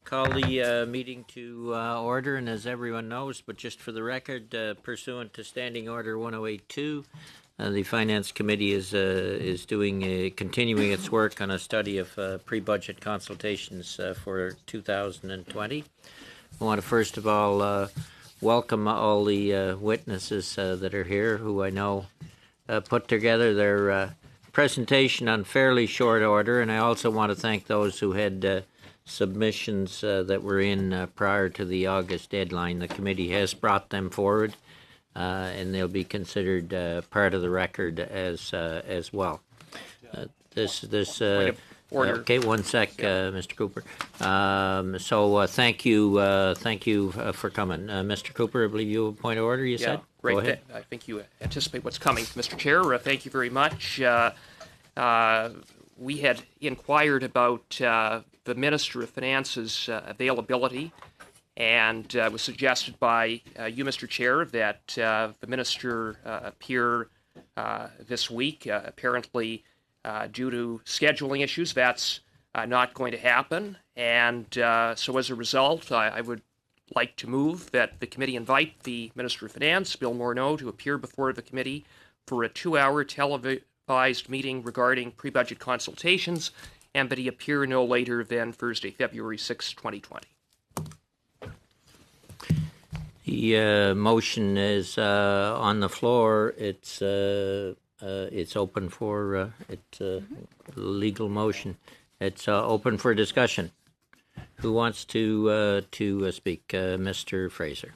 Call the meeting to order, and as everyone knows, but just for the record, pursuant to Standing Order 1082, the Finance Committee is doing continuing its work on a study of pre-budget consultations for 2020. I want to first of all welcome all the witnesses that are here, who I know put together their presentation on fairly short order, and I also want to thank those who had submissions that were in prior to the August deadline. The committee has brought them forward, and they'll be considered part of the record as well. Order. Okay, one sec, Mr. Cooper. Thank you for coming, Mr. Cooper. I believe you have a point of order. You said. Great. Go ahead. I think you anticipate what's coming, Mr. Chair. Thank you very much. We had inquired about the Minister of Finance's availability, and it was suggested by you, Mr. Chair, that the Minister appear this week. Apparently, due to scheduling issues, that's not going to happen. And so as a result, I would like to move that the committee invite the Minister of Finance, Bill Morneau, to appear before the committee for a 2-hour televised meeting regarding pre-budget consultations, and that he appear no later than Thursday, February 6, 2020. The motion is on the floor. It's open for it's a legal motion. It's open for discussion. Who wants to speak? Mr. Fraser.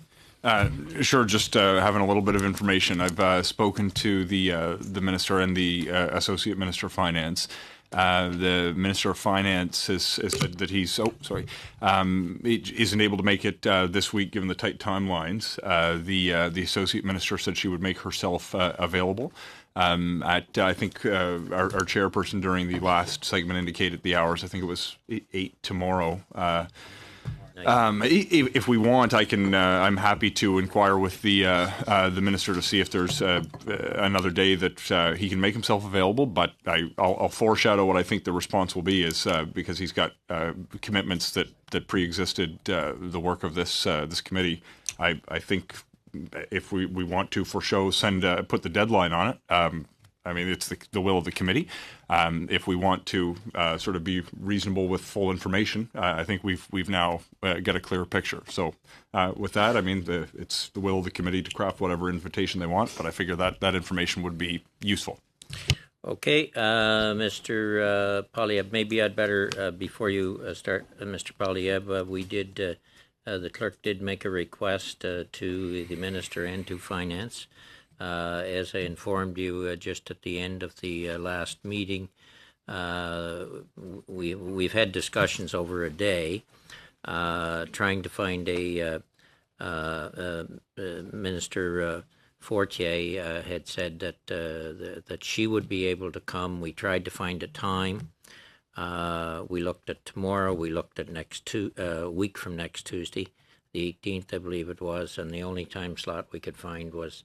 Sure. Just having a little bit of information. I've spoken to the minister and the associate minister of finance. The Minister of Finance has said that he's isn't able to make it this week given the tight timelines. The Associate Minister said she would make herself available. I think our chairperson during the last segment indicated the hours. I think it was 8 tomorrow. If we want, I can. I'm happy to inquire with the minister to see if there's another day that he can make himself available. But I'll foreshadow what I think the response will be, is because he's got commitments that pre-existed the work of this committee. I think if we want to, for show, put the deadline on it. I mean, it's the will of the committee. If we want to sort of be reasonable with full information, I think we've now got a clearer picture. So with that, I mean, it's the will of the committee to craft whatever invitation they want, but I figure that information would be useful. Okay, Mr. Poilievre, maybe I'd better, before you start, Mr. Poilievre, we did, the clerk did make a request to the minister and to finance. As I informed you just at the end of the last meeting, we've had discussions over a day trying to find a Minister Fortier had said that she would be able to come. We tried to find a time. We looked at tomorrow. We looked at week from next Tuesday, the 18th, I believe it was, and the only time slot we could find was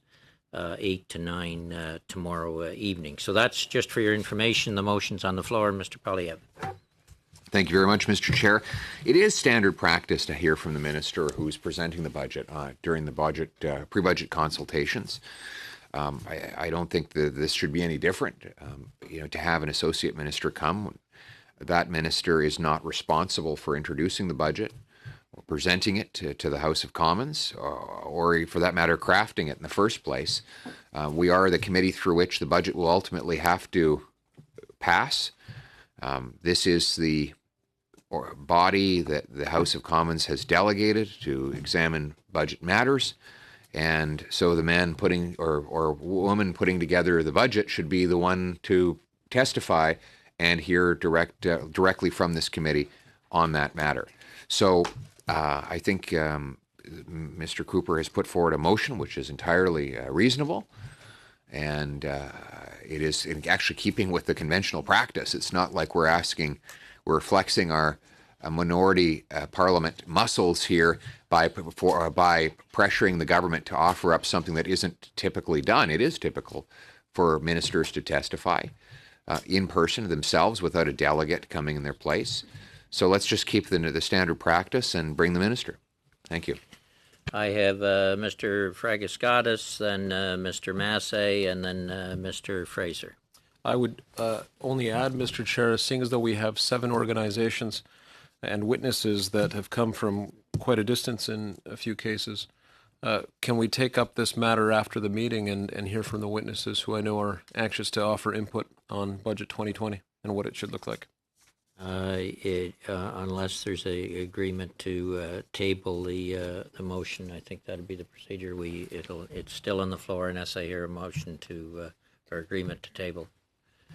8 to 9 tomorrow evening. So that's just for your information. The motion's on the floor. Mr. Poilievre. Thank you very much, Mr. Chair. It is standard practice to hear from the minister who's presenting the budget during the pre-budget consultations. I don't think that this should be any different. To have an associate minister come, that minister is not responsible for introducing the budget, presenting it to the House of Commons, or for that matter, crafting it in the first place. We are the committee through which the budget will ultimately have to pass. This is the body that the House of Commons has delegated to examine budget matters, and so the man putting or woman putting together the budget should be the one to testify and hear directly from this committee on that matter. So I think Mr. Cooper has put forward a motion which is entirely reasonable, and it is actually keeping with the conventional practice. It's not like we're flexing our minority parliament muscles here by pressuring the government to offer up something that isn't typically done. It is typical for ministers to testify in person themselves without a delegate coming in their place. So let's just keep the standard practice and bring the minister. Thank you. I have Mr. Fragascatis, then Mr. Massey, and then Mr. Fraser. I would only add, Mr. Chair, seeing as though we have 7 organizations and witnesses that have come from quite a distance in a few cases, can we take up this matter after the meeting and hear from the witnesses who I know are anxious to offer input on Budget 2020 and what it should look like? Unless there's a agreement to table the motion, I think that'd be the procedure. It's still on the floor unless I hear a motion or agreement to table.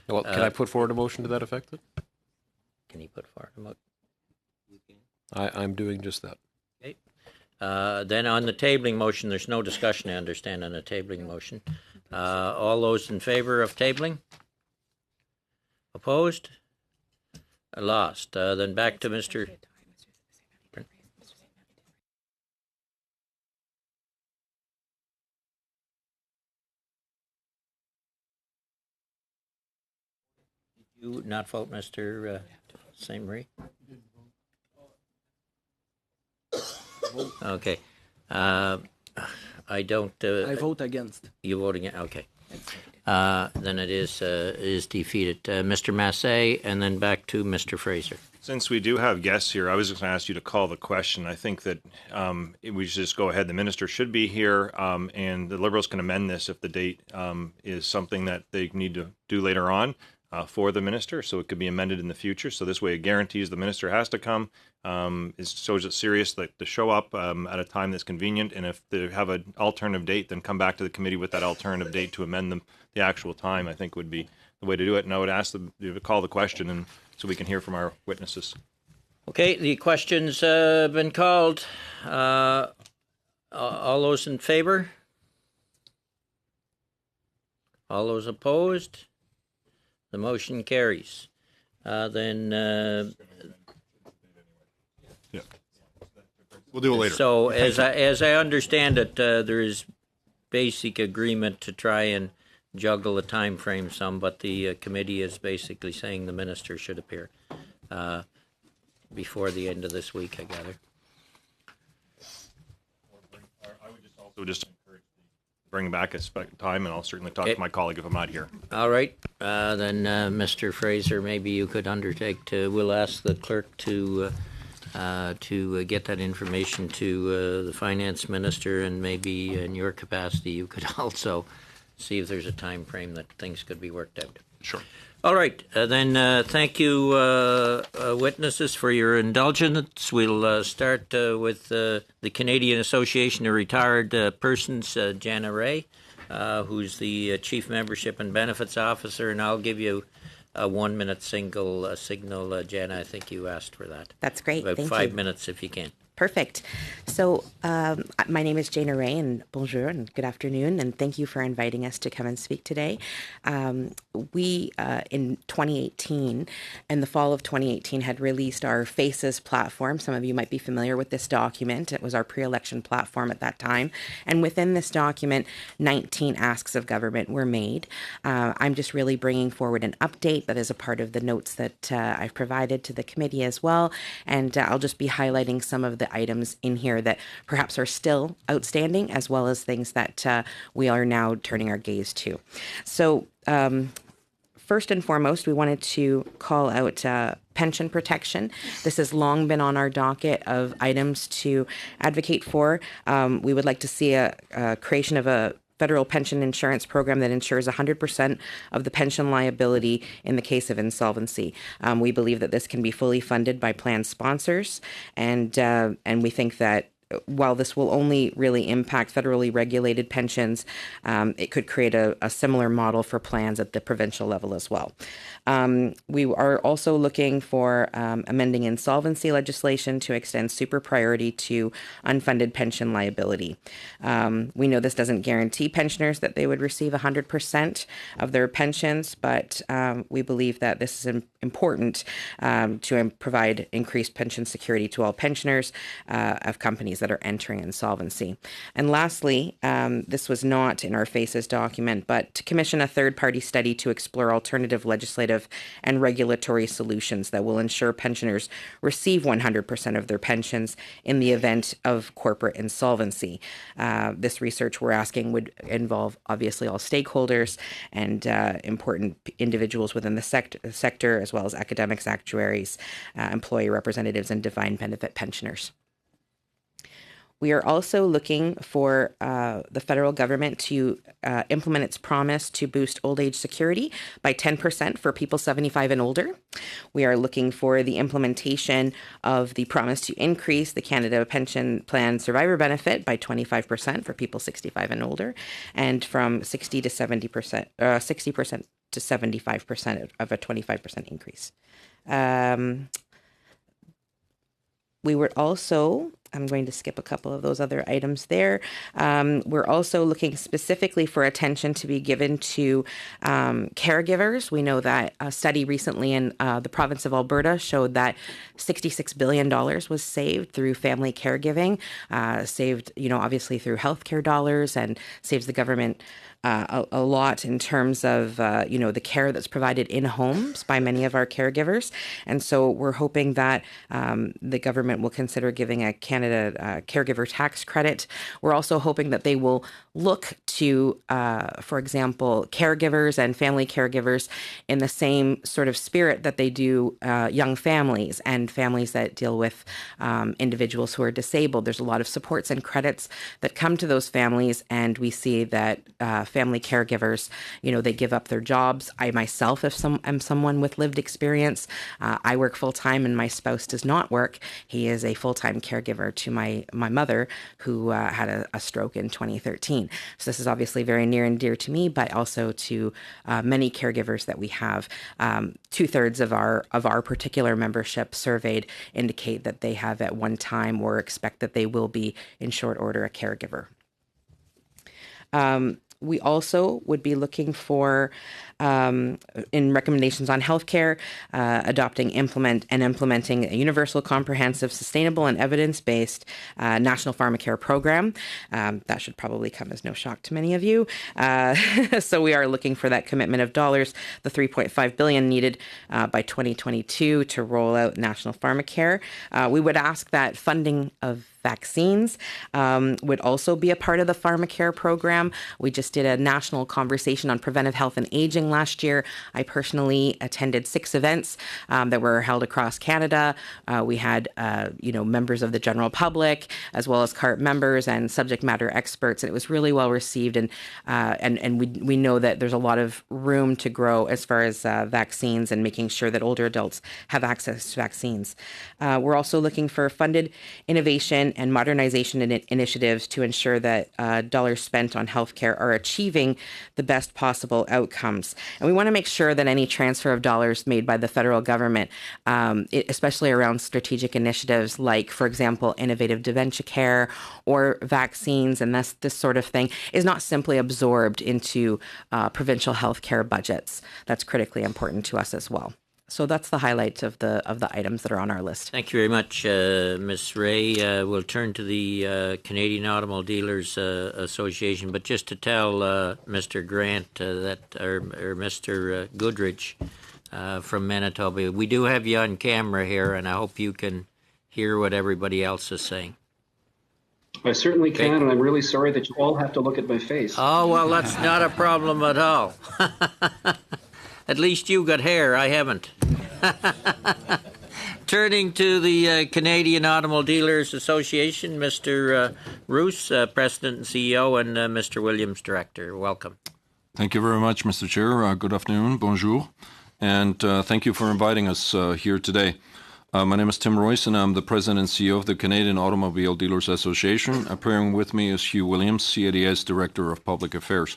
Well, can I put forward a motion to that effect then? Can you put forward a motion? I'm doing just that. Okay. Then on the tabling motion, there's no discussion, I understand, on the tabling motion. All those in favor of tabling? Opposed? Lost. Then back to Mr. Did you not vote, Mr. St. Marie? Okay. I don't. I vote against. You vote against? Okay. Then it is defeated. Mr. Massey, and then back to Mr. Fraser. Since we do have guests here, I was just going to ask you to call the question. I think that we should just go ahead. The minister should be here, and the Liberals can amend this if the date is something that they need to do later on for the minister, so it could be amended in the future. So this way it guarantees the minister has to come. It shows it's serious to show up at a time that's convenient, and if they have an alternative date, then come back to the committee with that alternative date to amend the actual time, I think would be the way to do it. And I would ask them to call the question and so we can hear from our witnesses. Okay, the question's been called. All those in favor? All those opposed? The motion carries. Then Yeah. We'll do it later. So as I understand it, there is basic agreement to try and juggle the time frame some, but the committee is basically saying the minister should appear before the end of this week, I gather. I would just encourage bring back a time, and I'll certainly talk to my colleague if I'm not here. All right. Then, Mr. Fraser, maybe you could undertake to. We'll ask the clerk to get that information to the finance minister, and maybe in your capacity, you could also see if there's a time frame that things could be worked out. Sure. All right. Then thank you, witnesses, for your indulgence. We'll start with the Canadian Association of Retired Persons, Jana Ray, who's the Chief Membership and Benefits Officer, and I'll give you a 1 minute signal. Jana, I think you asked for that. That's great. About Thank 5 you. minutes if you can. Perfect. So my name is Jana Ray, and bonjour and good afternoon, and thank you for inviting us to come and speak today. We, in 2018, in the fall of 2018, had released our FACES platform. Some of you might be familiar with this document. It was our pre-election platform at that time. And within this document, 19 asks of government were made. I'm just really bringing forward an update that is a part of the notes that I've provided to the committee as well. And I'll just be highlighting some of the items in here that perhaps are still outstanding, as well as things that we are now turning our gaze to. So first and foremost, we wanted to call out pension protection. This has long been on our docket of items to advocate for. We would like to see a creation of a federal pension insurance program that ensures 100% of the pension liability in the case of insolvency. We believe that this can be fully funded by plan sponsors, and we think that while this will only really impact federally regulated pensions, it could create a similar model for plans at the provincial level as well. We are also looking for amending insolvency legislation to extend super priority to unfunded pension liability. We know this doesn't guarantee pensioners that they would receive 100% of their pensions, but we believe that this is important to provide increased pension security to all pensioners of companies families that are entering insolvency. And lastly, this was not in our FACES document, but to commission a third-party study to explore alternative legislative and regulatory solutions that will ensure pensioners receive 100% of their pensions in the event of corporate insolvency. This research we're asking would involve obviously all stakeholders and important individuals within the sector, as well as academics, actuaries, employee representatives, and defined benefit pensioners. We are also looking for the federal government to implement its promise to boost old age security by 10% for people 75 and older. We are looking for the implementation of the promise to increase the Canada Pension Plan survivor benefit by 25% for people 65 and older, and from 60% to 75% of a 25% increase. We would also, I'm going to skip a couple of those other items there. We're also looking specifically for attention to be given to caregivers. We know that a study recently in the province of Alberta showed that $66 billion was saved through family caregiving, saved, obviously through healthcare dollars, and saves the government a lot in terms of, the care that's provided in homes by many of our caregivers. And so we're hoping that the government will consider giving a Canada caregiver tax credit. We're also hoping that they will look to, for example, caregivers and family caregivers in the same sort of spirit that they do young families and families that deal with individuals who are disabled. There's a lot of supports and credits that come to those families, and we see that family caregivers, they give up their jobs. I myself am someone with lived experience. I work full-time and my spouse does not work. He is a full-time caregiver to my mother, who had a stroke in 2013. So this is obviously very near and dear to me, but also to many caregivers that we have. 2/3 of our particular membership surveyed indicate that they have at one time or expect that they will be in short order a caregiver. We also would be looking for, in recommendations on healthcare, implementing a universal, comprehensive, sustainable, and evidence-based national pharmacare program. That should probably come as no shock to many of you. So we are looking for that commitment of dollars, the $3.5 billion needed by 2022 to roll out national pharmacare. We would ask that funding of vaccines would also be a part of the pharmacare program. We just did a national conversation on preventive health and aging last year. I personally attended 6 events that were held across Canada. We had, members of the general public, as well as CART members and subject matter experts. And it was really well received. And we know that there's a lot of room to grow as far as vaccines and making sure that older adults have access to vaccines. We're also looking for funded innovation and modernization initiatives to ensure that dollars spent on healthcare are achieving the best possible outcomes. And we want to make sure that any transfer of dollars made by the federal government, especially around strategic initiatives like, for example, innovative dementia care or vaccines and this sort of thing, is not simply absorbed into provincial healthcare budgets. That's critically important to us as well. So that's the highlight of the items that are on our list. Thank you very much, Ms. Ray. We'll turn to the Canadian Automobile Dealers Association, but just to tell Mr. Grant or Mr. Goodrich from Manitoba, we do have you on camera here, and I hope you can hear what everybody else is saying. I certainly can, and I'm really sorry that you all have to look at my face. Oh, well, that's not a problem at all. At least you got hair, I haven't. Turning to the Canadian Automobile Dealers Association, Mr. Roos, President and CEO, and Mr. Williams, Director. Welcome. Thank you very much, Mr. Chair. Good afternoon, bonjour, and thank you for inviting us here today. My name is Tim Royce, and I'm the President and CEO of the Canadian Automobile Dealers Association. Appearing with me is Hugh Williams, CADS Director of Public Affairs.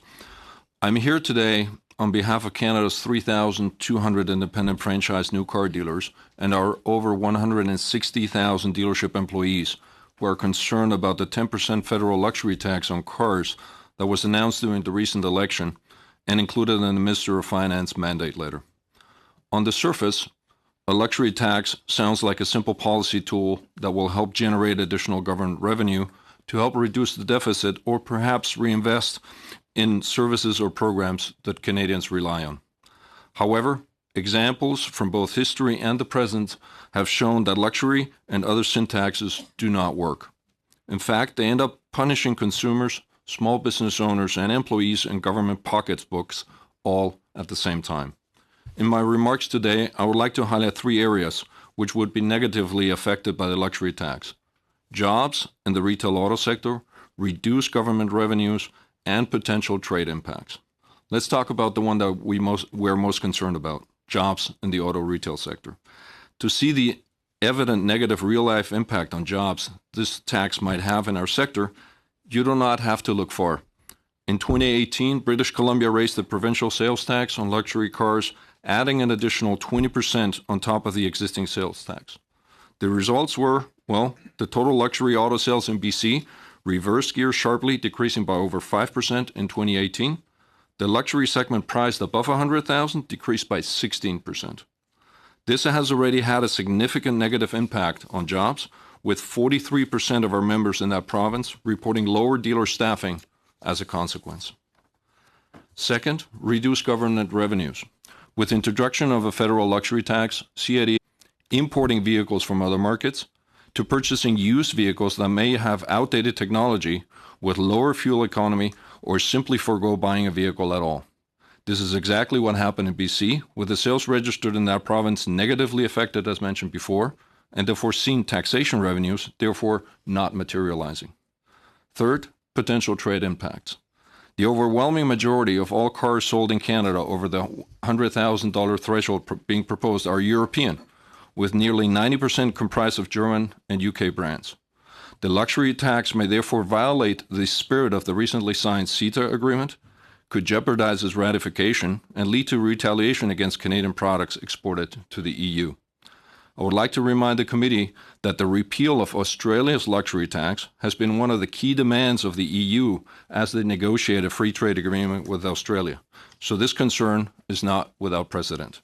I'm here today on behalf of Canada's 3,200 independent franchise new car dealers and our over 160,000 dealership employees who are concerned about the 10% federal luxury tax on cars that was announced during the recent election and included in the Minister of Finance mandate letter. On the surface, a luxury tax sounds like a simple policy tool that will help generate additional government revenue to help reduce the deficit or perhaps reinvest in services or programs that Canadians rely on. However, examples from both history and the present have shown that luxury and other sin taxes do not work. In fact, they end up punishing consumers, small business owners, and employees and government pocketbooks all at the same time. In my remarks today, I would like to highlight 3 areas which would be negatively affected by the luxury tax: jobs in the retail auto sector, reduced government revenues, and potential trade impacts. Let's talk about the one that we're most concerned about, jobs in the auto retail sector. To see the evident negative real-life impact on jobs this tax might have in our sector, you do not have to look far. In 2018, British Columbia raised the provincial sales tax on luxury cars, adding an additional 20% on top of the existing sales tax. The results were, well, the total luxury auto sales in BC reversed gears sharply, decreasing by over 5% in 2018. The luxury segment priced above $100,000 decreased by 16%. This has already had a significant negative impact on jobs, with 43% of our members in that province reporting lower dealer staffing as a consequence. Second, reduced government revenues. With introduction of a federal luxury tax, CID importing vehicles from other markets, to purchasing used vehicles that may have outdated technology with lower fuel economy or simply forego buying a vehicle at all. This is exactly what happened in BC, with the sales registered in that province negatively affected, as mentioned before, and the foreseen taxation revenues, therefore, not materializing. Third, potential trade impacts. The overwhelming majority of all cars sold in Canada over the $100,000 threshold being proposed are European, with nearly 90% comprised of German and UK brands. The luxury tax may therefore violate the spirit of the recently signed CETA agreement, could jeopardize its ratification, and lead to retaliation against Canadian products exported to the EU. I would like to remind the committee that the repeal of Australia's luxury tax has been one of the key demands of the EU as they negotiate a free trade agreement with Australia. So this concern is not without precedent.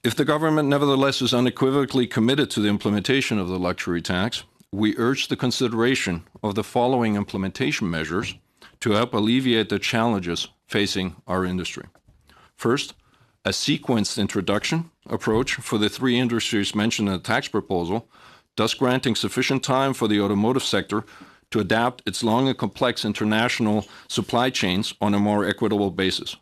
If the government nevertheless is unequivocally committed to the implementation of the luxury tax, we urge the consideration of the following implementation measures to help alleviate the challenges facing our industry. First, a sequenced introduction approach for the 3 industries mentioned in the tax proposal, thus granting sufficient time for the automotive sector to adapt its long and complex international supply chains on a more equitable basis.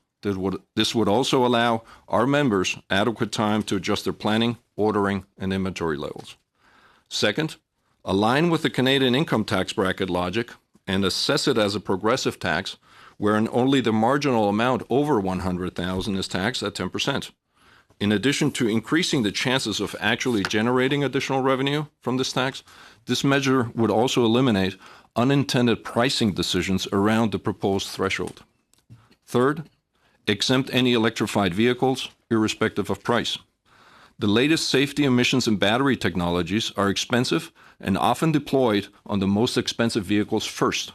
This would also allow our members adequate time to adjust their planning, ordering, and inventory levels. Second, align with the Canadian income tax bracket logic and assess it as a progressive tax, wherein only the marginal amount over $100,000 is taxed at 10%. In addition to increasing the chances of actually generating additional revenue from this tax, this measure would also eliminate unintended pricing decisions around the proposed threshold. Third, exempt any electrified vehicles, irrespective of price. The latest safety, emissions, and battery technologies are expensive and often deployed on the most expensive vehicles first.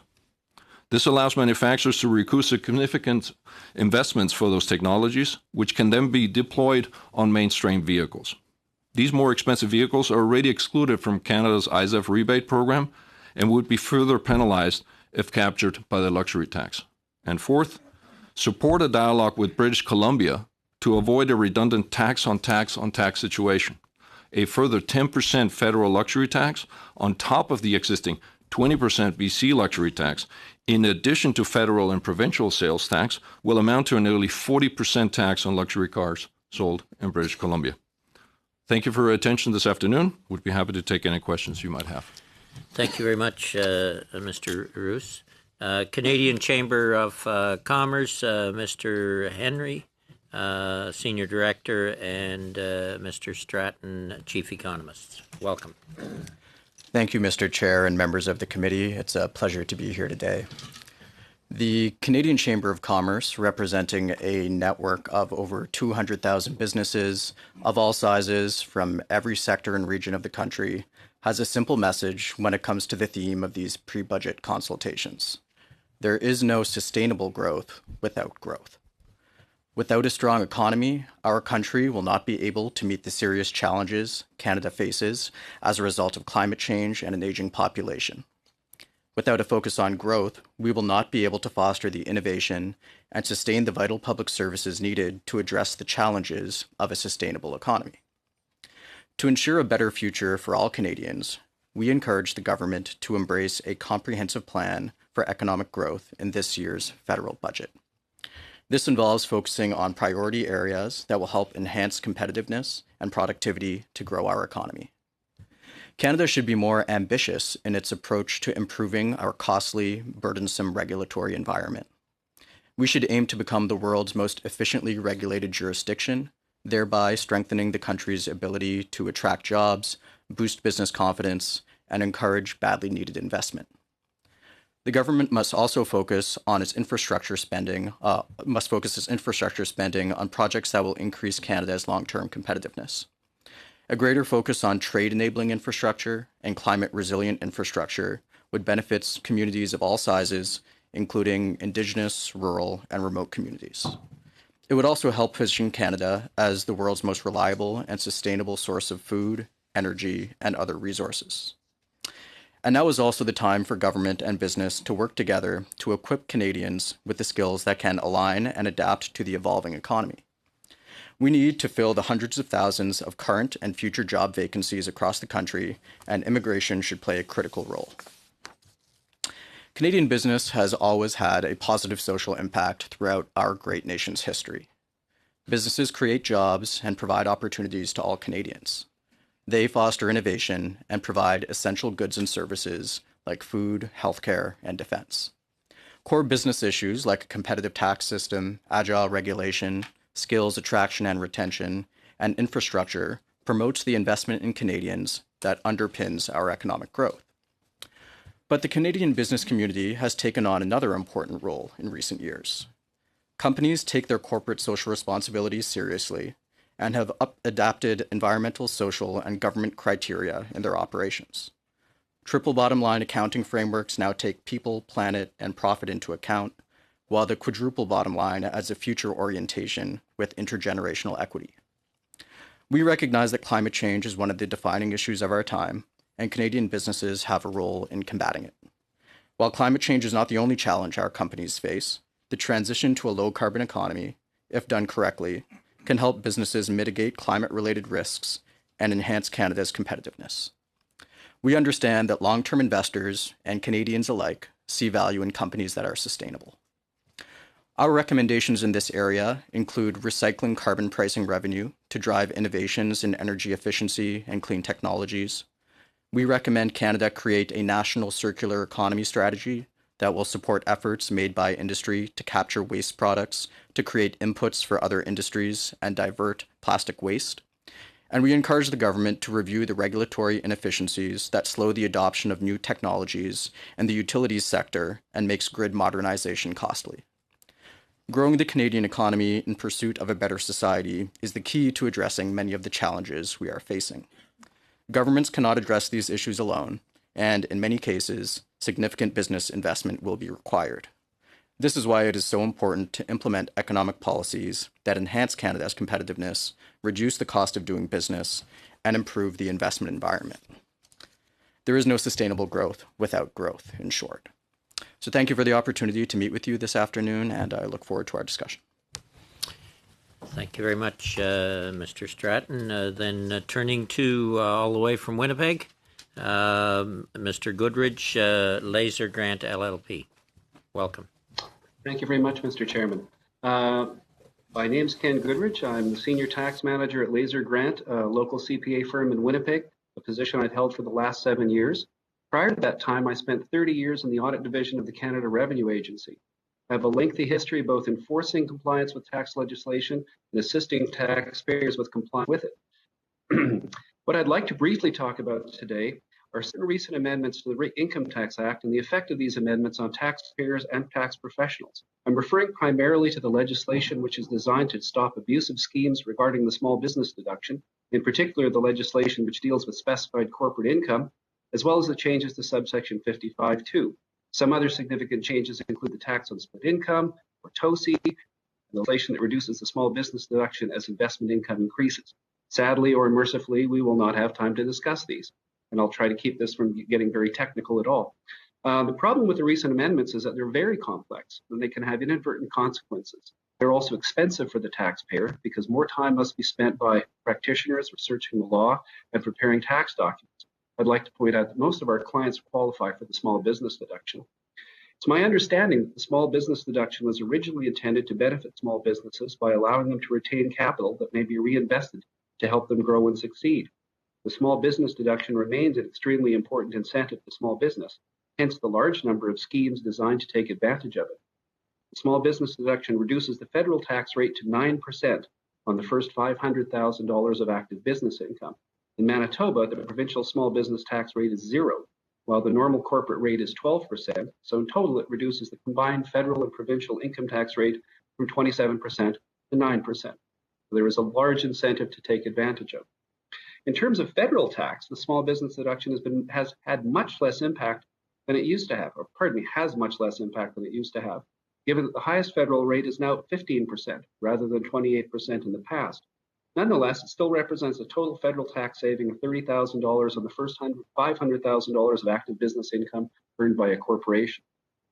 This allows manufacturers to recoup significant investments for those technologies, which can then be deployed on mainstream vehicles. These more expensive vehicles are already excluded from Canada's ISEF rebate program and would be further penalized if captured by the luxury tax. And fourth, support a dialogue with British Columbia to avoid a redundant tax on tax situation. A further 10% federal luxury tax on top of the existing 20% BC luxury tax, in addition to federal and provincial sales tax, will amount to a nearly 40% tax on luxury cars sold in British Columbia. Thank you for your attention this afternoon. Would be happy to take any questions you might have. Thank you very much, Mr. Roos. Canadian Chamber of Commerce, Mr. Henry, Senior Director, and Mr. Stratton, Chief Economist. Welcome. Thank you, Mr. Chair and members of the committee. It's a pleasure to be here today. The Canadian Chamber of Commerce, representing a network of over 200,000 businesses of all sizes from every sector and region of the country, has a simple message when it comes to the theme of these pre-budget consultations. There is no sustainable growth without growth. Without a strong economy, our country will not be able to meet the serious challenges Canada faces as a result of climate change and an aging population. Without a focus on growth, we will not be able to foster the innovation and sustain the vital public services needed to address the challenges of a sustainable economy. To ensure a better future for all Canadians, we encourage the government to embrace a comprehensive plan for economic growth in this year's federal budget. This involves focusing on priority areas that will help enhance competitiveness and productivity to grow our economy. Canada should be more ambitious in its approach to improving our costly, burdensome regulatory environment. We should aim to become the world's most efficiently regulated jurisdiction, thereby strengthening the country's ability to attract jobs, boost business confidence, and encourage badly needed investment. The government must also focus on its infrastructure spending, on projects that will increase Canada's long-term competitiveness. A greater focus on trade-enabling infrastructure and climate-resilient infrastructure would benefit communities of all sizes, including Indigenous, rural, and remote communities. It would also help position Canada as the world's most reliable and sustainable source of food, energy, and other resources. And now is also the time for government and business to work together to equip Canadians with the skills that can align and adapt to the evolving economy. We need to fill the hundreds of thousands of current and future job vacancies across the country, and immigration should play a critical role. Canadian business has always had a positive social impact throughout our great nation's history. Businesses create jobs and provide opportunities to all Canadians. They foster innovation and provide essential goods and services like food, healthcare, and defense. Core business issues like a competitive tax system, agile regulation, skills attraction and retention, and infrastructure promotes the investment in Canadians that underpins our economic growth. But the Canadian business community has taken on another important role in recent years. Companies take their corporate social responsibilities seriously and have adapted environmental, social, and government criteria in their operations. Triple bottom line accounting frameworks now take people, planet, and profit into account, while the quadruple bottom line adds a future orientation with intergenerational equity. We recognize that climate change is one of the defining issues of our time, and Canadian businesses have a role in combating it. While climate change is not the only challenge our companies face, the transition to a low-carbon economy, if done correctly, can help businesses mitigate climate-related risks and enhance Canada's competitiveness. We understand that long-term investors and Canadians alike see value in companies that are sustainable. Our recommendations in this area include recycling carbon pricing revenue to drive innovations in energy efficiency and clean technologies. We recommend Canada create a national circular economy strategy that will support efforts made by industry to capture waste products, to create inputs for other industries, and divert plastic waste. And we encourage the government to review the regulatory inefficiencies that slow the adoption of new technologies in the utilities sector and makes grid modernization costly. Growing the Canadian economy in pursuit of a better society is the key to addressing many of the challenges we are facing. Governments cannot address these issues alone, and in many cases, significant business investment will be required. This is why it is so important to implement economic policies that enhance Canada's competitiveness, reduce the cost of doing business, and improve the investment environment. There is no sustainable growth without growth, in short. So thank you for the opportunity to meet with you this afternoon, and I look forward to our discussion. Thank you very much, Mr. Stratton. Then turning to all the way from Winnipeg, Mr. Goodridge, Laser Grant LLP. Welcome. Thank you very much, Mr. Chairman. My name is Ken Goodridge. I'm the Senior Tax Manager at Laser Grant, a local CPA firm in Winnipeg, a position I've held for the last 7 years. Prior to that time, I spent 30 years in the Audit Division of the Canada Revenue Agency. I have a lengthy history both enforcing compliance with tax legislation and assisting taxpayers with compliance with it. What I'd like to briefly talk about today are certain recent amendments to the Income Tax Act and the effect of these amendments on taxpayers and tax professionals. I'm referring primarily to the legislation which is designed to stop abusive schemes regarding the small business deduction, in particular the legislation which deals with specified corporate income, as well as the changes to subsection 55.2. Some other significant changes include the tax on split income, or TOSI, legislation that reduces the small business deduction as investment income increases. Sadly or mercifully, we will not have time to discuss these, and I'll try to keep this from getting very technical at all. The problem with the recent amendments is that they're very complex and they can have inadvertent consequences. They're also expensive for the taxpayer because more time must be spent by practitioners researching the law and preparing tax documents. I'd like to point out that most of our clients qualify for the small business deduction. It's my understanding that the small business deduction was originally intended to benefit small businesses by allowing them to retain capital that may be reinvested to help them grow and succeed. The small business deduction remains an extremely important incentive to small business, hence the large number of schemes designed to take advantage of it. The small business deduction reduces the federal tax rate to 9% on the first $500,000 of active business income. In Manitoba, the provincial small business tax rate is 0, while the normal corporate rate is 12%. So in total, it reduces the combined federal and provincial income tax rate from 27% to 9%. So there is a large incentive to take advantage of. In terms of federal tax, the small business deduction has had much less impact than it used to have, or pardon me, has much less impact than it used to have, given that the highest federal rate is now 15% rather than 28% in the past. Nonetheless, it still represents a total federal tax saving of $30,000 on the first $500,000 of active business income earned by a corporation.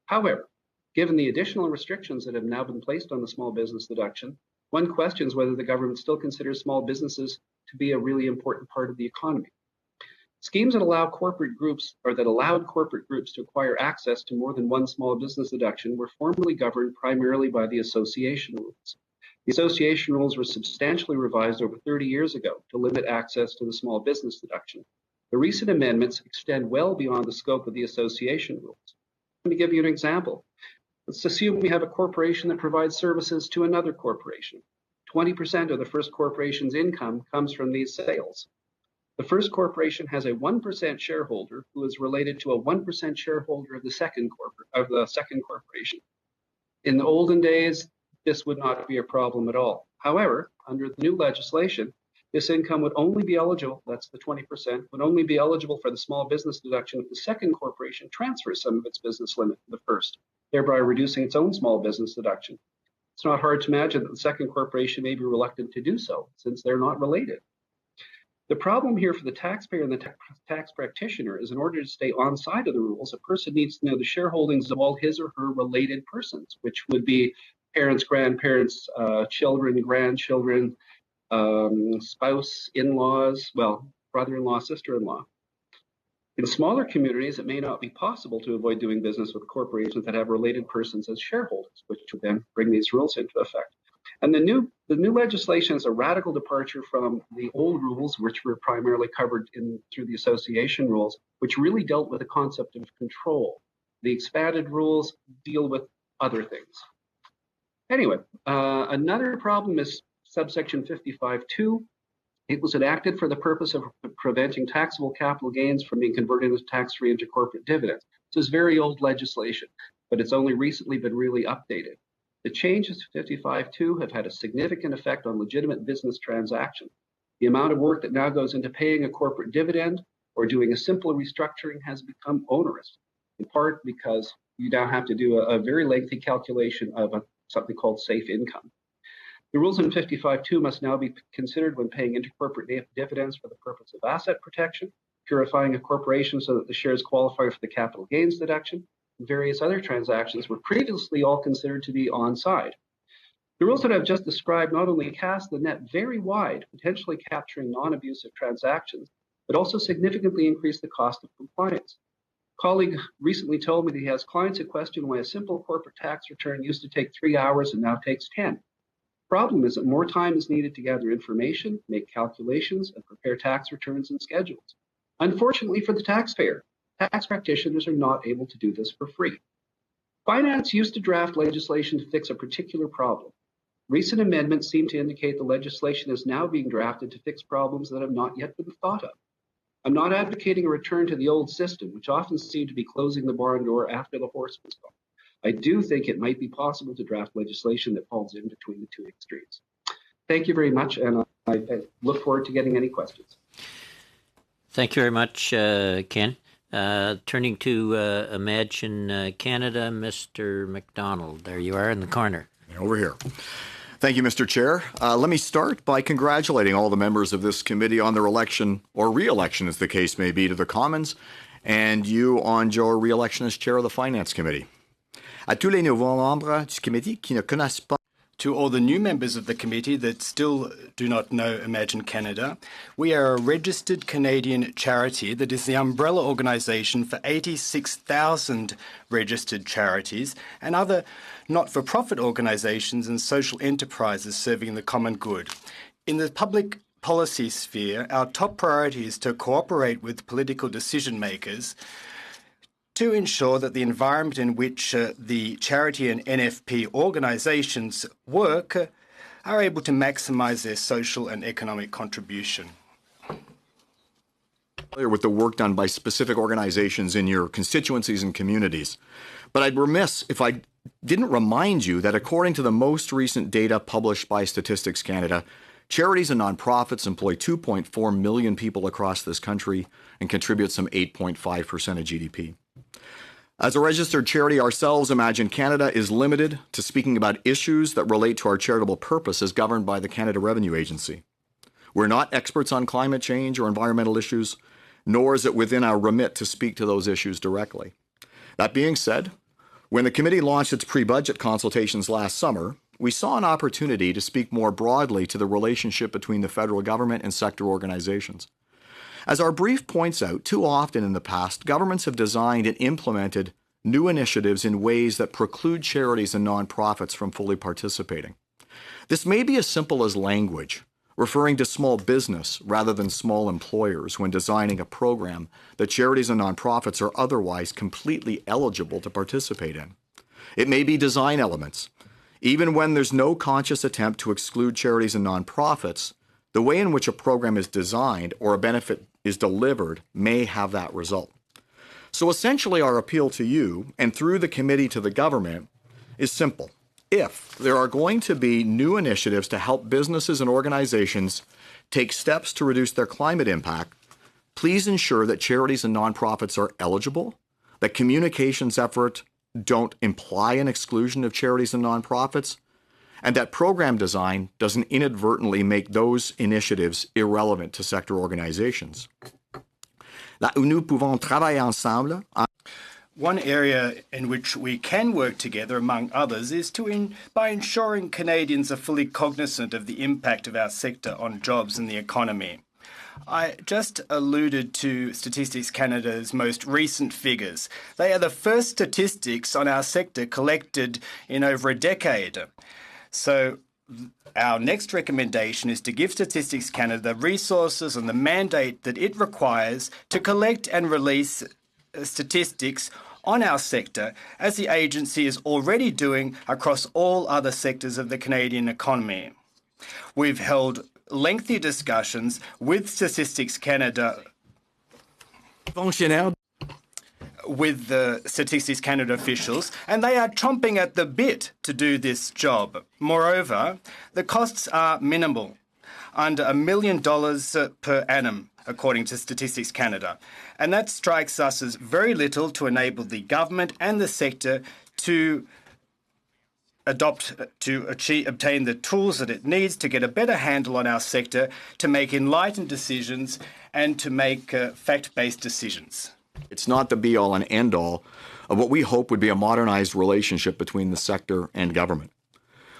However, given the additional restrictions that have now been placed on the small business deduction, one questions whether the government still considers small businesses to be a really important part of the economy. Schemes that allow corporate groups or that allowed corporate groups to acquire access to more than one small business deduction were formerly governed primarily by the association rules. The association rules were substantially revised over 30 years ago to limit access to the small business deduction. The recent amendments extend well beyond the scope of the association rules. Let me give you an example. Let's assume we have a corporation that provides services to another corporation. 20% of the first corporation's income comes from these sales. The first corporation has a 1% shareholder who is related to a 1% shareholder of the second corporation. In the olden days, this would not be a problem at all. However, under the new legislation, this income would only be eligible, that's the 20%, would only be eligible for the small business deduction if the second corporation transfers some of its business limit to the first, thereby reducing its own small business deduction. It's not hard to imagine that the second corporation may be reluctant to do so, since they're not related. The problem here for the taxpayer and the tax practitioner is in order to stay on side of the rules, a person needs to know the shareholdings of all his or her related persons, which would be parents, grandparents, children, grandchildren, spouse, in-laws, well, brother-in-law, sister-in-law. In smaller communities, it may not be possible to avoid doing business with corporations that have related persons as shareholders, which would then bring these rules into effect. And the new legislation is a radical departure from the old rules, which were primarily covered through the association rules, which really dealt with the concept of control. The expanded rules deal with other things. Anyway, another problem is subsection 55.2. It was enacted for the purpose of preventing taxable capital gains from being converted into tax-free into corporate dividends. This is very old legislation, but it's only recently been really updated. The changes to 55.2 have had a significant effect on legitimate business transactions. The amount of work that now goes into paying a corporate dividend or doing a simple restructuring has become onerous, in part because you now have to do a very lengthy calculation of something called safe income. The rules in 55.2 must now be considered when paying intercorporate dividends for the purpose of asset protection, purifying a corporation so that the shares qualify for the capital gains deduction, and various other transactions were previously all considered to be on side. The rules that I've just described not only cast the net very wide, potentially capturing non-abusive transactions, but also significantly increase the cost of compliance. A colleague recently told me that he has clients who question why a simple corporate tax return used to take 3 hours and now takes 10. The problem is that more time is needed to gather information, make calculations, and prepare tax returns and schedules. Unfortunately for the taxpayer, tax practitioners are not able to do this for free. Finance used to draft legislation to fix a particular problem. Recent amendments seem to indicate the legislation is now being drafted to fix problems that have not yet been thought of. I'm not advocating a return to the old system, which often seemed to be closing the barn door after the horse was gone. I do think it might be possible to draft legislation that falls in between the two extremes. Thank you very much, and I look forward to getting any questions. Thank you very much, Ken. Turning to Imagine Canada, Mr. McDonald. There you are in the corner. Over here. Thank you, Mr. Chair. Let me start by congratulating all the members of this committee on their election, or re-election as the case may be, to the Commons, and you on your re-election as Chair of the Finance Committee. À tous les nouveaux membres du comité qui ne connaissent pas. To all the new members of the committee that still do not know Imagine Canada, we are a registered Canadian charity that is the umbrella organisation for 86,000 registered charities and other not-for-profit organisations and social enterprises serving the common good. In the public policy sphere, our top priority is to cooperate with political decision makers to ensure that the environment in which the charity and NFP organisations work are able to maximise their social and economic contribution. With the work done by specific organizations in your constituencies and communities. But I'd remiss if I didn't remind you that according to the most recent data published by Statistics Canada, charities and nonprofits employ 2.4 million people across this country and contribute some 8.5% of GDP. As a registered charity ourselves, Imagine Canada is limited to speaking about issues that relate to our charitable purpose as governed by the Canada Revenue Agency. We're not experts on climate change or environmental issues, nor is it within our remit to speak to those issues directly. That being said, when the committee launched its pre-budget consultations last summer, we saw an opportunity to speak more broadly to the relationship between the federal government and sector organizations. As our brief points out, too often in the past, governments have designed and implemented new initiatives in ways that preclude charities and nonprofits from fully participating. This may be as simple as language, referring to small business rather than small employers when designing a program that charities and nonprofits are otherwise completely eligible to participate in. It may be design elements. Even when there's no conscious attempt to exclude charities and nonprofits, the way in which a program is designed or a benefit is delivered may have that result. So essentially our appeal to you, and through the committee to the government, is simple. If there are going to be new initiatives to help businesses and organizations take steps to reduce their climate impact, please ensure that charities and nonprofits are eligible, that communications efforts don't imply an exclusion of charities and nonprofits, and that program design doesn't inadvertently make those initiatives irrelevant to sector organizations. Là où nous pouvons travailler ensemble. One area in which we can work together, among others, is by ensuring Canadians are fully cognizant of the impact of our sector on jobs and the economy. I just alluded to Statistics Canada's most recent figures. They are the first statistics on our sector collected in over a decade. So our next recommendation is to give Statistics Canada the resources and the mandate that it requires to collect and release statistics on our sector, as the agency is already doing across all other sectors of the Canadian economy. We've held lengthy discussions with Statistics Canada with the Statistics Canada officials, and they are chomping at the bit to do this job. Moreover, the costs are minimal, under $1 million per annum, according to Statistics Canada. And that strikes us as very little to enable the government and the sector to obtain the tools that it needs to get a better handle on our sector, to make enlightened decisions and to make fact-based decisions. It's not the be-all and end-all of what we hope would be a modernized relationship between the sector and government.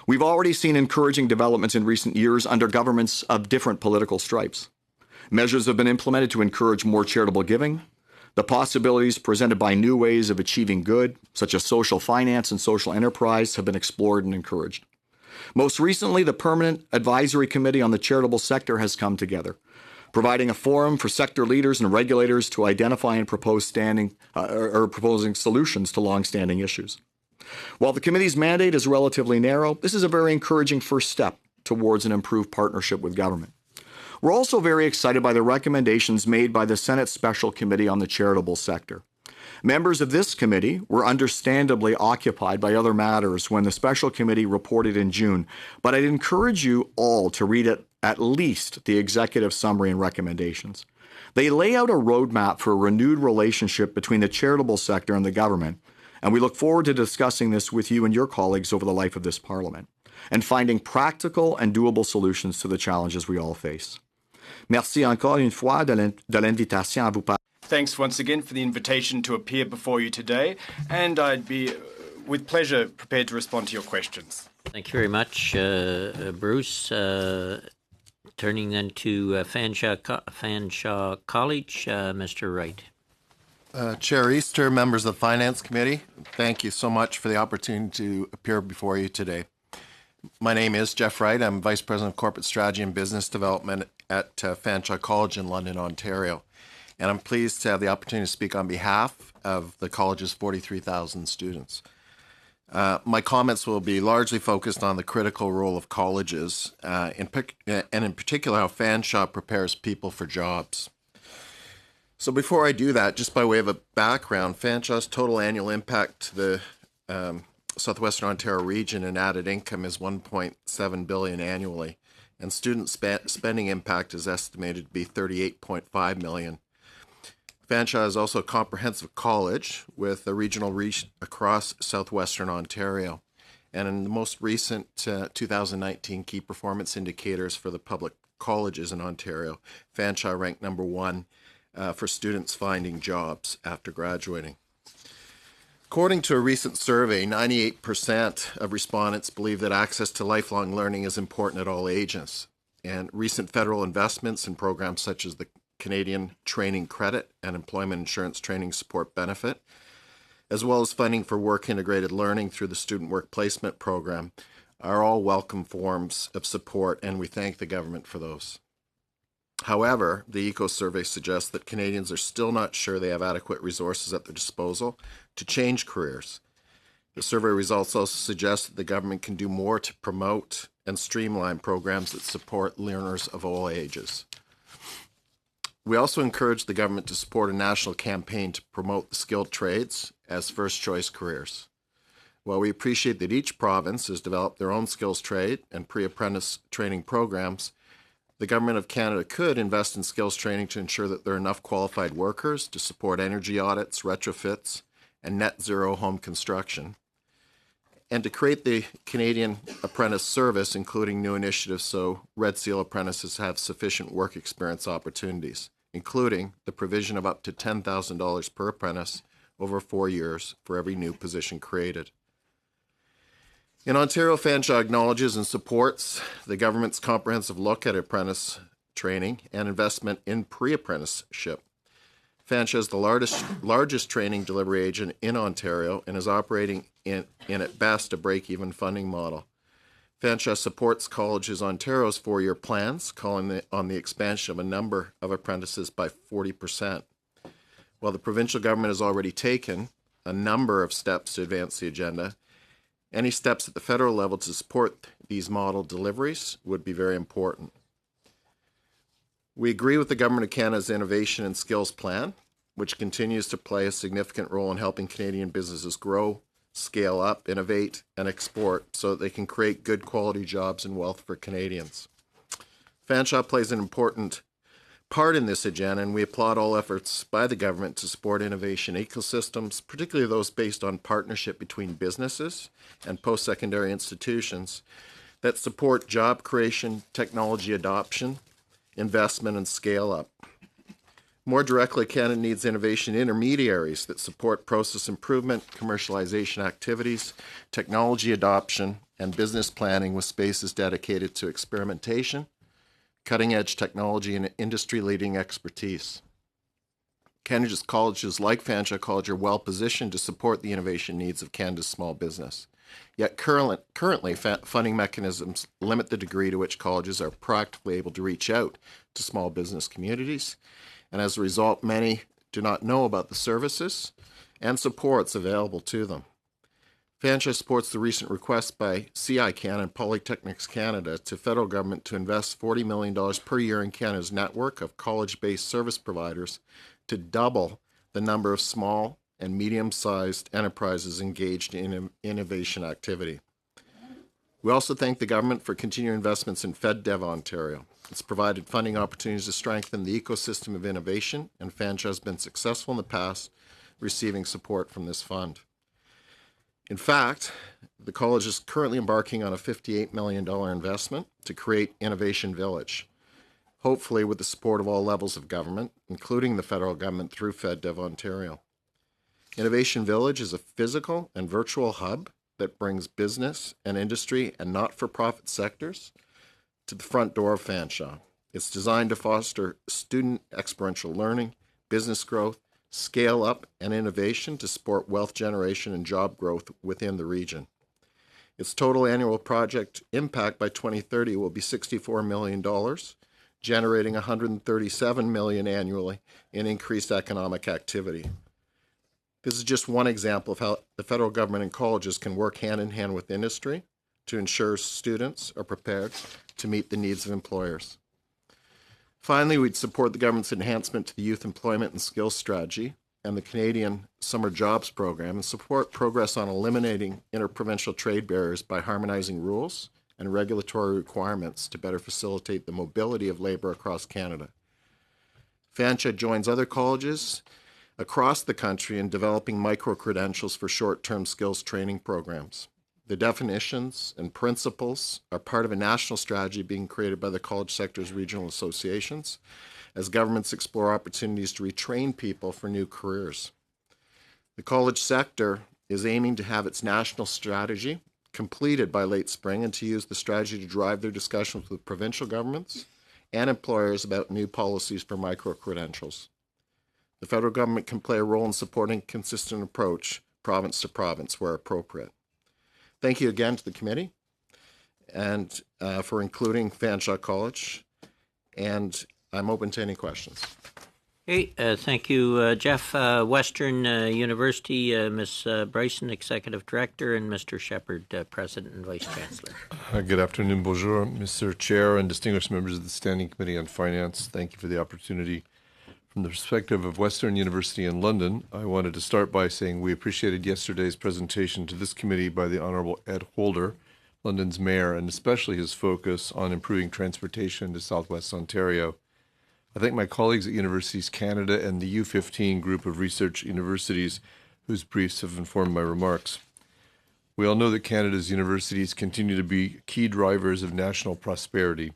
We've already seen encouraging developments in recent years under governments of different political stripes. Measures have been implemented to encourage more charitable giving. The possibilities presented by new ways of achieving good, such as social finance and social enterprise, have been explored and encouraged. Most recently, the Permanent Advisory Committee on the Charitable Sector has come together, providing a forum for sector leaders and regulators to identify and propose proposing solutions to long-standing issues. While the committee's mandate is relatively narrow, this is a very encouraging first step towards an improved partnership with government. We're also very excited by the recommendations made by the Senate Special Committee on the Charitable Sector. Members of this committee were understandably occupied by other matters when the Special Committee reported in June, but I'd encourage you all to read at least the executive summary and recommendations. They lay out a roadmap for a renewed relationship between the charitable sector and the government, And we look forward to discussing this with you and your colleagues over the life of this Parliament and finding practical and doable solutions to the challenges we all face. Merci encore une fois de l'invitation à vous parler. Thanks once again for the invitation to appear before you today, and I'd be, with pleasure, prepared to respond to your questions. Thank you very much, Bruce. Turning then to Fanshawe College, Mr. Wright. Chair Easter, members of the Finance Committee, thank you so much for the opportunity to appear before you today. My name is Jeff Wright. I'm Vice President of Corporate Strategy and Business Development at Fanshawe College in London, Ontario. And I'm pleased to have the opportunity to speak on behalf of the college's 43,000 students. My comments will be largely focused on the critical role of colleges, and in particular how Fanshawe prepares people for jobs. So before I do that, just by way of a background, Fanshawe's total annual impact to the Southwestern Ontario region in added income is $1.7 billion annually, and student spending impact is estimated to be $38.5 million. Fanshawe is also a comprehensive college with a regional reach across southwestern Ontario. And in the most recent 2019 key performance indicators for the public colleges in Ontario, Fanshawe ranked number 1 for students finding jobs after graduating. According to a recent survey, 98% of respondents believe that access to lifelong learning is important at all ages. And recent federal investments in programs such as the Canadian Training Credit and Employment Insurance Training Support Benefit, as well as funding for work-integrated learning through the Student Work Placement Program, are all welcome forms of support, and we thank the government for those. However, the ECO survey suggests that Canadians are still not sure they have adequate resources at their disposal to change careers. The survey results also suggest that the government can do more to promote and streamline programs that support learners of all ages. We also encourage the government to support a national campaign to promote the skilled trades as first-choice careers. While we appreciate that each province has developed their own skills trade and pre-apprentice training programs, the Government of Canada could invest in skills training to ensure that there are enough qualified workers to support energy audits, retrofits, and net zero home construction, and to create the Canadian Apprentice Service, including new initiatives so Red Seal apprentices have sufficient work experience opportunities, including the provision of up to $10,000 per apprentice over 4 years for every new position created. In Ontario, Fanshawe acknowledges and supports the government's comprehensive look at apprentice training and investment in pre-apprenticeship. Fanshawe is the largest training delivery agent in Ontario and is operating in at best a break-even funding model. Fanshawe supports Colleges Ontario's 4-year plans, calling on the expansion of a number of apprentices by 40%. While the provincial government has already taken a number of steps to advance the agenda, any steps at the federal level to support these model deliveries would be very important. We agree with the Government of Canada's Innovation and Skills Plan, which continues to play a significant role in helping Canadian businesses grow, scale up, innovate, and export so that they can create good quality jobs and wealth for Canadians. Fanshawe plays an important part in this agenda, and we applaud all efforts by the government to support innovation ecosystems, particularly those based on partnership between businesses and post-secondary institutions that support job creation, technology adoption, investment, and scale-up. More directly, Canada needs innovation intermediaries that support process improvement, commercialization activities, technology adoption, and business planning with spaces dedicated to experimentation, cutting-edge technology, and industry-leading expertise. Canada's colleges like Fanshawe College are well-positioned to support the innovation needs of Canada's small business. Yet currently, funding mechanisms limit the degree to which colleges are practically able to reach out to small business communities, and as a result, many do not know about the services and supports available to them. Fanshawe supports the recent request by CI Canada and Polytechnics Canada to federal government to invest $40 million per year in Canada's network of college-based service providers to double the number of small and medium-sized enterprises engaged in innovation activity. We also thank the government for continued investments in FedDev Ontario. It's provided funding opportunities to strengthen the ecosystem of innovation, and Fanshawe has been successful in the past receiving support from this fund. In fact, the college is currently embarking on a $58 million investment to create Innovation Village, hopefully with the support of all levels of government, including the federal government through FedDev Ontario. Innovation Village is a physical and virtual hub that brings business and industry and not-for-profit sectors to the front door of Fanshawe. It's designed to foster student experiential learning, business growth, scale up, and innovation to support wealth generation and job growth within the region. Its total annual project impact by 2030 will be $64 million, generating $137 million annually in increased economic activity. This is just one example of how the federal government and colleges can work hand in hand with industry to ensure students are prepared to meet the needs of employers. Finally, we'd support the government's enhancement to the Youth Employment and Skills Strategy and the Canadian Summer Jobs Program and support progress on eliminating interprovincial trade barriers by harmonizing rules and regulatory requirements to better facilitate the mobility of labor across Canada. Fanshawe joins other colleges across the country in developing micro-credentials for short-term skills training programs. The definitions and principles are part of a national strategy being created by the college sector's regional associations as governments explore opportunities to retrain people for new careers. The college sector is aiming to have its national strategy completed by late spring and to use the strategy to drive their discussions with provincial governments and employers about new policies for micro-credentials. The federal government can play a role in supporting a consistent approach, province to province, where appropriate. Thank you again to the committee and for including Fanshawe College, and I'm open to any questions. Hey, thank you, Jeff. Western University, Ms. Bryson, Executive Director, and Mr. Shepherd, President and Vice Chancellor. Good afternoon, bonjour, Mr. Chair and distinguished members of the Standing Committee on Finance. Thank you for the opportunity. From the perspective of Western University in London, I wanted to start by saying we appreciated yesterday's presentation to this committee by the Honourable Ed Holder, London's mayor, and especially his focus on improving transportation to Southwest Ontario. I thank my colleagues at Universities Canada and the U15 group of research universities whose briefs have informed my remarks. We all know that Canada's universities continue to be key drivers of national prosperity.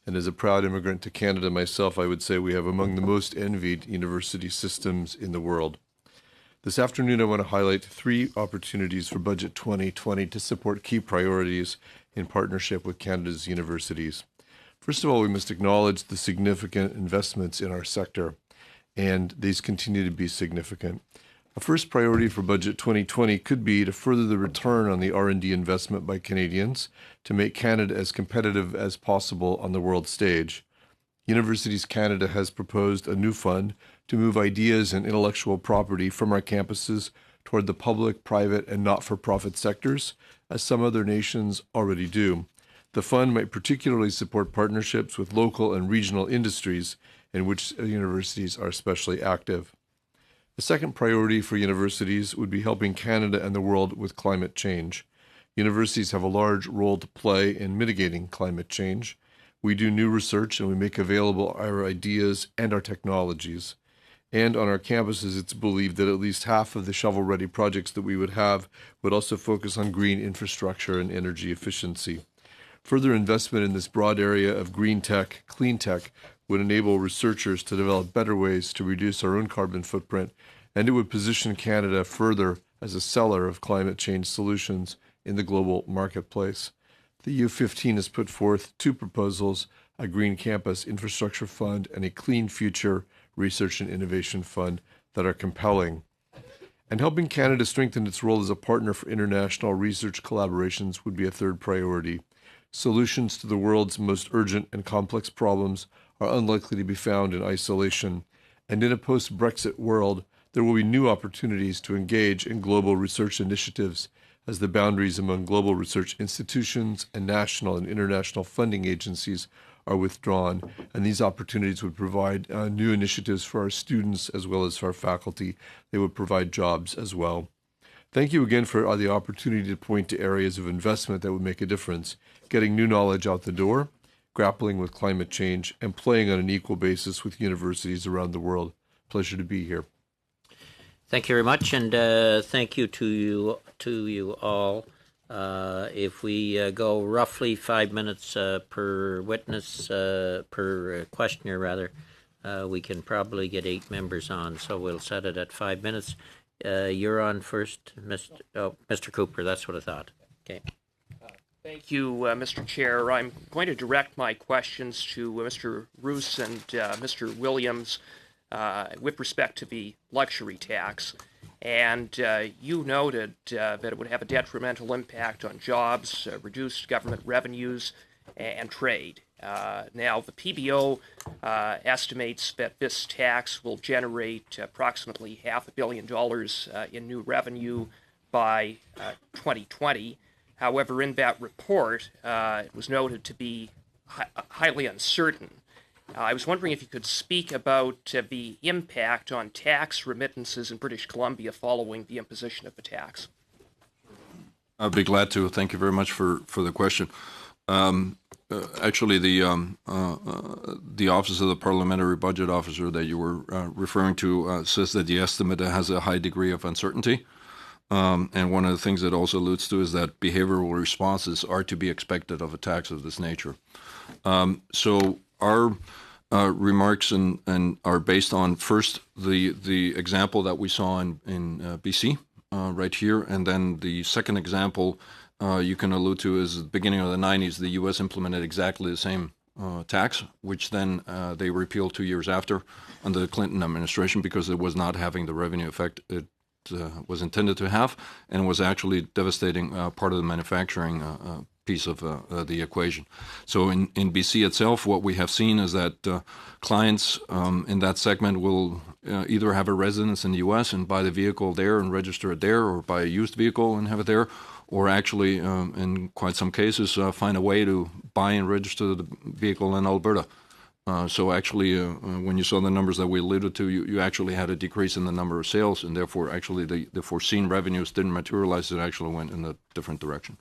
And as a proud immigrant to Canada myself, I would say we have among the most envied university systems in the world. This afternoon, I want to highlight 3 opportunities for Budget 2020 to support key priorities in partnership with Canada's universities. First of all, we must acknowledge the significant investments in our sector, and these continue to be significant. A first priority for Budget 2020 could be to further the return on the R&D investment by Canadians to make Canada as competitive as possible on the world stage. Universities Canada has proposed a new fund to move ideas and intellectual property from our campuses toward the public, private, and not-for-profit sectors, as some other nations already do. The fund might particularly support partnerships with local and regional industries in which universities are especially active. The second priority for universities would be helping Canada and the world with climate change. Universities have a large role to play in mitigating climate change. We do new research and we make available our ideas and our technologies. And on our campuses, it's believed that at least half of the shovel-ready projects that we would have would also focus on green infrastructure and energy efficiency. Further investment in this broad area of green tech, clean tech, would enable researchers to develop better ways to reduce our own carbon footprint, and it would position Canada further as a seller of climate change solutions in the global marketplace. The U15 has put forth 2 proposals, a Green Campus Infrastructure Fund and a Clean Future Research and Innovation Fund, that are compelling. And helping Canada strengthen its role as a partner for international research collaborations would be a third priority. Solutions to the world's most urgent and complex problems are unlikely to be found in isolation, and in a post-Brexit world, there will be new opportunities to engage in global research initiatives as the boundaries among global research institutions and national and international funding agencies are withdrawn, and these opportunities would provide new initiatives for our students as well as for our faculty. They would provide jobs as well. Thank you again for the opportunity to point to areas of investment that would make a difference, getting new knowledge out the door, grappling with climate change, and playing on an equal basis with universities around the world. Pleasure to be here. Thank you very much, and thank you to you all. If we go roughly 5 minutes per witness, per questioner rather, we can probably get 8 members on. So we'll set it at 5 minutes. You're on first, Mr. Cooper. That's what I thought. Okay. Thank you, Mr. Chair. I'm going to direct my questions to Mr. Roos and Mr. Williams with respect to the luxury tax. And you noted that it would have a detrimental impact on jobs, reduced government revenues, and trade. Now, the PBO estimates that this tax will generate approximately $500 million in new revenue by 2020. However, in that report, it was noted to be highly uncertain. I was wondering if you could speak about the impact on tax remittances in British Columbia following the imposition of the tax. I'd be glad to. Thank you very much for the question. Actually, the Office of the Parliamentary Budget Officer that you were referring to says that the estimate has a high degree of uncertainty. And one of the things it also alludes to is that behavioral responses are to be expected of a tax of this nature. So our remarks and are based on first the example that we saw in BC right here, and then the second example you can allude to is the beginning of the 90s. The U.S. implemented exactly the same tax, which then they repealed 2 years after under the Clinton administration because it was not having the revenue effect it was intended to have, and was actually devastating part of the manufacturing piece of the equation. So in BC itself, what we have seen is that clients in that segment will either have a residence in the U.S. and buy the vehicle there and register it there, or buy a used vehicle and have it there, or actually, in quite some cases, find a way to buy and register the vehicle in Alberta. So actually, when you saw the numbers that we alluded to, you actually had a decrease in the number of sales, and therefore actually the foreseen revenues didn't materialize. It actually went in a different direction.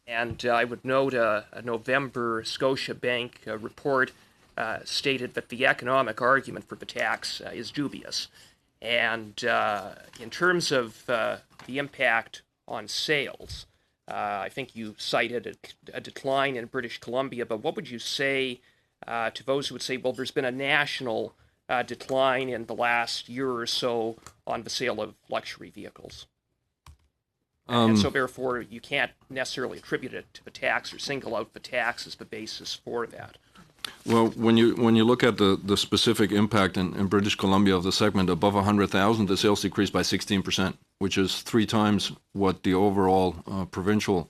And I would note a November Scotiabank report stated that the economic argument for the tax is dubious. And in terms of the impact on sales, I think you cited a decline in British Columbia, but what would you say to those who would say, well, there's been a national decline in the last year or so on the sale of luxury vehicles? And so therefore you can't necessarily attribute it to the tax or single out the tax as the basis for that. Well, when you look at the specific impact in British Columbia of the segment above 100,000, the sales decreased by 16%, which is 3 times what the overall provincial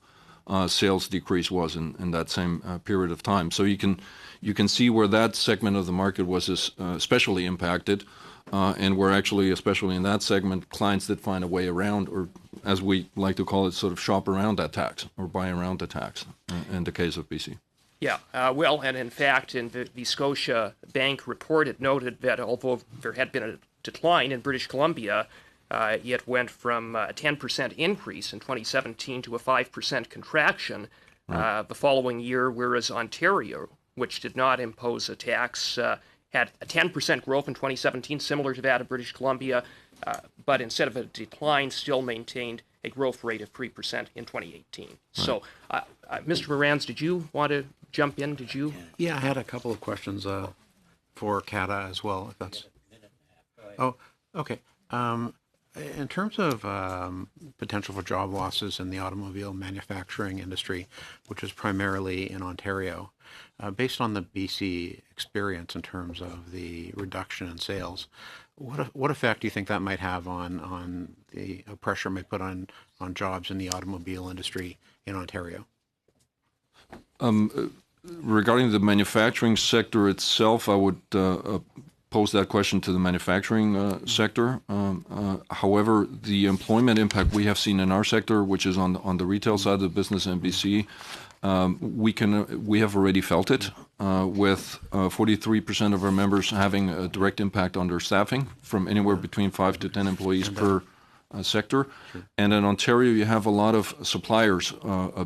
sales decrease was in that same period of time. So you can see where that segment of the market was especially impacted, and where actually, especially in that segment, clients did find a way around, or as we like to call it, sort of shop around that tax or buy around the tax in the case of BC. Yeah, well, and in fact, in the Scotia Bank report, it noted that although there had been a decline in British Columbia, it went from a 10% increase in 2017 to a 5% contraction the following year, whereas Ontario, which did not impose a tax, had a 10% growth in 2017, similar to that of British Columbia, but instead of a decline, still maintained a growth rate of 3% in 2018. Right. So, Mr. Morans, did you want to jump in? Did you? Yeah, I had a couple of questions for Kata as well, if that's... Oh, okay. In terms of potential for job losses in the automobile manufacturing industry, which is primarily in Ontario, based on the BC experience in terms of the reduction in sales, what effect do you think that might have on the pressure it might put on jobs in the automobile industry in Ontario? Regarding the manufacturing sector itself, I would pose that question to the manufacturing sector. However, the employment impact we have seen in our sector, which is on the retail side of the business in BC, we have already felt it with 43% of our members having a direct impact on their staffing, from anywhere between 5 to 10 employees per sector. Sure. And in Ontario, you have a lot of suppliers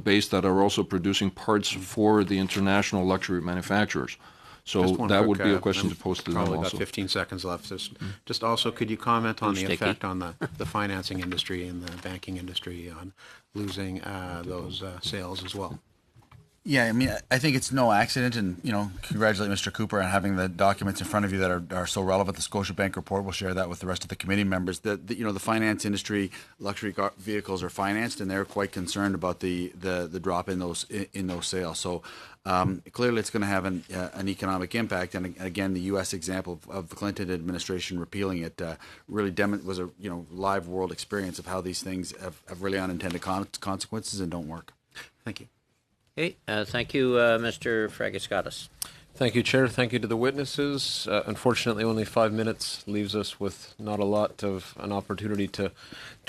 based that are also producing parts for the international luxury manufacturers. So Just one that quick, would be a question to I'm pose to them probably also. got 15 seconds left. Just also, could you comment on the Sticky. effect on the financing industry and the banking industry on losing those sales as well? Yeah, I mean, I think it's no accident, and congratulate Mr. Cooper on having the documents in front of you that are so relevant. The Scotiabank report, we'll share that with the rest of the committee members. The finance industry, luxury vehicles are financed, and they're quite concerned about the drop in those sales. So clearly, it's going to have an economic impact. And again, the U.S. example of the Clinton administration repealing it really was a live world experience of how these things have really unintended consequences and don't work. Thank you. Okay, thank you, Mr. Fragascatis. Thank you, Chair. Thank you to the witnesses. Unfortunately, only 5 minutes leaves us with not a lot of an opportunity to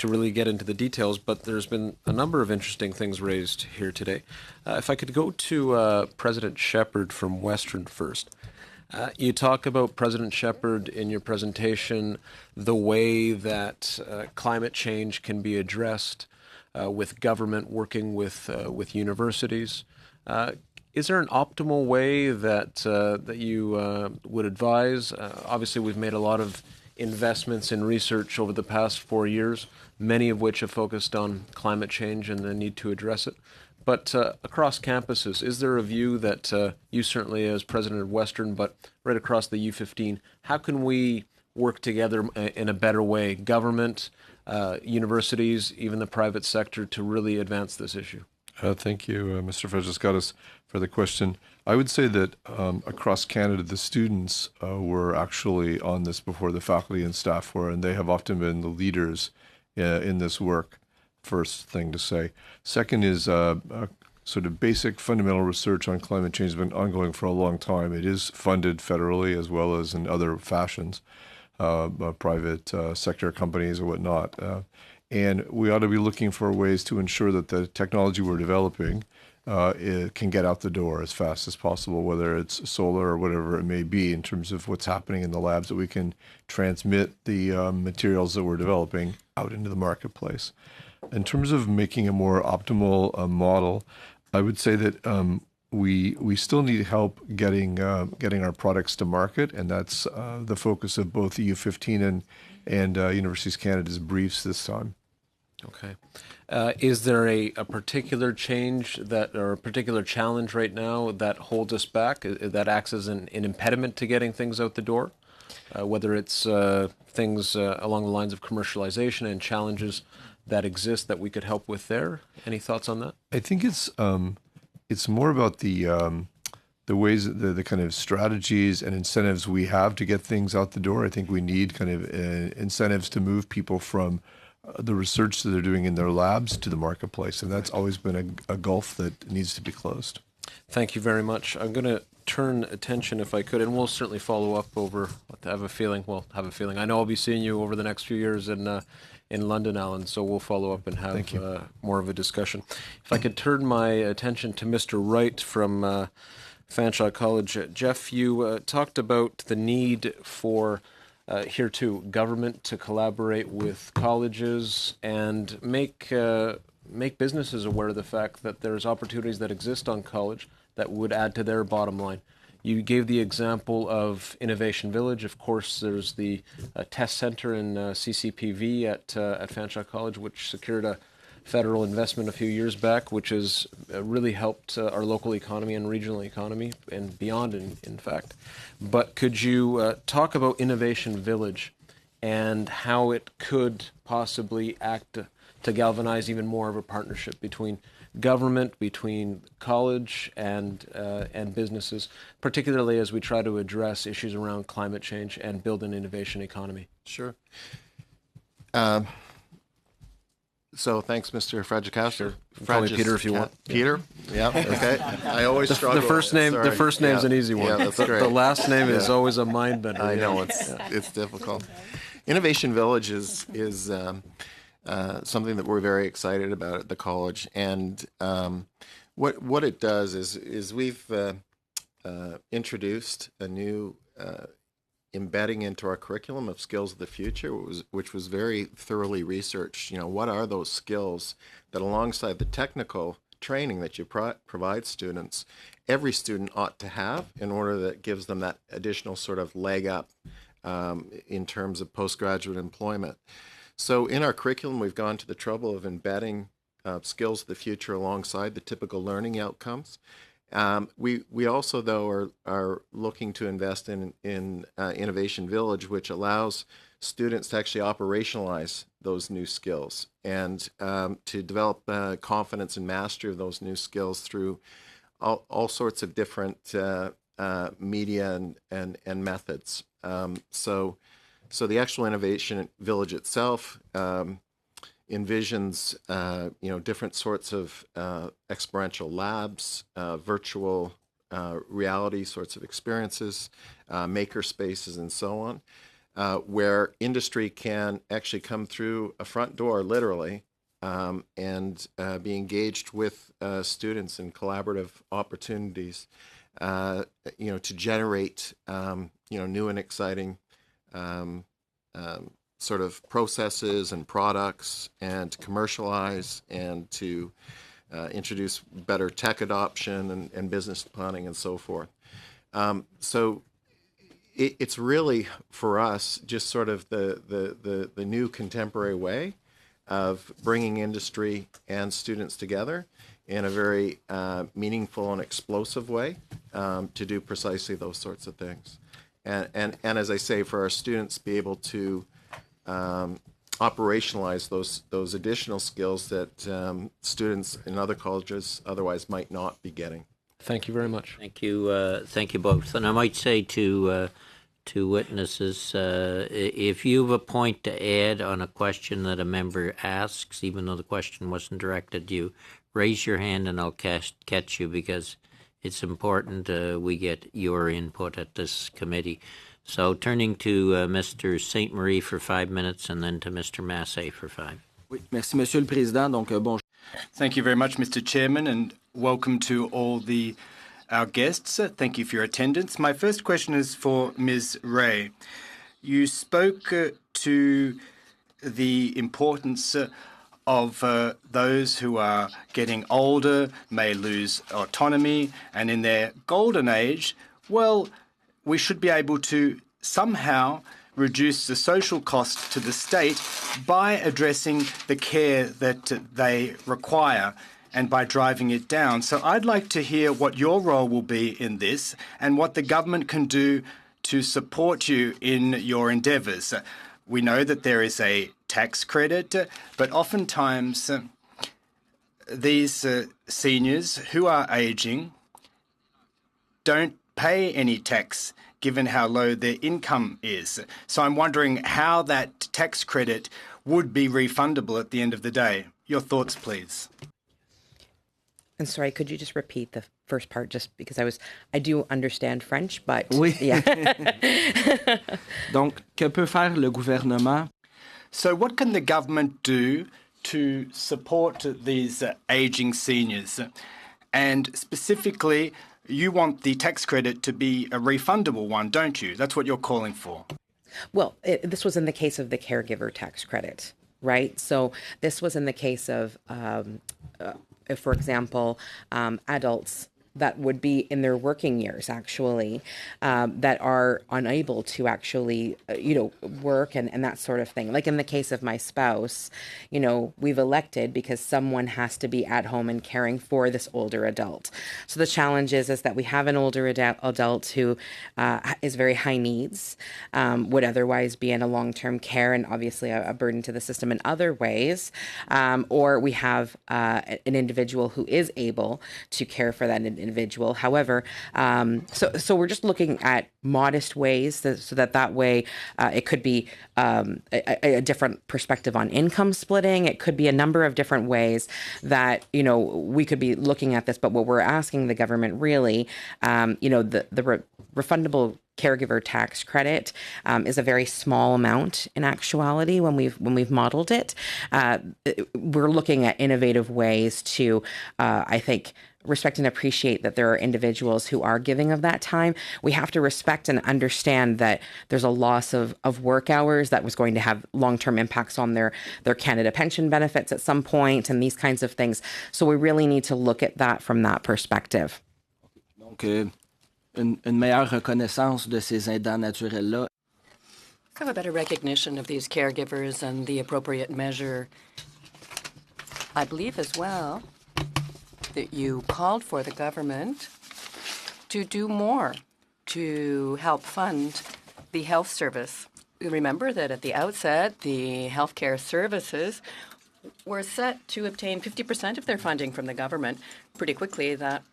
really get into the details, but there's been a number of interesting things raised here today. If I could go to President Shepherd from Western first. You talk about, President Shepherd, in your presentation, the way that climate change can be addressed with government working with universities. Is there an optimal way that you would advise? Obviously, we've made a lot of investments in research over the past 4 years, many of which have focused on climate change and the need to address it. But across campuses, is there a view that you certainly as president of Western, but right across the U15, how can we work together in a better way, government, universities, even the private sector, to really advance this issue? Thank you, Mr. Fragascatis, for the question. I would say that across Canada, the students were actually on this before the faculty and staff were, and they have often been the leaders in this work, first thing to say. Second is sort of basic fundamental research on climate change has been ongoing for a long time. It is funded federally as well as in other fashions, private sector companies or whatnot. And we ought to be looking for ways to ensure that the technology we're developing it can get out the door as fast as possible, whether it's solar or whatever it may be, in terms of what's happening in the labs, that we can transmit the materials that we're developing out into the marketplace. In terms of making a more optimal model, I would say that we still need help getting our products to market, and that's the focus of both the U15 and Universities Canada's briefs this time. Okay. Is there a particular change or a particular challenge right now that holds us back, that acts as an impediment to getting things out the door? Whether it's things along the lines of commercialization and challenges that exist that we could help with there? Any thoughts on that? I think it's more about the ways, the kind of strategies and incentives we have to get things out the door. I think we need kind of incentives to move people from the research that they're doing in their labs to the marketplace, and that's always been a gulf that needs to be closed. Thank you very much. I'm going to turn attention, if I could, and we'll certainly follow up over. I have a feeling. I know I'll be seeing you over the next few years in London, Alan. So we'll follow up and have more of a discussion. If I could turn my attention to Mr. Wright from Fanshawe College. Jeff, you talked about the need for here too, government to collaborate with colleges and make businesses aware of the fact that there's opportunities that exist on college that would add to their bottom line. You gave the example of Innovation Village. Of course, there's the test center in CCPV at Fanshawe College, which secured a federal investment a few years back, which has really helped our local economy and regional economy and beyond, in fact. But could you talk about Innovation Village and how it could possibly act to galvanize even more of a partnership between government, between college and businesses, particularly as we try to address issues around climate change and build an innovation economy? Sure. So thanks, Mr. Fragascatis. Sure. Call me Peter if you want. Peter? Yeah, okay. I always struggle. The first name's an easy one. Yeah, that's great. The last name is always a mind bender. I know, it's difficult. Innovation Village is something that we're very excited about at the college. And what it does is we've introduced a new embedding into our curriculum of skills of the future, which was very thoroughly researched. What are those skills that, alongside the technical training that you provide students, every student ought to have in order that gives them that additional sort of leg up in terms of postgraduate employment. So in our curriculum, we've gone to the trouble of embedding skills of the future alongside the typical learning outcomes. We also, though, are looking to invest in Innovation Village, which allows students to actually operationalize those new skills and to develop confidence and mastery of those new skills through all sorts of different media and methods. So the actual Innovation Village itself envisions different sorts of experiential labs, virtual reality sorts of experiences, maker spaces, and so on, where industry can actually come through a front door, literally, and be engaged with students in collaborative opportunities, to generate new and exciting sort of processes and products, and to commercialize and to introduce better tech adoption and business planning and so forth. So it's really, for us, just sort of the new contemporary way of bringing industry and students together in a very meaningful and explosive way to do precisely those sorts of things. And as I say, for our students, be able to operationalize those additional skills that students in other colleges otherwise might not be getting. Thank you very much. Thank you both. And I might say to witnesses, if you have a point to add on a question that a member asks, even though the question wasn't directed to you, raise your hand and I'll catch you, because it's important we get your input at this committee. So turning to Mr. St. Marie for 5 minutes, and then to Mr. Massey for 5. Oui, merci, Monsieur le Président. Donc, bon. Thank you very much, Mr. Chairman, and welcome to all our guests. Thank you for your attendance. My first question is for Ms. Ray. You spoke to the importance of those who are getting older, may lose autonomy, and in their golden age, well, we should be able to somehow reduce the social cost to the state by addressing the care that they require and by driving it down. So I'd like to hear what your role will be in this and what the government can do to support you in your endeavours. We know that there is a tax credit, but oftentimes these seniors who are ageing don't pay any tax given how low their income is. So I'm wondering how that tax credit would be refundable at the end of the day. Your thoughts, please. And sorry, could you just repeat the first part, just because I do understand French, but oui. Yeah. Donc, que peut faire le gouvernement? So what can the government do to support these aging seniors? And specifically, you want the tax credit to be a refundable one, don't you? That's what you're calling for. Well, this was in the case of the caregiver tax credit, right? So this was in the case of, if, for example, adults that would be in their working years, actually, that are unable to actually, work and that sort of thing. Like in the case of my spouse, we've elected because someone has to be at home and caring for this older adult. So the challenge is that we have an older adult who is very high needs, would otherwise be in a long-term care and obviously a burden to the system in other ways, or we have an individual who is able to care for that individual. However, so we're just looking at modest ways so that way it could be a different perspective on income splitting. It could be a number of different ways that, we could be looking at this. But what we're asking the government really, the refundable caregiver tax credit is a very small amount in actuality when we've modeled it. We're looking at innovative ways to, I think, respect and appreciate that there are individuals who are giving of that time. We have to respect and understand that there's a loss of work hours that was going to have long-term impacts on their Canada pension benefits at some point and these kinds of things. So we really need to look at that from that perspective. Donc, une meilleure reconnaissance de ces aidants naturels-là. Have a better recognition of these caregivers and the appropriate measure. I believe as well that you called for the government to do more to help fund the health service. Remember that at the outset, the healthcare services were set to obtain 50% of their funding from the government. Pretty quickly, that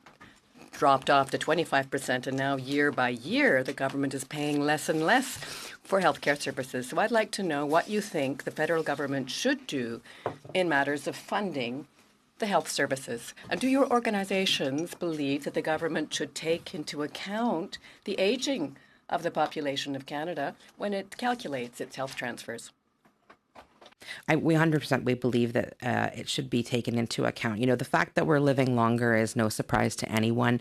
dropped off to 25%, and now year by year, the government is paying less and less for healthcare services. So I'd like to know what you think the federal government should do in matters of funding the health services. And do your organizations believe that the government should take into account the aging of the population of Canada when it calculates its health transfers? We 100% we believe that it should be taken into account. You know, the fact that we're living longer is no surprise to anyone.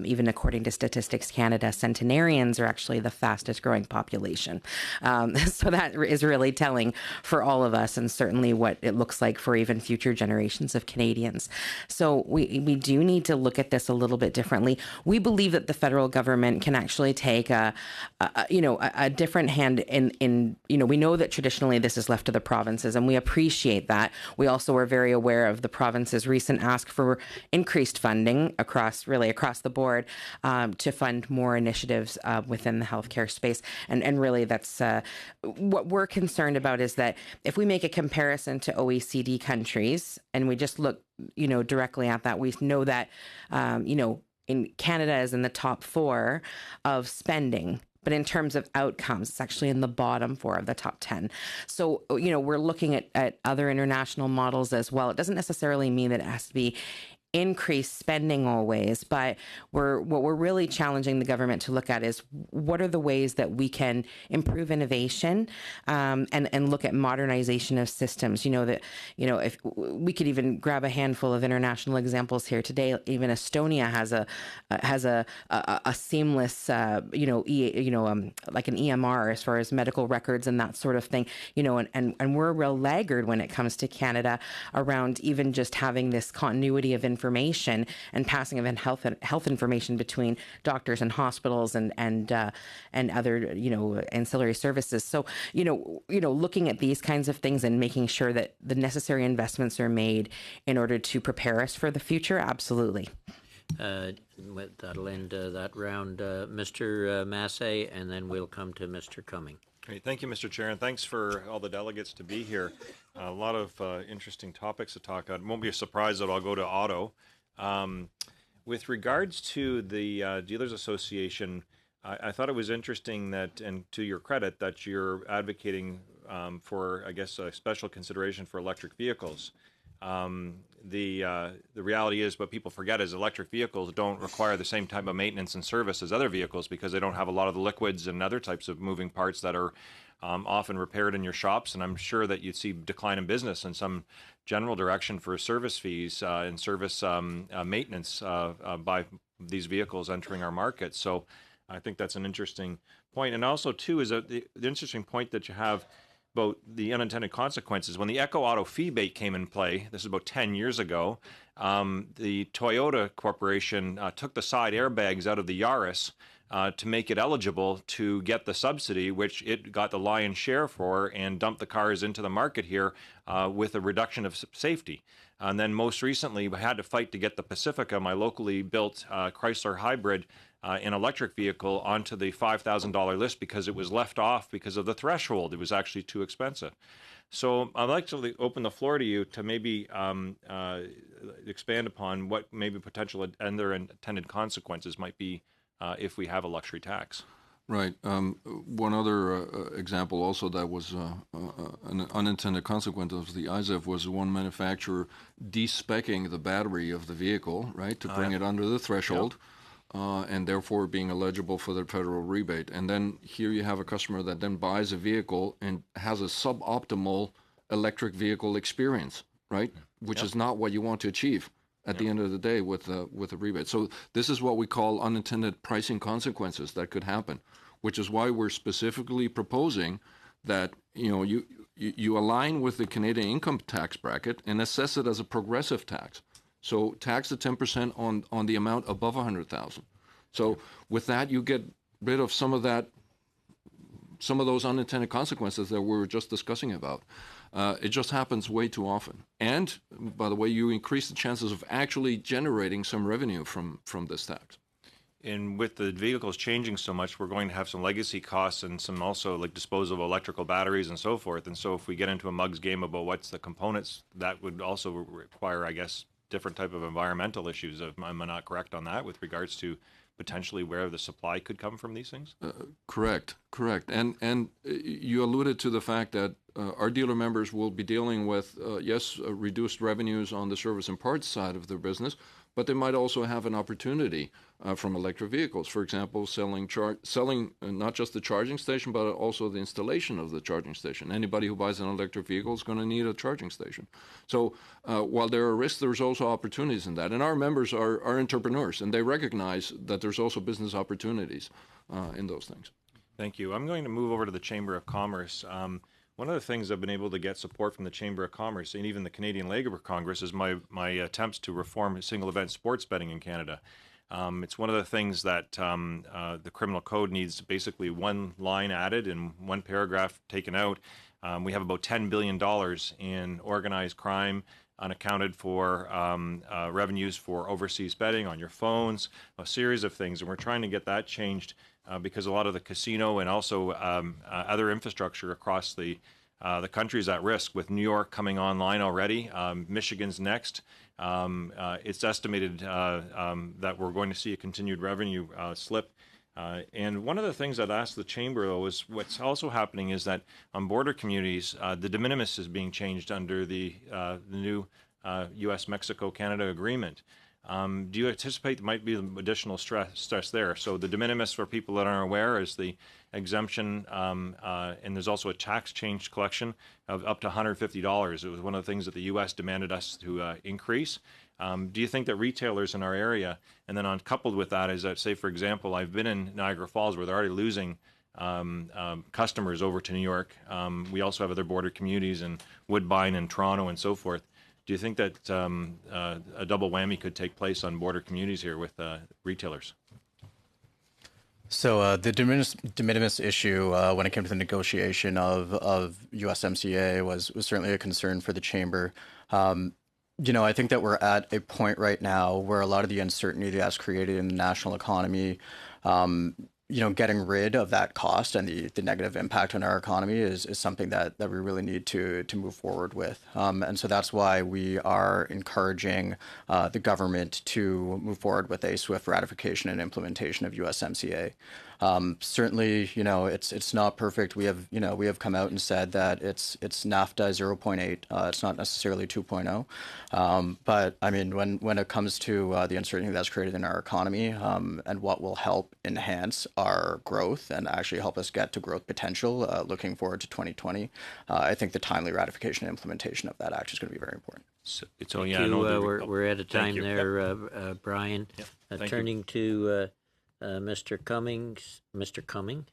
Even according to Statistics Canada, centenarians are actually the fastest growing population. So that is really telling for all of us, and certainly what it looks like for even future generations of Canadians. So we do need to look at this a little bit differently. We believe that the federal government can actually take a different hand in we know that traditionally this is left to the provinces, and we appreciate that. We also are very aware of the province's recent ask for increased funding across the board to fund more initiatives within the healthcare space. And really that's what we're concerned about, is that if we make a comparison to OECD countries and we just look, directly at that, we know that, in Canada is in the top 4 of spending. But in terms of outcomes, it's actually in the bottom 4 of the top 10. So, we're looking at other international models as well. It doesn't necessarily mean that it has to be increased spending always, but what we're really challenging the government to look at is what are the ways that we can improve innovation and look at modernization of systems. If we could even grab a handful of international examples here today, even Estonia has a seamless like an EMR as far as medical records and that sort of thing. And we're a real laggard when it comes to Canada around even just having this continuity of information and passing of health information between doctors and hospitals and other ancillary services. So looking at these kinds of things and making sure that the necessary investments are made in order to prepare us for the future. Absolutely. That'll end that round, Mr. Massey, and then we'll come to Mr. Cumming. Great. Thank you, Mr. Chair, and thanks for all the delegates to be here. A lot of interesting topics to talk about. It won't be a surprise that I'll go to auto. With regards to the Dealers Association, I thought it was interesting that, and to your credit, that you're advocating for, I guess, a special consideration for electric vehicles. The reality is, what people forget is electric vehicles don't require the same type of maintenance and service as other vehicles because they don't have a lot of the liquids and other types of moving parts that are often repaired in your shops. And I'm sure that you'd see decline in business in some general direction for service fees and service maintenance by these vehicles entering our market. So I think that's an interesting point. And also, too, is the interesting point that you have about the unintended consequences. When the Eco Auto fee-bait came in play, this is about 10 years ago, the Toyota Corporation took the side airbags out of the Yaris to make it eligible to get the subsidy, which it got the lion's share for, and dumped the cars into the market here with a reduction of safety. And then most recently, we had to fight to get the Pacifica, my locally built Chrysler hybrid, an electric vehicle, onto the $5,000 list because it was left off because of the threshold. It was actually too expensive. So I'd like to open the floor to you to maybe expand upon what maybe potential unintended consequences might be if we have a luxury tax. Right. One other example also that was an unintended consequence of the ISEF was one manufacturer de-speccing the battery of the vehicle, right, to bring it under the threshold. Yep. And therefore being eligible for the federal rebate. And then here you have a customer that then buys a vehicle and has a suboptimal electric vehicle experience, right? Which is not what you want to achieve. at the end of the day with a rebate. So this is what we call unintended pricing consequences that could happen, which is why we're specifically proposing that you align with the Canadian income tax bracket and assess it as a progressive tax. So tax at 10% on the amount above $100,000. So with that, you get rid of some of those unintended consequences that we were just discussing about. It just happens way too often. And by the way, you increase the chances of actually generating some revenue from this tax. And with the vehicles changing so much, we're going to have some legacy costs and some also like disposable electrical batteries and so forth. And so if we get into a mug's game about what's the components, that would also require, I guess, different type of environmental issues. Am I not correct on that with regards to potentially where the supply could come from these things? Correct. And you alluded to the fact that our dealer members will be dealing with, reduced revenues on the service and parts side of their business, but they might also have an opportunity from electric vehicles. For example, selling not just the charging station, but also the installation of the charging station. Anybody who buys an electric vehicle is going to need a charging station. So while there are risks, there's also opportunities in that. And our members are entrepreneurs, and they recognize that there's also business opportunities in those things. Thank you. I'm going to move over to the Chamber of Commerce. One of the things I've been able to get support from the Chamber of Commerce and even the Canadian Labour Congress is my attempts to reform single event sports betting in Canada. It's one of the things that the criminal code needs basically one line added and one paragraph taken out. We have about $10 billion in organized crime, unaccounted for revenues for overseas betting on your phones, a series of things. And we're trying to get that changed because a lot of the casino and also other infrastructure across the country is at risk, with New York coming online already. Michigan's next. It's estimated that we're going to see a continued revenue slip. And one of the things I'd ask the Chamber, though, is what's also happening is that on border communities, the de minimis is being changed under the new U.S., Mexico, Canada agreement. Do you anticipate there might be additional stress there? So the de minimis, for people that aren't aware, is the exemption, and there's also a tax change collection of up to $150. It was one of the things that the U.S. demanded us to increase. Do you think that retailers in our area, and then coupled with that is that, say, for example, I've been in Niagara Falls where they're already losing customers over to New York. We also have other border communities in Woodbine and Toronto and so forth. Do you think that a double whammy could take place on border communities here with retailers? So the de minimis issue, when it came to the negotiation of USMCA, was certainly a concern for the Chamber. I think that we're at a point right now where a lot of the uncertainty that's created in the national economy, getting rid of that cost and the negative impact on our economy is something that we really need to move forward with. And so that's why we are encouraging the government to move forward with a swift ratification and implementation of USMCA. Certainly, it's not perfect. We have come out and said that it's NAFTA 0.8. It's not necessarily 2.0. But I mean, when it comes to the uncertainty that's created in our economy and what will help enhance our growth and actually help us get to growth potential looking forward to 2020, I think the timely ratification and implementation of that act is going to be very important. So, we're out of time there, Brian. Yep. Turning to Mr. Cummings. Mr. Cumming?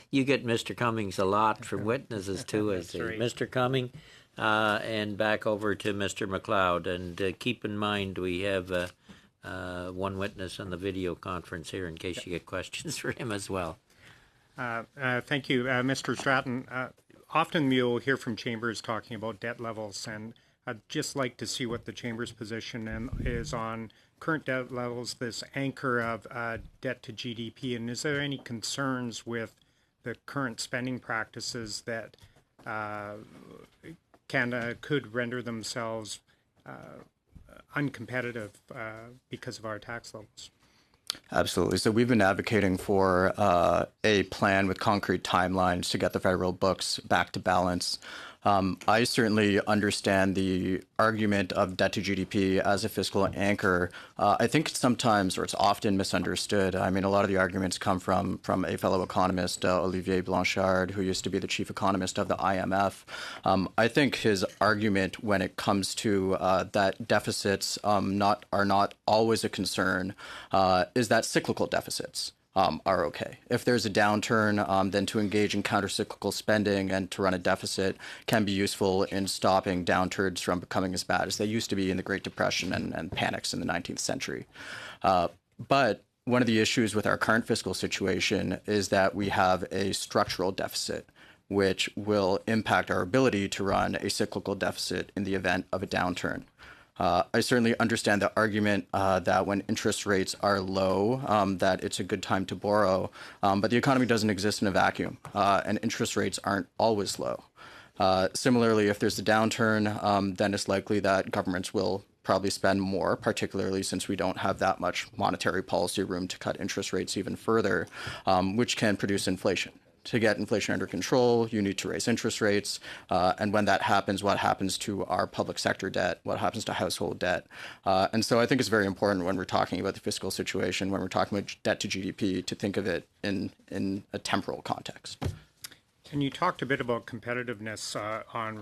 You get Mr. Cummings a lot from witnesses too, as right. Mr. Cumming, and back over to Mr. McLeod. And keep in mind we have one witness on the video conference here in case you get questions for him as well. Thank you, Mr. Stratton. Often you'll hear from chambers talking about debt levels, and I'd just like to see what the chamber's position is on current debt levels, this anchor of debt to GDP, and is there any concerns with the current spending practices that Canada could render themselves uncompetitive because of our tax levels? Absolutely. So we've been advocating for a plan with concrete timelines to get the federal books back to balance. I certainly understand the argument of debt to GDP as a fiscal anchor. I think sometimes, or it's often misunderstood. I mean, a lot of the arguments come from a fellow economist, Olivier Blanchard, who used to be the chief economist of the IMF. I think his argument when it comes to that deficits are not always a concern is that cyclical deficits are okay. If there's a downturn, then to engage in countercyclical spending and to run a deficit can be useful in stopping downturns from becoming as bad as they used to be in the Great Depression and panics in the 19th century. But one of the issues with our current fiscal situation is that we have a structural deficit, which will impact our ability to run a cyclical deficit in the event of a downturn. I certainly understand the argument that when interest rates are low, that it's a good time to borrow, but the economy doesn't exist in a vacuum, and interest rates aren't always low. Similarly, if there's a downturn, then it's likely that governments will probably spend more, particularly since we don't have that much monetary policy room to cut interest rates even further, which can produce inflation. To get inflation under control, you need to raise interest rates. And when that happens, what happens to our public sector debt? What happens to household debt? And so I think it's very important when we're talking about the fiscal situation, when we're talking about debt to GDP, to think of it in a temporal context. And you talked a bit about competitiveness on the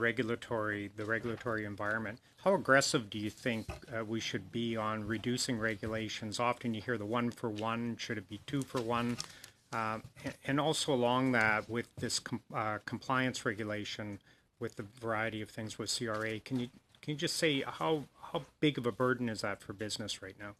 regulatory environment. How aggressive do you think we should be on reducing regulations? Often you hear the 1 for 1. Should it be 2 for 1? And also along that, with this compliance regulation, with the variety of things with CRA, can you just say how big of a burden is that for business right now?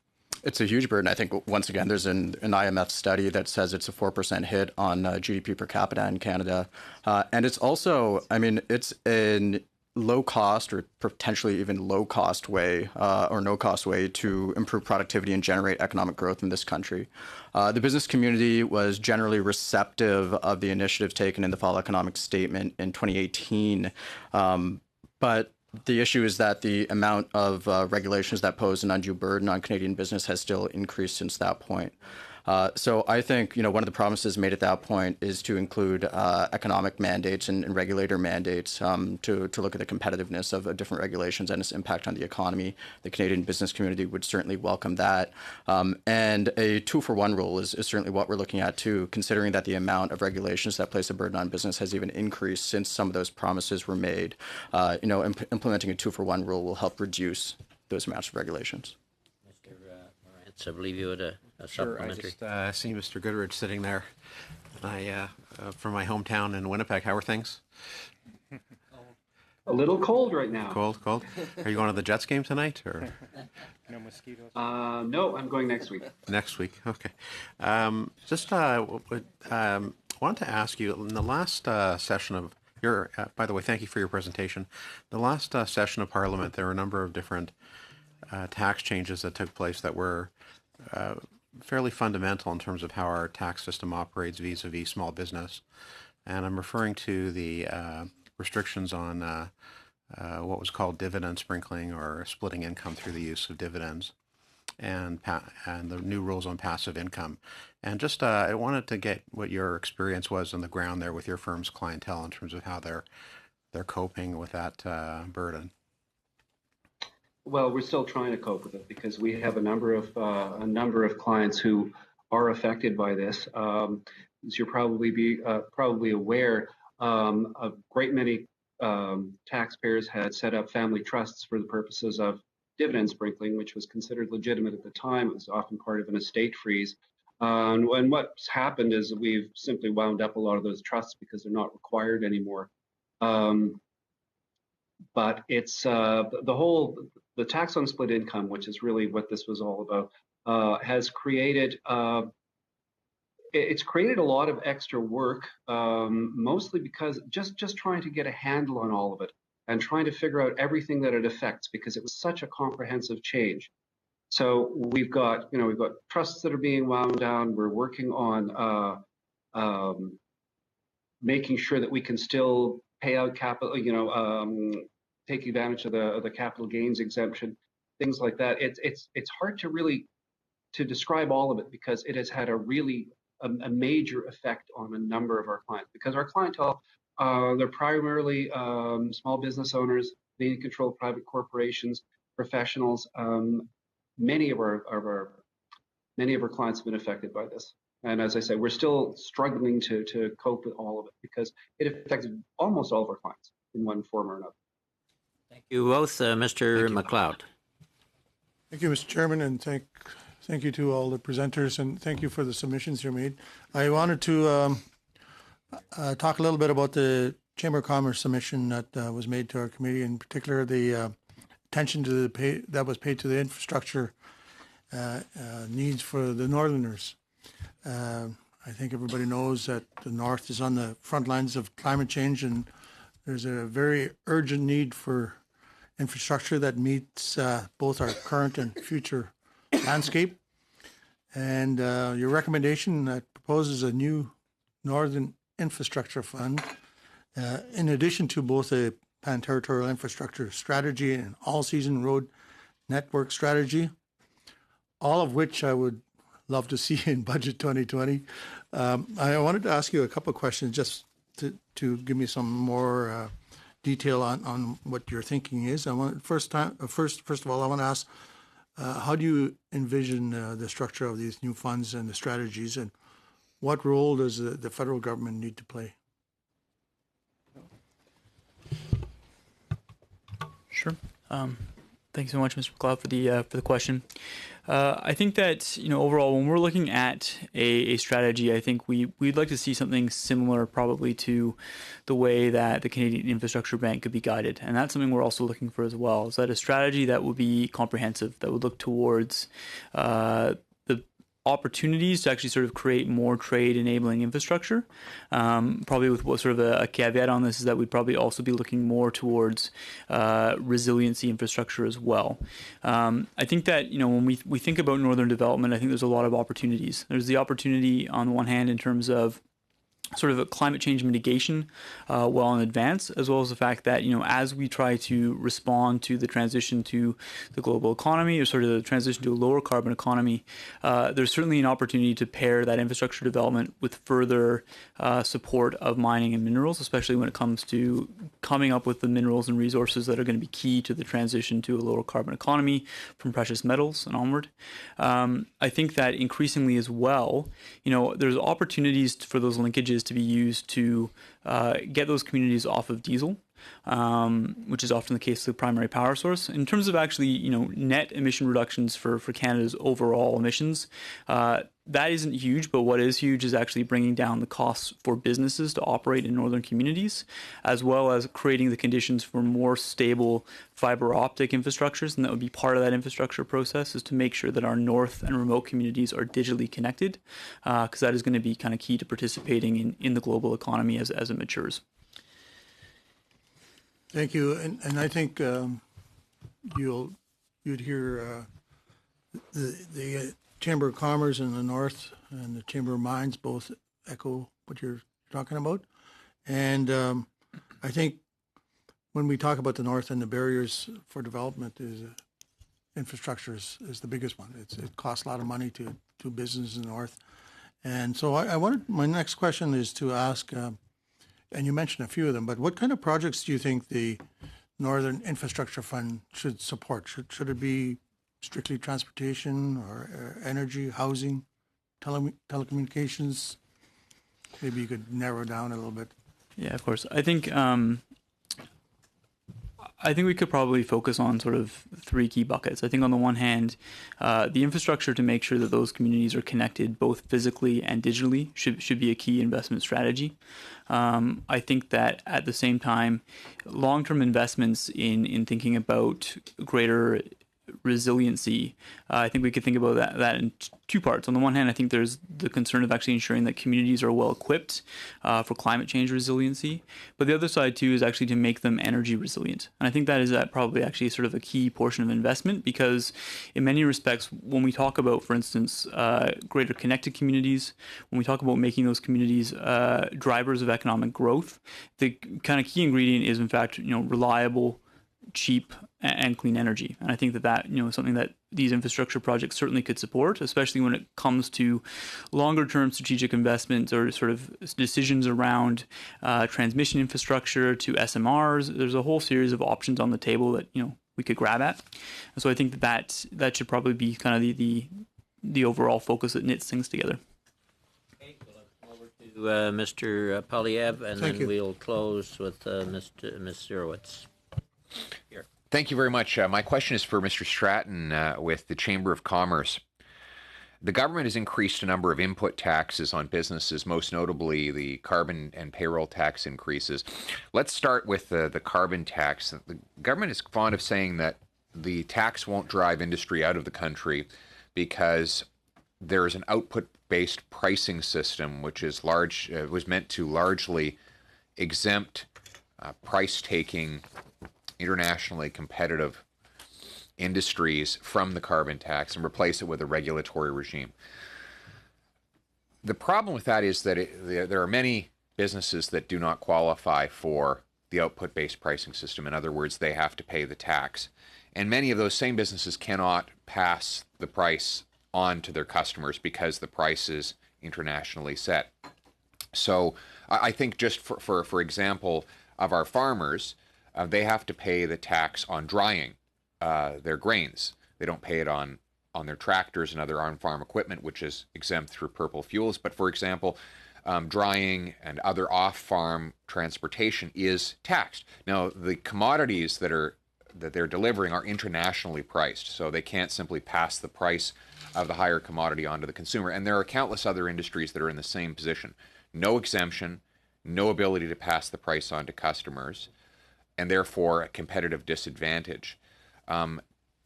It's a huge burden. I think, once again, there's an IMF study that says it's a 4% hit on GDP per capita in Canada. And it's also, I mean, it's an low cost or potentially even low cost way or no cost way to improve productivity and generate economic growth in this country. The business community was generally receptive of the initiatives taken in the Fall Economic Statement in 2018. But the issue is that the amount of regulations that pose an undue burden on Canadian business has still increased since that point. So I think, one of the promises made at that point is to include economic mandates and regulator mandates to look at the competitiveness of different regulations and its impact on the economy. The Canadian business community would certainly welcome that. And a 2-for-1 rule is certainly what we're looking at too, considering that the amount of regulations that place a burden on business has even increased since some of those promises were made. Implementing a 2-for-1 rule will help reduce those amounts of regulations. I believe you had a supplementary. Sure, I just see Mr. Goodrich sitting there. From my hometown in Winnipeg. How are things? A little cold right now. Cold. Are you going to the Jets game tonight, or? No mosquitoes? No, I'm going next week. Next week, okay. Wanted to ask you, in the last session of your, by the way, thank you for your presentation. The last session of Parliament, there were a number of different tax changes that took place that were fairly fundamental in terms of how our tax system operates vis-a-vis small business. And I'm referring to the restrictions on what was called dividend sprinkling or splitting income through the use of dividends, and the new rules on passive income. And just I wanted to get what your experience was on the ground there with your firm's clientele in terms of how they're coping with that burden. Well, we're still trying to cope with it because we have a number of clients who are affected by this. As you're probably aware, a great many taxpayers had set up family trusts for the purposes of dividend sprinkling, which was considered legitimate at the time. It was often part of an estate freeze. And what's happened is we've simply wound up a lot of those trusts because they're not required anymore. But it's the tax on split income, which is really what this was all about, has created it's created a lot of extra work, mostly because just trying to get a handle on all of it and trying to figure out everything that it affects, because it was such a comprehensive change. So we've got trusts that are being wound down. We're working on making sure that we can still pay out capital, take advantage of the capital gains exemption, things like that. It's hard to describe all of it because it has had a major effect on a number of our clients, because our clientele They're primarily small business owners, Canadian-controlled private corporations, professionals. Many of our clients have been affected by this. And as I said, we're still struggling to cope with all of it because it affects almost all of our clients in one form or another. Thank you both. Mr. McLeod. Thank you, Mr. Chairman, and thank you to all the presenters, and thank you for the submissions you made. I wanted to talk a little bit about the Chamber of Commerce submission that was made to our committee, in particular the attention to the pay that was paid to the infrastructure needs for the Northerners. I think everybody knows that the North is on the front lines of climate change, and there's a very urgent need for infrastructure that meets both our current and future landscape. And your recommendation that proposes a new Northern Infrastructure Fund, in addition to both a pan-territorial infrastructure strategy and all-season road network strategy, all of which I would love to see in Budget 2020. I wanted to ask you a couple of questions just to give me some more detail on what your thinking is. I want first of all, I want to ask, how do you envision the structure of these new funds and the strategies, and what role does the federal government need to play? Sure. Thanks so much, Mr. McLeod, for the question. I think that overall, when we're looking at a strategy, I think we'd like to see something similar, probably to the way that the Canadian Infrastructure Bank could be guided, and that's something we're also looking for as well. Is that a strategy that would be comprehensive, that would look towards the opportunities to actually sort of create more trade-enabling infrastructure. Probably with what sort of a caveat on this is that we'd probably also be looking more towards resiliency infrastructure as well. I think that when we think about northern development, I think there's a lot of opportunities. There's the opportunity on the one hand in terms of sort of a climate change mitigation well in advance, as well as the fact that, as we try to respond to the transition to the global economy, or sort of the transition to a lower carbon economy, there's certainly an opportunity to pair that infrastructure development with further support of mining and minerals, especially when it comes to coming up with the minerals and resources that are going to be key to the transition to a lower carbon economy from precious metals and onward. I think that increasingly as well, there's opportunities for those linkages to be used to get those communities off of diesel, which is often the case with the primary power source. In terms of actually, net emission reductions for Canada's overall emissions, that isn't huge, but what is huge is actually bringing down the costs for businesses to operate in northern communities, as well as creating the conditions for more stable fiber optic infrastructures. And that would be part of that infrastructure process, is to make sure that our north and remote communities are digitally connected, because that is going to be kind of key to participating in the global economy as it matures. Thank you. And I think you'd hear the Chamber of Commerce in the North and the Chamber of Mines both echo what you're talking about. And I think when we talk about the North and the barriers for development, infrastructure is the biggest one. It costs a lot of money to do business in the North. And so my next question is to ask, and you mentioned a few of them, but what kind of projects do you think the Northern Infrastructure Fund should support? Should it be strictly transportation or energy, housing, telecommunications? Maybe you could narrow down a little bit. Yeah, of course. I think we could probably focus on sort of three key buckets. I think on the one hand, the infrastructure to make sure that those communities are connected both physically and digitally should be a key investment strategy. I think that at the same time, long-term investments in thinking about greater resiliency, I think we could think about that in two parts. On the one hand, I think there's the concern of actually ensuring that communities are well equipped for climate change resiliency. But the other side too is actually to make them energy resilient. And I think that is probably actually sort of a key portion of investment, because in many respects, when we talk about, for instance, greater connected communities, when we talk about making those communities drivers of economic growth, the kind of key ingredient is in fact, reliable, cheap and clean energy. And I think that is something that these infrastructure projects certainly could support, especially when it comes to longer term strategic investments or sort of decisions around transmission infrastructure to SMRs. There's a whole series of options on the table that we could grab at. And so I think that should probably be kind of the overall focus that knits things together. Mr. Polyev, and Thank then you. we'll close with Ms. Zerowitz. Here. Thank you very much. My question is for Mr. Stratton with the Chamber of Commerce. The government has increased a number of input taxes on businesses, most notably the carbon and payroll tax increases. Let's start with the carbon tax. The government is fond of saying that the tax won't drive industry out of the country because there is an output-based pricing system, which is was meant to largely exempt price-taking, internationally competitive industries from the carbon tax and replace it with a regulatory regime. The problem with that is that there are many businesses that do not qualify for the output-based pricing system. In other words, they have to pay the tax. And many of those same businesses cannot pass the price on to their customers because the price is internationally set. So I think just for example of our farmers, they have to pay the tax on drying their grains. They don't pay it on their tractors and other on-farm equipment, which is exempt through purple fuels. But for example, drying and other off-farm transportation is taxed. Now, the commodities that they're delivering are internationally priced, so they can't simply pass the price of the higher commodity onto the consumer. And there are countless other industries that are in the same position. No exemption, no ability to pass the price on to customers, and therefore a competitive disadvantage.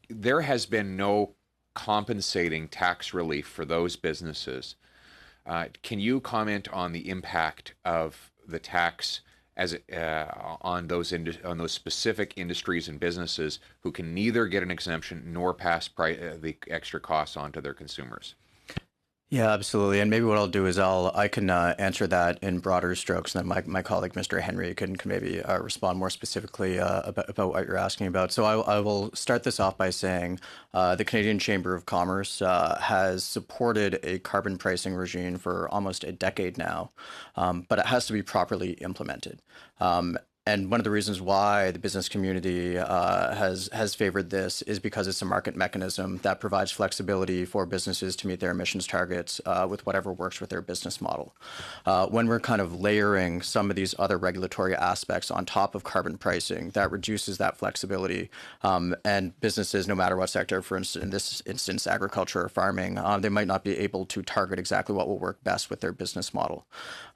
There has been no compensating tax relief for those businesses. Can you comment on the impact of the tax as on those specific industries and businesses who can neither get an exemption nor pass the extra costs on to their consumers? Yeah, absolutely. And maybe what I'll do is I can answer that in broader strokes, and then my colleague, Mr. Henry, can maybe respond more specifically about what you're asking about. So I will start this off by saying the Canadian Chamber of Commerce has supported a carbon pricing regime for almost a decade now, but it has to be properly implemented. And one of the reasons why the business community has favored this is because it's a market mechanism that provides flexibility for businesses to meet their emissions targets with whatever works with their business model. When we're kind of layering some of these other regulatory aspects on top of carbon pricing, that reduces that flexibility. And businesses, no matter what sector, for instance, in this instance, agriculture or farming, they might not be able to target exactly what will work best with their business model.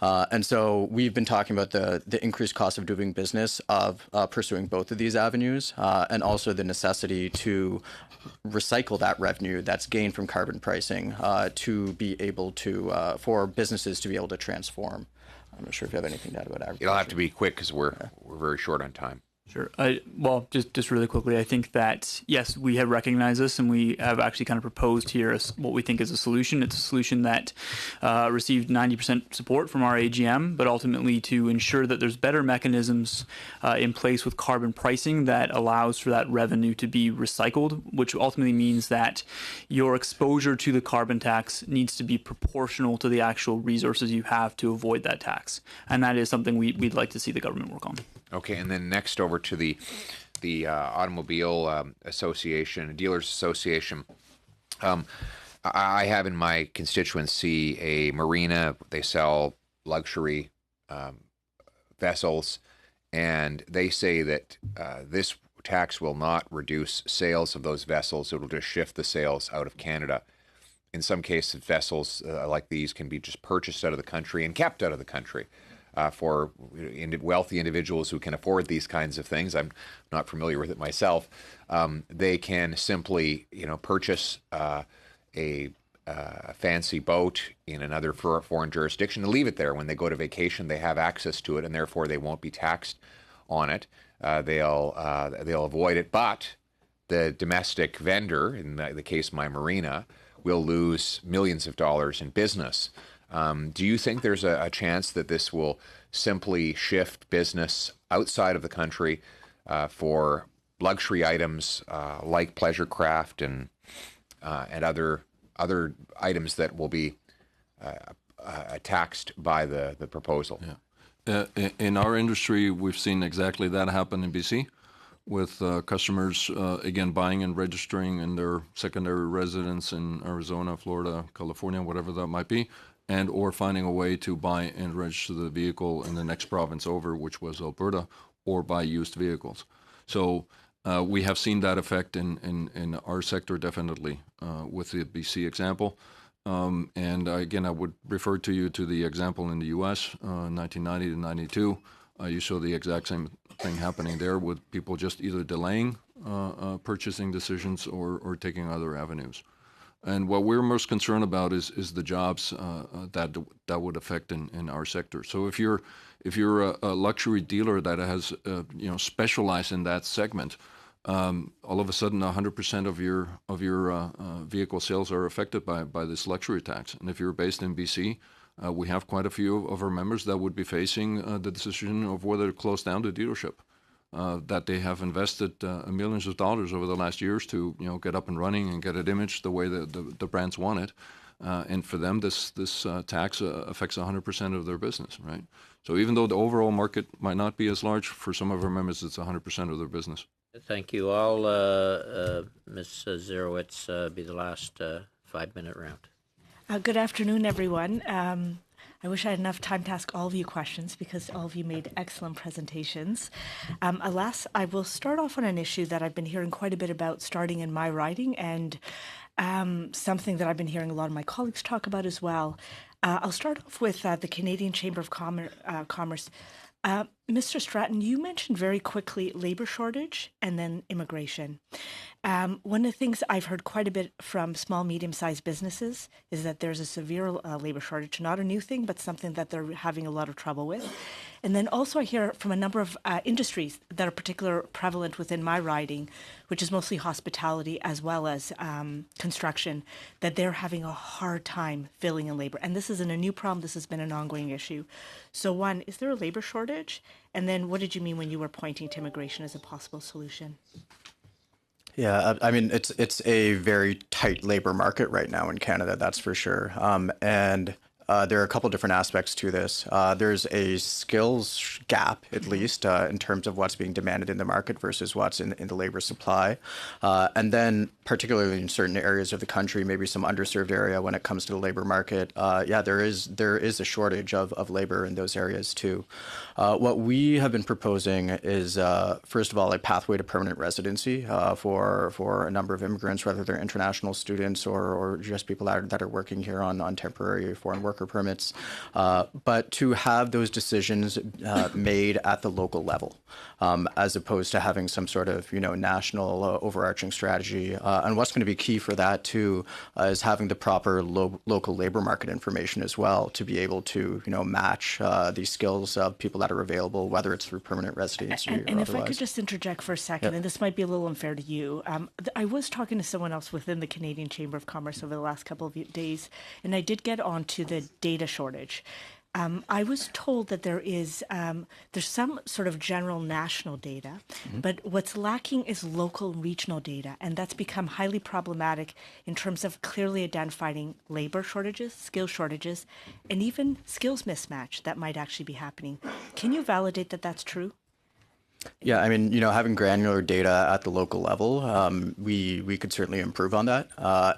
And so we've been talking about the increased cost of doing business of pursuing both of these avenues, and also the necessity to recycle that revenue that's gained from carbon pricing to be able to, for businesses to be able to transform. I'm not sure if you have anything to add about agriculture. It'll have to be quick because we're very short on time. Sure. Well, just really quickly, I think that, yes, we have recognized this, and we have actually kind of proposed here what we think is a solution. It's a solution that received 90% support from our AGM, but ultimately to ensure that there's better mechanisms in place with carbon pricing that allows for that revenue to be recycled, which ultimately means that your exposure to the carbon tax needs to be proportional to the actual resources you have to avoid that tax. And that is something we'd like to see the government work on. Okay, and then next over to the Automobile Association, Dealers Association. I have in my constituency a marina. They sell luxury vessels, and they say that this tax will not reduce sales of those vessels. It will just shift the sales out of Canada. In some cases, vessels like these can be just purchased out of the country and kept out of the country. For wealthy individuals who can afford these kinds of things, I'm not familiar with it myself. They can simply, purchase a fancy boat in another foreign jurisdiction and leave it there. When they go to vacation, they have access to it, and therefore they won't be taxed on it. They'll avoid it, but the domestic vendor, in the case of my marina, will lose millions of dollars in business. Do you think there's a chance that this will simply shift business outside of the country for luxury items like pleasure craft and other items that will be taxed by the proposal. Yeah. In our industry, we've seen exactly that happen in BC, with customers, again, buying and registering in their secondary residence in Arizona, Florida, California, whatever that might be, and or finding a way to buy and register the vehicle in the next province over, which was Alberta, or buy used vehicles. So we have seen that effect in our sector, definitely, with the BC example. And again, I would refer to you to the example in the U.S., 1990 to 92. You saw the exact same thing happening there, with people just either delaying purchasing decisions or taking other avenues. And what we're most concerned about is the jobs that would affect in our sector. So if you're a luxury dealer that has specialized in that segment, all of a sudden 100% of your vehicle sales are affected by this luxury tax. And if you're based in BC, we have quite a few of our members that would be facing the decision of whether to close down the dealership that they have invested millions of dollars over the last years to get up and running and get it imaged the way the brands want it. And for them, this tax affects 100% of their business, right? So even though the overall market might not be as large, for some of our members, it's 100% of their business. Thank you all. Ms. Zerowitz, be the last 5-minute round. Good afternoon, everyone. I wish I had enough time to ask all of you questions, because all of you made excellent presentations. Alas, I will start off on an issue that I've been hearing quite a bit about starting in my riding, and something that I've been hearing a lot of my colleagues talk about as well. I'll start off with the Canadian Chamber of Commerce. Mr. Stratton, you mentioned very quickly labor shortage and then immigration. One of the things I've heard quite a bit from small, medium-sized businesses is that there's a severe labor shortage, not a new thing, but something that they're having a lot of trouble with. And then also I hear from a number of industries that are particularly prevalent within my riding, which is mostly hospitality as well as construction, that they're having a hard time filling in labor. And this isn't a new problem. This has been an ongoing issue. So one, is there a labor shortage? And then what did you mean when you were pointing to immigration as a possible solution? Yeah, I mean, it's a very tight labor market right now in Canada, that's for sure. And there are a couple different aspects to this. There's a skills gap, at least, in terms of what's being demanded in the market versus what's in the labor supply. And then, particularly in certain areas of the country, maybe some underserved area when it comes to the labor market, there is a shortage of labor in those areas too. What we have been proposing is, first of all, a pathway to permanent residency for a number of immigrants, whether they're international students or just people that are working here on temporary foreign worker permits, but to have those decisions made at the local level, as opposed to having some sort of national overarching strategy. And what's going to be key for that too is having the proper local labor market information as well to be able to match the skills of people that are available, whether it's through permanent residency or and otherwise. if I could just interject for a second, Yep. and this might be a little unfair to you. I was talking to someone else within the Canadian Chamber of Commerce over the last couple of days, and I did get onto the data shortage. I was told that there's some sort of general national data, but what's lacking is local regional data, and that's become highly problematic in terms of clearly identifying labor shortages, skill shortages, and even skills mismatch that might actually be happening. Can you validate that that's true? Yeah, I mean, having granular data at the local level, we could certainly improve on that.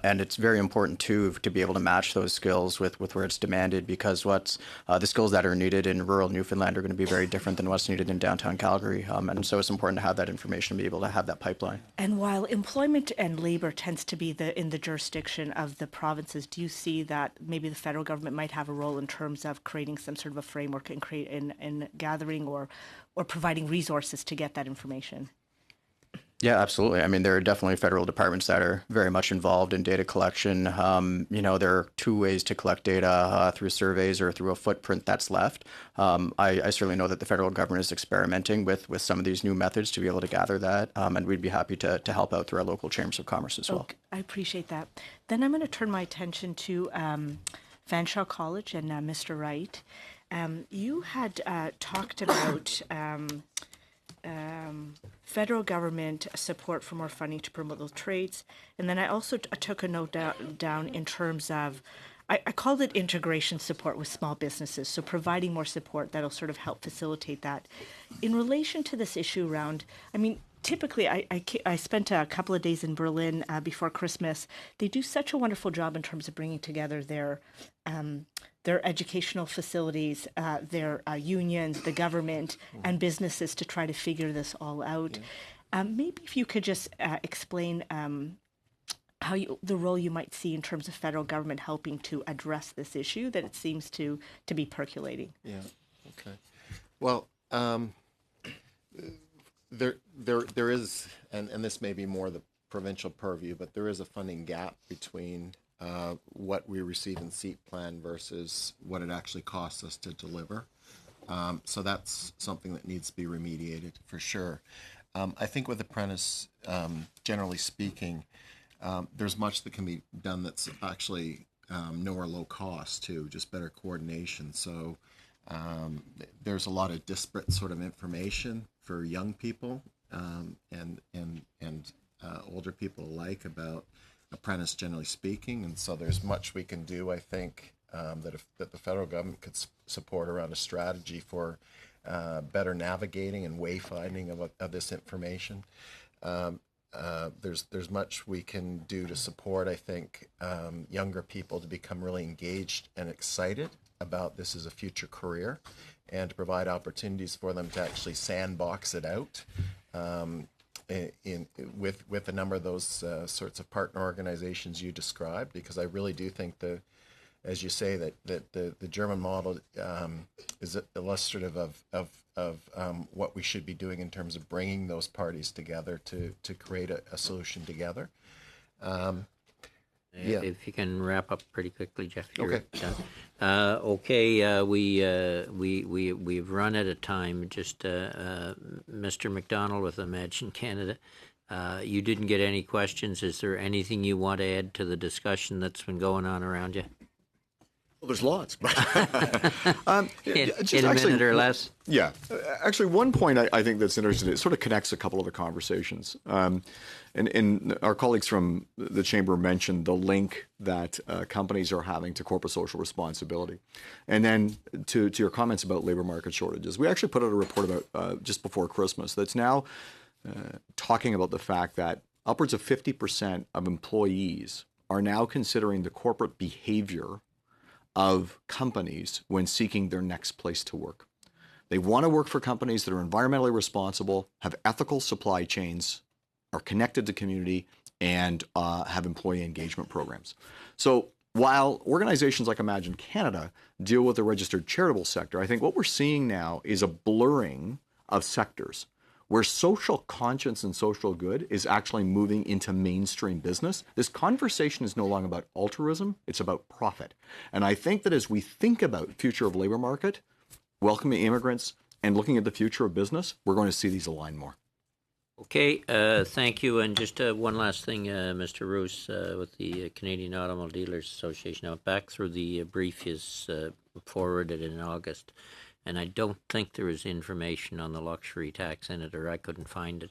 And it's very important, too, to be able to match those skills with where it's demanded, because the skills that are needed in rural Newfoundland are going to be very different than what's needed in downtown Calgary. And so it's important to have that information and be able to have that pipeline. And while employment and labor tends to be in the jurisdiction of the provinces, do you see that maybe the federal government might have a role in terms of creating some sort of a framework and gathering or providing resources to get that information? Yeah, absolutely. I mean, there are definitely federal departments that are very much involved in data collection. There are two ways to collect data, through surveys or through a footprint that's left. I certainly know that the federal government is experimenting with some of these new methods to be able to gather that, and we'd be happy to help out through our local chambers of commerce as well. Okay, I appreciate that. Then I'm going to turn my attention to Fanshawe College and Mr. Wright. You had talked about federal government support for more funding to promote those trades. And then I also took a note down in terms of, I called it integration support with small businesses, so providing more support that'll sort of help facilitate that. In relation to this issue around, I mean, typically, I spent a couple of days in Berlin before Christmas. They do such a wonderful job in terms of bringing together their educational facilities, their unions, the government, and businesses to try to figure this all out. Maybe if you could just explain how the role you might see in terms of federal government helping to address this issue that it seems to be percolating. Yeah. Okay. Well, there is, and this may be more the provincial purview, but there is a funding gap between what we receive in seat plan versus what it actually costs us to deliver. So that's something that needs to be remediated for sure. I think with apprentice, generally speaking, there's much that can be done that's actually no or low cost too, just better coordination. So there's a lot of disparate sort of information for young people and older people alike about apprentice, generally speaking, and so there's much we can do. I think that the federal government could support around a strategy for better navigating and wayfinding of this information. There's much we can do to support, I think, younger people to become really engaged and excited about this as a future career, and to provide opportunities for them to actually sandbox it out with a number of those sorts of partner organizations you described, because I really do think as you say, that the German model is illustrative of what we should be doing in terms of bringing those parties together to create a solution together. Yeah. If you can wrap up pretty quickly, Jeff. Okay. We've run out of time. Just Mr. McDonald with Imagine Canada. You didn't get any questions. Is there anything you want to add to the discussion that's been going on around you? Well, there's lots. In a minute or less? Yeah. Actually, one point I think that's interesting, it sort of connects a couple of the conversations. And our colleagues from the Chamber mentioned the link that companies are having to corporate social responsibility. And then to your comments about labor market shortages, we actually put out a report about just before Christmas that's now talking about the fact that upwards of 50% of employees are now considering the corporate behavior of companies when seeking their next place to work. They want to work for companies that are environmentally responsible, have ethical supply chains, are connected to community, and have employee engagement programs. So while organizations like Imagine Canada deal with the registered charitable sector, I think what we're seeing now is a blurring of sectors where social conscience and social good is actually moving into mainstream business. This conversation is no longer about altruism, it's about profit. And I think that as we think about the future of labor market, welcoming immigrants, and looking at the future of business, we're going to see these align more. Okay, thank you. And just one last thing, Mr. Roos, with the Canadian Automobile Dealers Association. Now, back through the brief is forwarded in August, and I don't think there is information on the luxury tax in it, or I couldn't find it.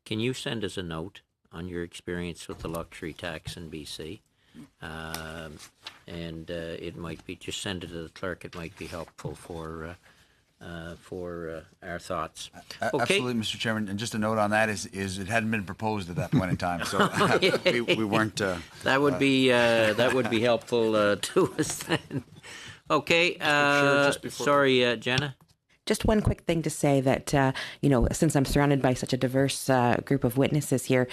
Can you send us a note on your experience with the luxury tax in BC? And it might be, just send it to the clerk. It might be helpful for our thoughts. Okay. Absolutely, Mr. Chairman. And just a note on that is it hadn't been proposed at that point in time, so we weren't. That would be helpful to us then. Okay. Sorry, Jenna. Just one quick thing to say that, since I'm surrounded by such a diverse group of witnesses here,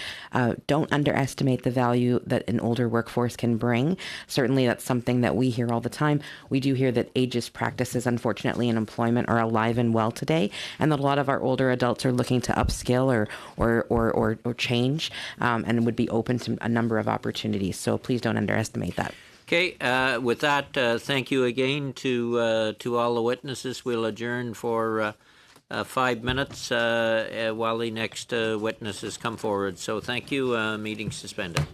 don't underestimate the value that an older workforce can bring. Certainly, that's something that we hear all the time. We do hear that ageist practices, unfortunately, in employment are alive and well today, and that a lot of our older adults are looking to upskill or change, and would be open to a number of opportunities. So please don't underestimate that. Okay, with that, thank you again to all the witnesses. We'll adjourn for 5 minutes while the next witnesses come forward. So thank you. Meeting suspended.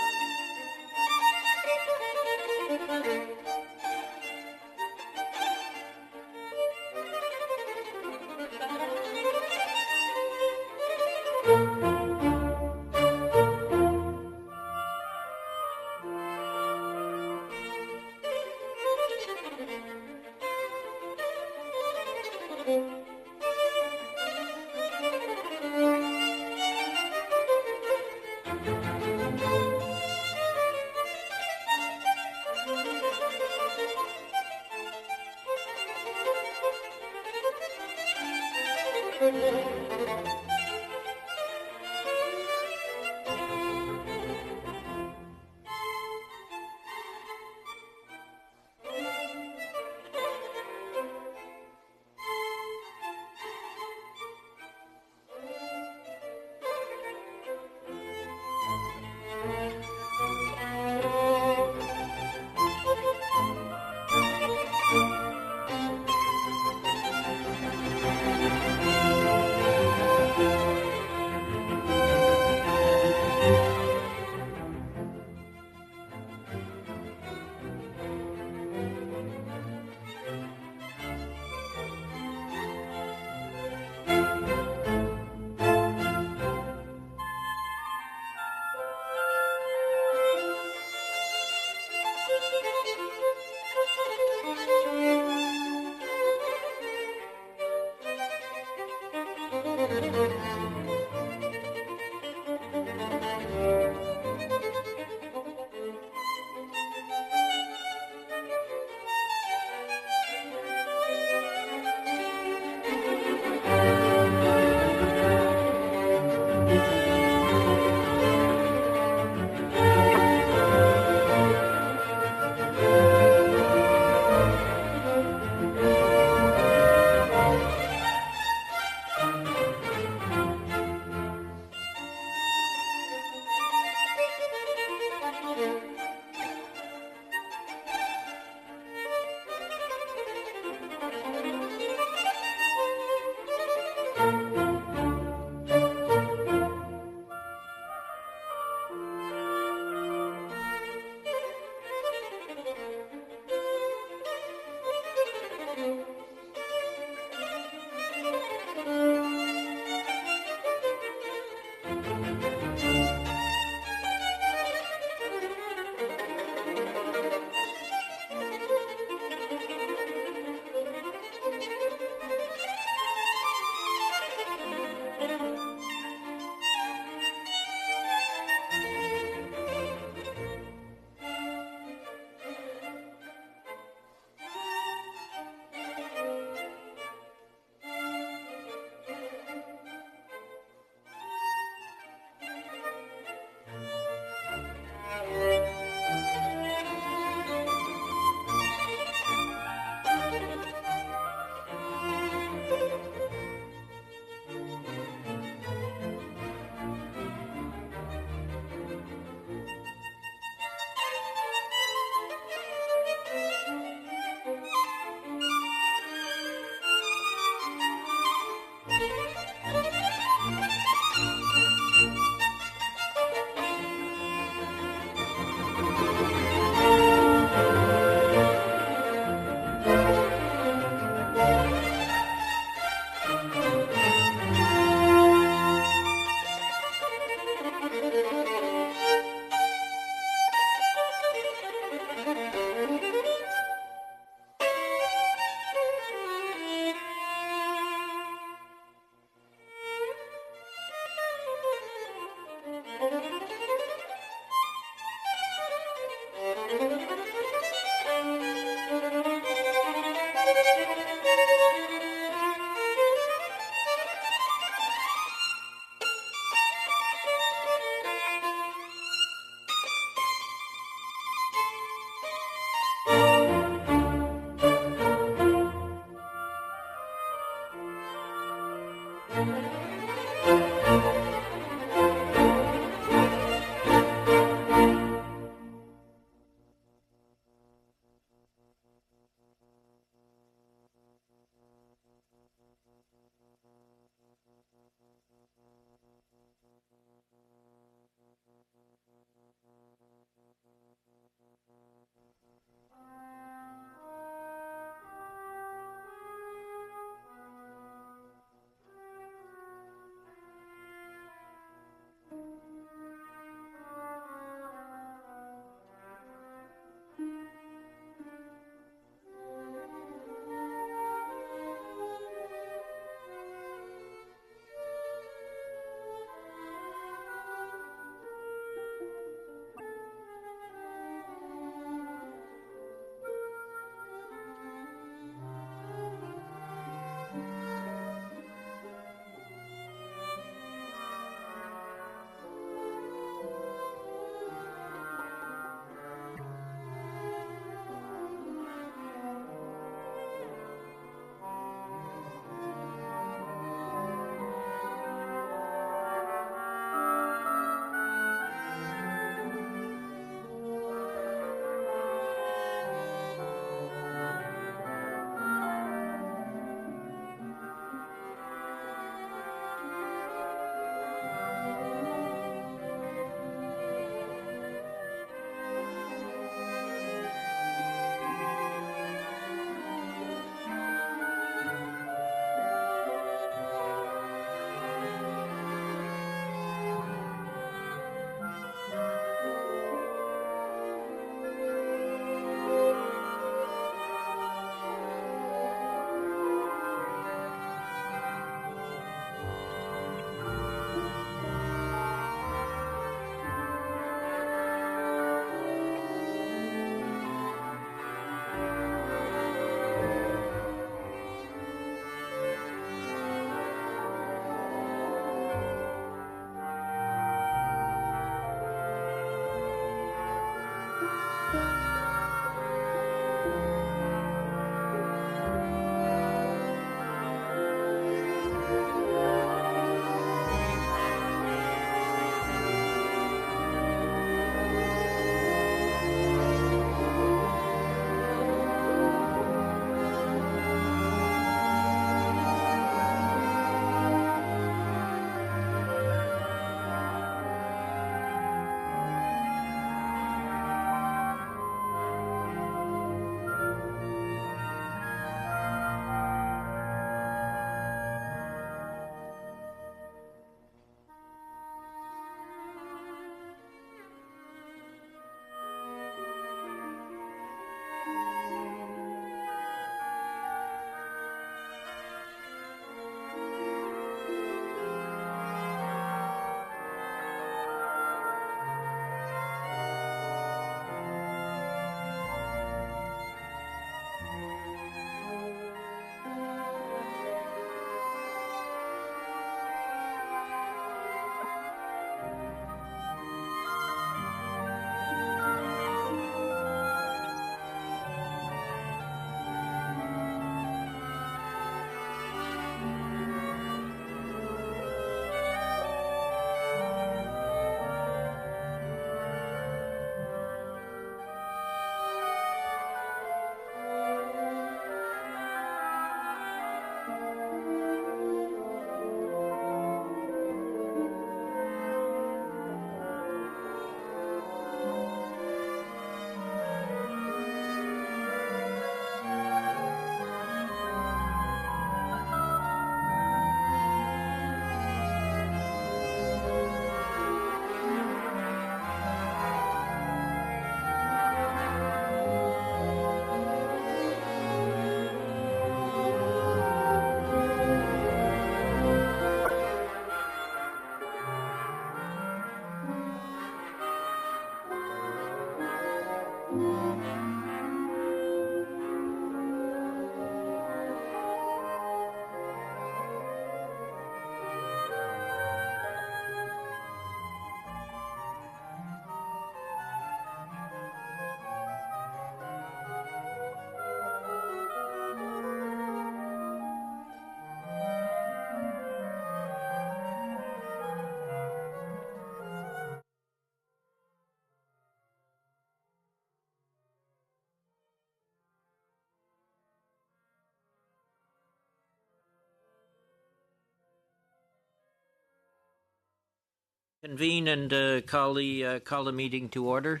Convene and call the meeting to order.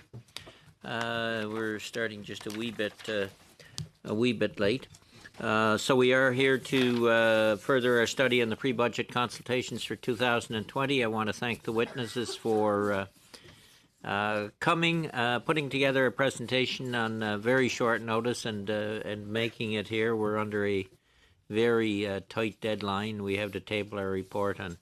We're starting just a wee bit late. So we are here to further our study on the pre-budget consultations for 2020. I want to thank the witnesses for coming, putting together a presentation on very short notice and making it here. We're under a very tight deadline. We have to table our report on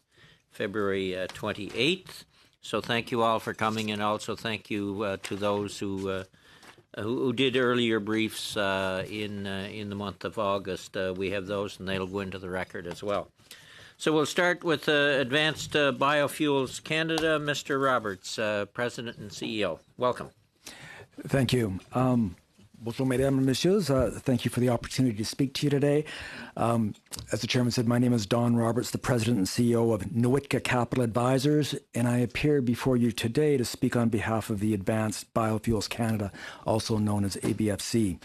February 28th. So thank you all for coming, and also thank you to those who did earlier briefs in the month of August. We have those, and they'll go into the record as well. So we'll start with Advanced Biofuels Canada. Mr. Roberts, President and CEO. Welcome. Thank you. Bonjour, mesdames and messieurs. Thank you for the opportunity to speak to you today. As the chairman said, my name is Don Roberts, the president and CEO of Nooitka Capital Advisors, and I appear before you today to speak on behalf of the Advanced Biofuels Canada, also known as ABFC.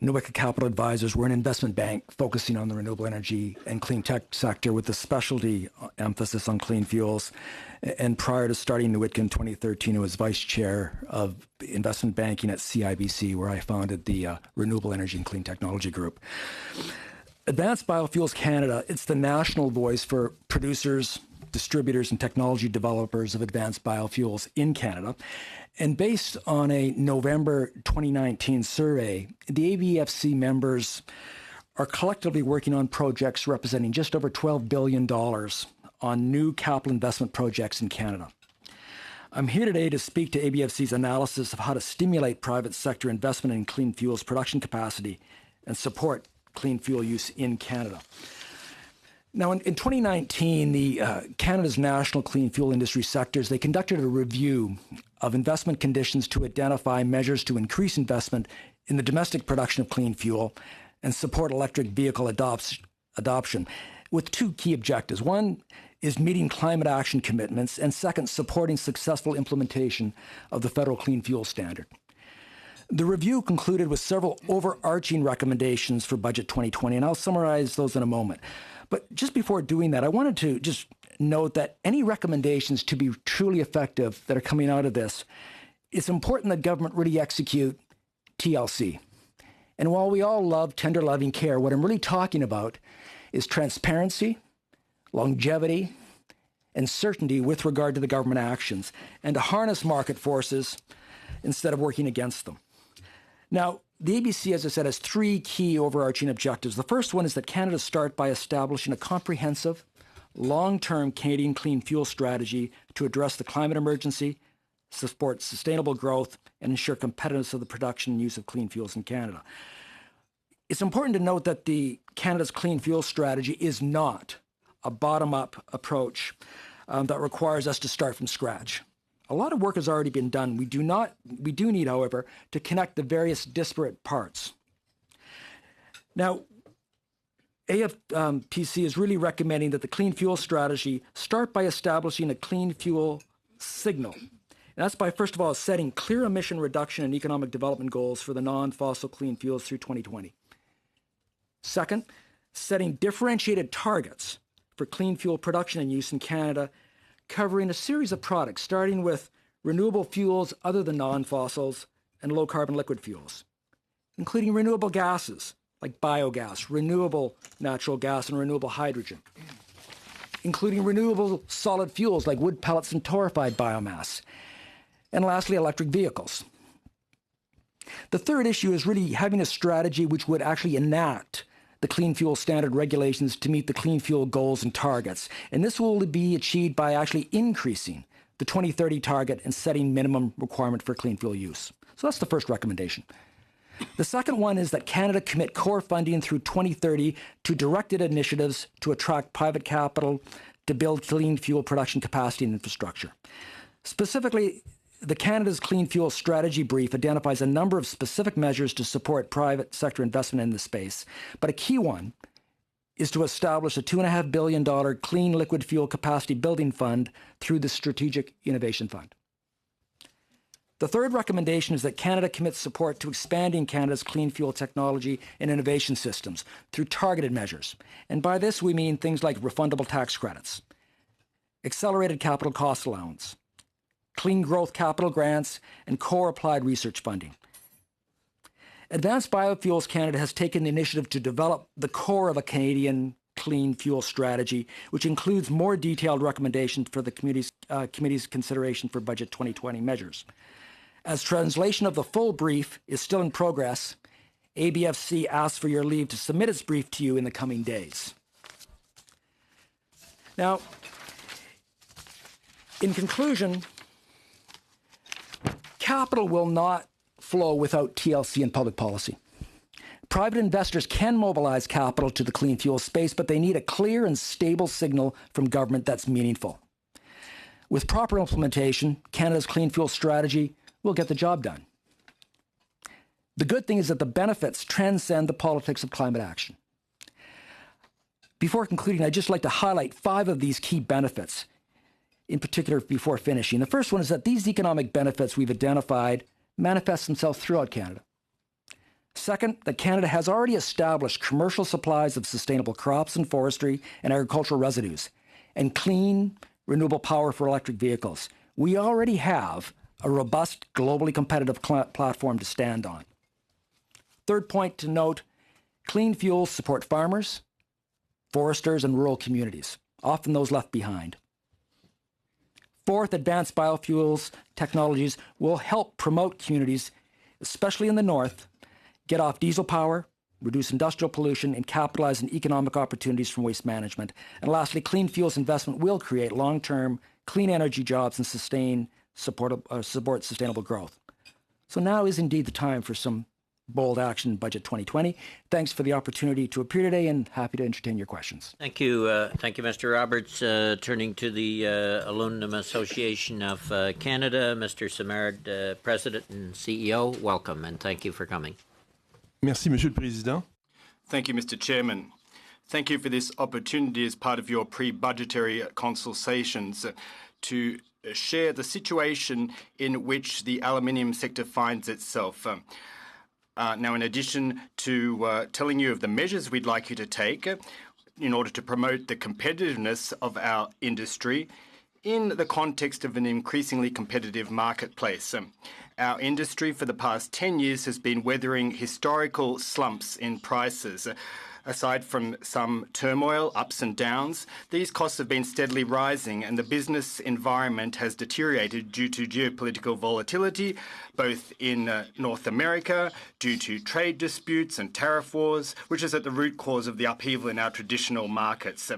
Nooitka Capital Advisors, we're an investment bank focusing on the renewable energy and clean tech sector with a specialty emphasis on clean fuels. And prior to starting Nooitka in 2013, I was vice chair of investment banking at CIBC, where I founded the Renewable Energy and Clean Technology Group. Advanced Biofuels Canada, it's the national voice for producers, distributors, and technology developers of advanced biofuels in Canada. And based on a November 2019 survey, the ABFC members are collectively working on projects representing just over $12 billion on new capital investment projects in Canada. I'm here today to speak to ABFC's analysis of how to stimulate private sector investment in clean fuels production capacity and support clean fuel use in Canada. Now, in 2019, the Canada's national clean fuel industry sectors, they conducted a review of investment conditions to identify measures to increase investment in the domestic production of clean fuel and support electric vehicle adoption with two key objectives. One is meeting climate action commitments, and second, supporting successful implementation of the federal clean fuel standard. The review concluded with several overarching recommendations for Budget 2020, and I'll summarize those in a moment. But just before doing that, I wanted to just note that any recommendations to be truly effective that are coming out of this, it's important that government really execute TLC. And while we all love tender loving care, what I'm really talking about is transparency, longevity, and certainty with regard to the government actions, and to harness market forces instead of working against them. Now, the ABC, as I said, has three key overarching objectives. The first one is that Canada start by establishing a comprehensive, long-term Canadian clean fuel strategy to address the climate emergency, support sustainable growth, and ensure competitiveness of the production and use of clean fuels in Canada. It's important to note that Canada's clean fuel strategy is not a bottom-up approach that requires us to start from scratch. A lot of work has already been done. We do need, however, to connect the various disparate parts. Now, AFPC is really recommending that the clean fuel strategy start by establishing a clean fuel signal. And that's by, first of all, setting clear emission reduction and economic development goals for the non-fossil clean fuels through 2020. Second, setting differentiated targets for clean fuel production and use in Canada, covering a series of products, starting with renewable fuels other than non-fossils and low-carbon liquid fuels, including renewable gases like biogas, renewable natural gas, and renewable hydrogen, including renewable solid fuels like wood pellets and torrefied biomass, and lastly, electric vehicles. The third issue is really having a strategy which would actually enact the clean fuel standard regulations to meet the clean fuel goals and targets. And this will be achieved by actually increasing the 2030 target and setting minimum requirement for clean fuel use. So that's the first recommendation. The second one is that Canada commit core funding through 2030 to directed initiatives to attract private capital to build clean fuel production capacity and infrastructure. Specifically, the Canada's Clean Fuel Strategy Brief identifies a number of specific measures to support private sector investment in this space, but a key one is to establish a $2.5 billion clean liquid fuel capacity building fund through the Strategic Innovation Fund. The third recommendation is that Canada commits support to expanding Canada's clean fuel technology and innovation systems through targeted measures. And by this, we mean things like refundable tax credits, accelerated capital cost allowance, clean growth capital grants, and core applied research funding. Advanced Biofuels Canada has taken the initiative to develop the core of a Canadian clean fuel strategy, which includes more detailed recommendations for the committee's consideration for Budget 2020 measures. As translation of the full brief is still in progress, ABFC asks for your leave to submit its brief to you in the coming days. Now, in conclusion, capital will not flow without TLC and public policy. Private investors can mobilize capital to the clean fuel space, but they need a clear and stable signal from government that's meaningful. With proper implementation, Canada's clean fuel strategy will get the job done. The good thing is that the benefits transcend the politics of climate action. Before concluding, I'd just like to highlight 5 of these key benefits, in particular before finishing. The first one is that these economic benefits we've identified manifest themselves throughout Canada. Second, that Canada has already established commercial supplies of sustainable crops and forestry and agricultural residues, and clean, renewable power for electric vehicles. We already have a robust, globally competitive platform to stand on. Third point to note, clean fuels support farmers, foresters, and rural communities, often those left behind. Fourth, advanced biofuels technologies will help promote communities, especially in the north, get off diesel power, reduce industrial pollution, and capitalize on economic opportunities from waste management. And lastly, clean fuels investment will create long-term clean energy jobs and support sustainable growth. So now is indeed the time for some bold action in Budget 2020. Thanks for the opportunity to appear today, and happy to entertain your questions. Thank you, Mr. Roberts. Turning to the Aluminum Association of Canada, Mr. Simard, President and CEO, welcome, and thank you for coming. Merci, Monsieur le Président. Thank you, Mr. Chairman. Thank you for this opportunity as part of your pre-budgetary consultations to share the situation in which the aluminium sector finds itself. Now, in addition to telling you of the measures we'd like you to take in order to promote the competitiveness of our industry in the context of an increasingly competitive marketplace. Our industry for the past 10 years has been weathering historical slumps in prices. Aside from some turmoil, ups and downs, these costs have been steadily rising, and the business environment has deteriorated due to geopolitical volatility, both in North America, due to trade disputes and tariff wars, which is at the root cause of the upheaval in our traditional markets.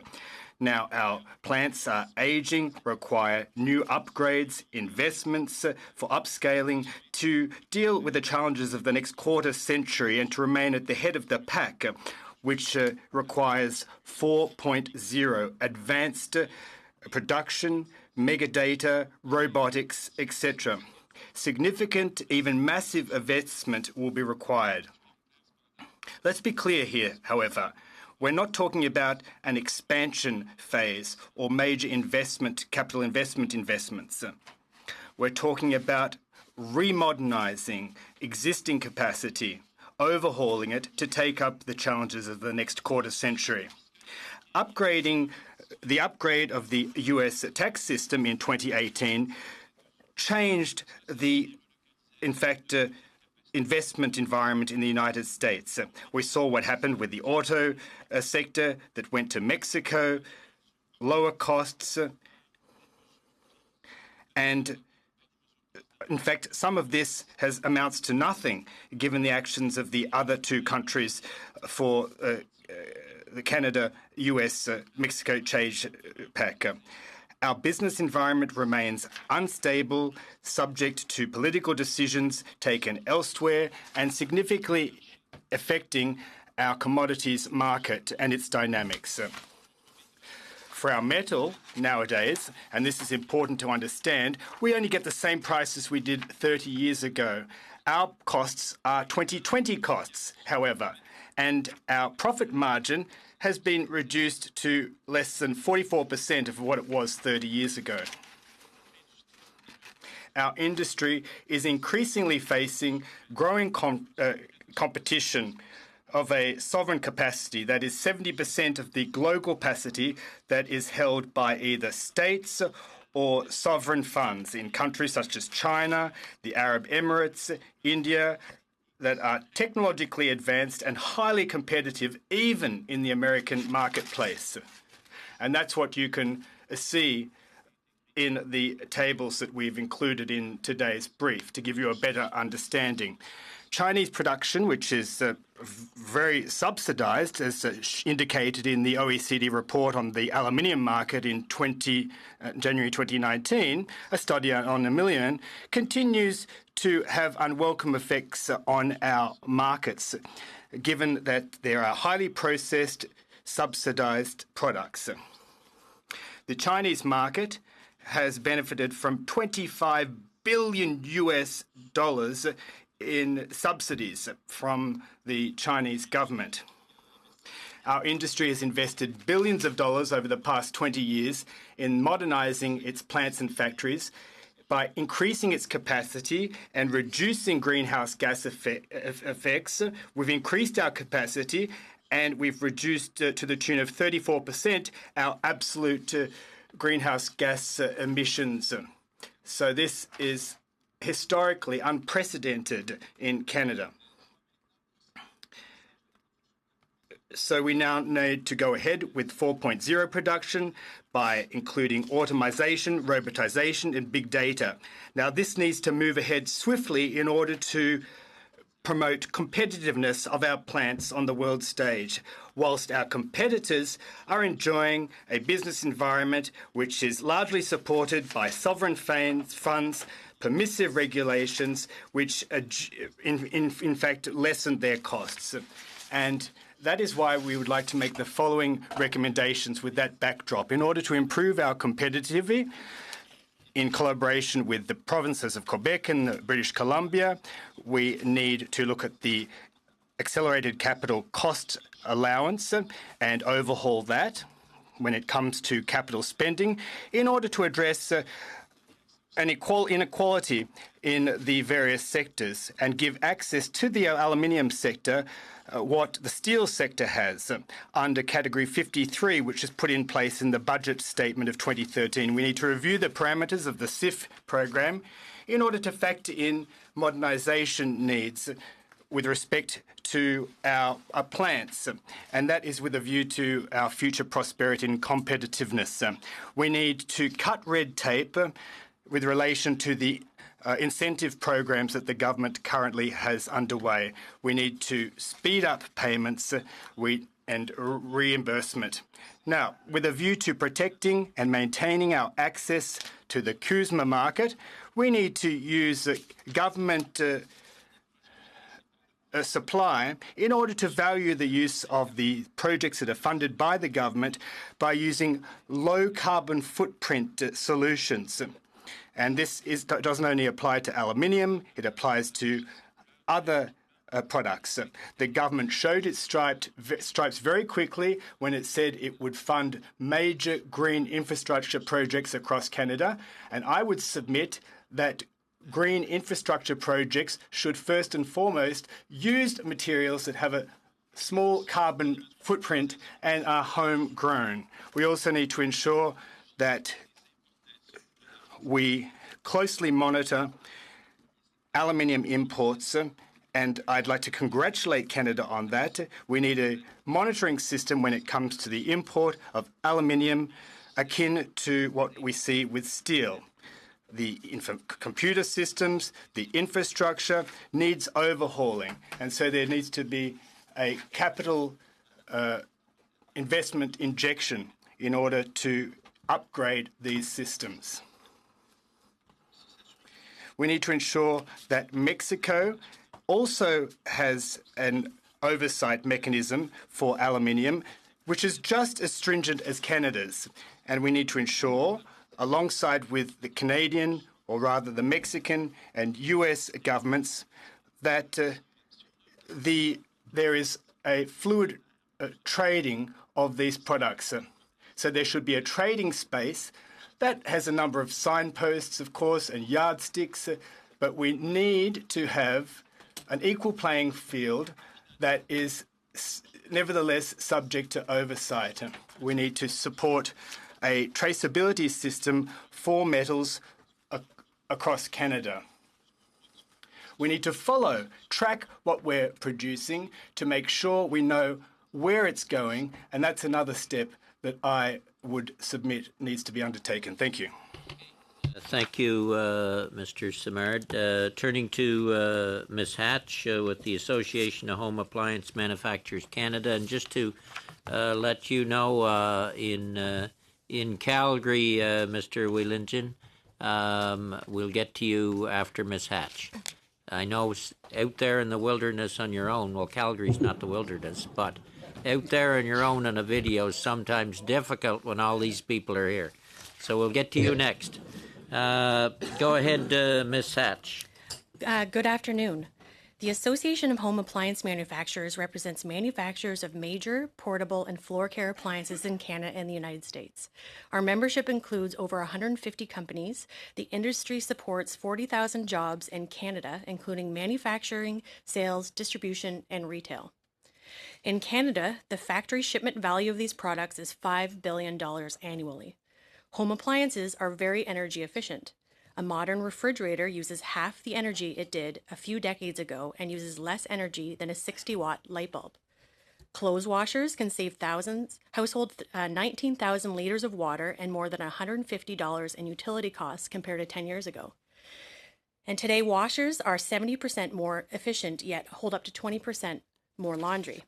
Now, our plants are aging, require new upgrades, investments for upscaling to deal with the challenges of the next quarter century and to remain at the head of the pack, which requires 4.0 advanced production, megadata, robotics, etc. Significant, even massive investment will be required. Let's be clear here, however. We're not talking about an expansion phase or major capital investments. We're talking about remodernizing existing capacity, overhauling it to take up the challenges of the next quarter century. The upgrade of the US tax system in 2018 changed the, investment environment in the United States. We saw what happened with the auto sector that went to Mexico, lower costs, and in fact, some of this amounts to nothing, given the actions of the other two countries for the Canada-US-Mexico trade pact. Our business environment remains unstable, subject to political decisions taken elsewhere, and significantly affecting our commodities market and its dynamics. For our metal nowadays, and this is important to understand, we only get the same prices we did 30 years ago. Our costs are 2020 costs, however, and our profit margin has been reduced to less than 44% of what it was 30 years ago. Our industry is increasingly facing growing competition of a sovereign capacity, that is 70% of the global capacity that is held by either states or sovereign funds in countries such as China, the Arab Emirates, India, that are technologically advanced and highly competitive even in the American marketplace. And that's what you can see in the tables that we've included in today's brief to give you a better understanding. Chinese production, which is very subsidized, as indicated in the OECD report on the aluminium market in January 2019, a study on a million, continues to have unwelcome effects on our markets, given that there are highly processed, subsidized products. The Chinese market has benefited from $25 billion in subsidies from the Chinese government. Our industry has invested billions of dollars over the past 20 years in modernizing its plants and factories by increasing its capacity and reducing greenhouse gas effects. We've increased our capacity and we've reduced to the tune of 34% our absolute greenhouse gas emissions. So this is historically unprecedented in Canada. So we now need to go ahead with 4.0 production by including automation, robotization, and big data. Now, this needs to move ahead swiftly in order to promote competitiveness of our plants on the world stage, whilst our competitors are enjoying a business environment which is largely supported by sovereign funds, permissive regulations, which in fact lessen their costs. And that is why we would like to make the following recommendations with that backdrop. In order to improve our competitiveness, in collaboration with the provinces of Quebec and British Columbia, we need to look at the accelerated capital cost allowance and overhaul that when it comes to capital spending in order to address an inequality in the various sectors and give access to the aluminium sector what the steel sector has under Category 53, which is put in place in the budget statement of 2013. We need to review the parameters of the CIF program in order to factor in modernisation needs with respect to our plants, and that is with a view to our future prosperity and competitiveness. We need to cut red tape with relation to the incentive programs that the government currently has underway. We need to speed up payments and reimbursement. Now, with a view to protecting and maintaining our access to the CUSMA market, we need to use government supply in order to value the use of the projects that are funded by the government by using low carbon footprint solutions. And this doesn't only apply to aluminium, it applies to other products. The government showed its stripes very quickly when it said it would fund major green infrastructure projects across Canada. And I would submit that green infrastructure projects should first and foremost use materials that have a small carbon footprint and are homegrown. We also need to ensure that we closely monitor aluminium imports, and I'd like to congratulate Canada on that. We need a monitoring system when it comes to the import of aluminium akin to what we see with steel. The computer systems, the infrastructure needs overhauling, and so there needs to be a capital investment injection in order to upgrade these systems. We need to ensure that Mexico also has an oversight mechanism for aluminium, which is just as stringent as Canada's. And we need to ensure, alongside with the Canadian, or rather the Mexican and US governments, that there is a fluid trading of these products. So there should be a trading space that has a number of signposts, of course, and yardsticks, but we need to have an equal playing field that is nevertheless subject to oversight. We need to support a traceability system for metals across Canada. We need to track what we're producing to make sure we know where it's going, and that's another step that I would submit needs to be undertaken. Thank you. Thank you, Mr. Simard. Turning to Ms. Hatch with the Association of Home Appliance Manufacturers Canada, and just to let you know, in Calgary, Mr. Wheelingen, we'll get to you after Ms. Hatch. I know out there in the wilderness on your own, well, Calgary's not the wilderness, but out there on your own on a video is sometimes difficult when all these people are here. So we'll get to you next. Go ahead, Ms. Hatch. Good afternoon. The Association of Home Appliance Manufacturers represents manufacturers of major, portable, and floor care appliances in Canada and the United States. Our membership includes over 150 companies. The industry supports 40,000 jobs in Canada, including manufacturing, sales, distribution, and retail. In Canada, the factory shipment value of these products is $5 billion annually. Home appliances are very energy efficient. A modern refrigerator uses half the energy it did a few decades ago and uses less energy than a 60-watt light bulb. Clothes washers can save households 19,000 liters of water and more than $150 in utility costs compared to 10 years ago. And today, washers are 70% more efficient, yet hold up to 20% more laundry.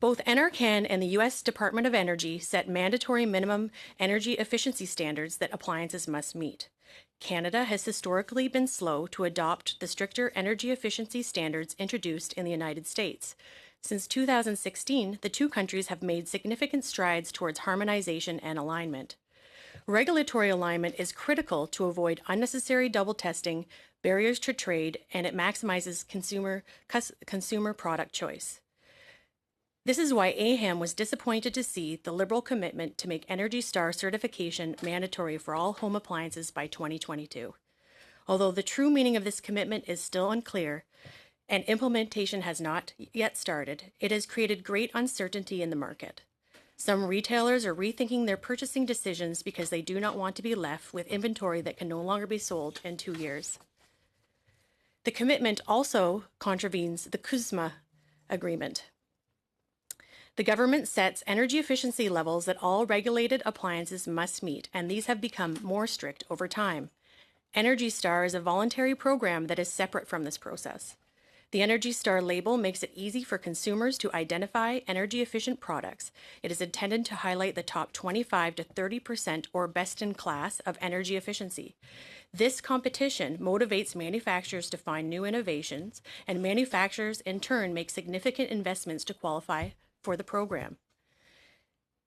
Both NRCan and the U.S. Department of Energy set mandatory minimum energy efficiency standards that appliances must meet. Canada has historically been slow to adopt the stricter energy efficiency standards introduced in the United States. Since 2016, the two countries have made significant strides towards harmonization and alignment. Regulatory alignment is critical to avoid unnecessary double testing, barriers to trade, and it maximizes consumer product choice. This is why AHAM was disappointed to see the Liberal commitment to make Energy Star certification mandatory for all home appliances by 2022. Although the true meaning of this commitment is still unclear and implementation has not yet started, it has created great uncertainty in the market. Some retailers are rethinking their purchasing decisions because they do not want to be left with inventory that can no longer be sold in 2 years. The commitment also contravenes the CUSMA agreement. The government sets energy efficiency levels that all regulated appliances must meet, and these have become more strict over time. Energy Star is a voluntary program that is separate from this process. The Energy Star label makes it easy for consumers to identify energy-efficient products. It is intended to highlight the top 25 to 30% or best in class of energy efficiency. This competition motivates manufacturers to find new innovations, and manufacturers in turn make significant investments to qualify for the program.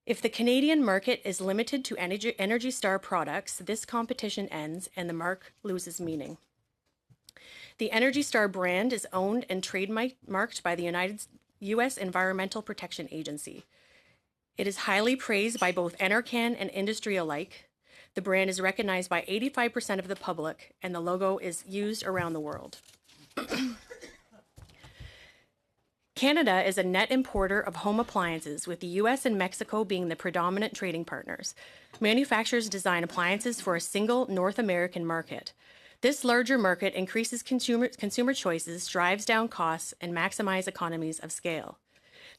If the Canadian market is limited to Energy Star products, this competition ends and the mark loses meaning. The Energy Star brand is owned and trademarked by the U.S. Environmental Protection Agency. It is highly praised by both NRCan and industry alike. The brand is recognized by 85% of the public, and the logo is used around the world. Canada is a net importer of home appliances, with the U.S. and Mexico being the predominant trading partners. Manufacturers design appliances for a single North American market. This larger market increases consumer choices, drives down costs, and maximizes economies of scale.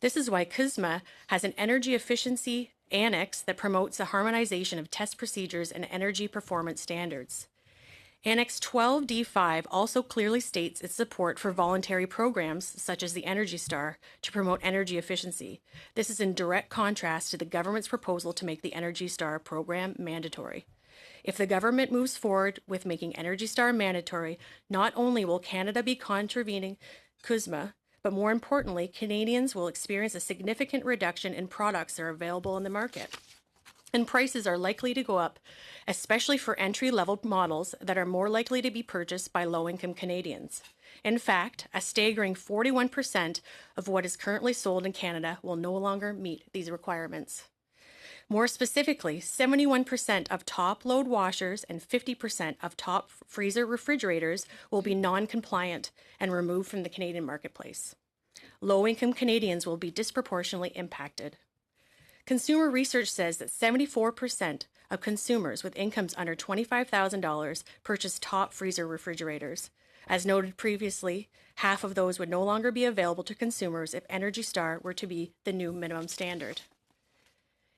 This is why CUSMA has an energy efficiency annex that promotes the harmonization of test procedures and energy performance standards. Annex 12D5 also clearly states its support for voluntary programs, such as the Energy Star, to promote energy efficiency. This is in direct contrast to the government's proposal to make the Energy Star program mandatory. If the government moves forward with making Energy Star mandatory, not only will Canada be contravening CUSMA, but more importantly, Canadians will experience a significant reduction in products that are available in the market. And prices are likely to go up, especially for entry-level models that are more likely to be purchased by low-income Canadians. In fact, a staggering 41% of what is currently sold in Canada will no longer meet these requirements. More specifically, 71% of top-load washers and 50% of top freezer refrigerators will be non-compliant and removed from the Canadian marketplace. Low-income Canadians will be disproportionately impacted. Consumer research says that 74% of consumers with incomes under $25,000 purchase top freezer refrigerators. As noted previously, half of those would no longer be available to consumers if Energy Star were to be the new minimum standard.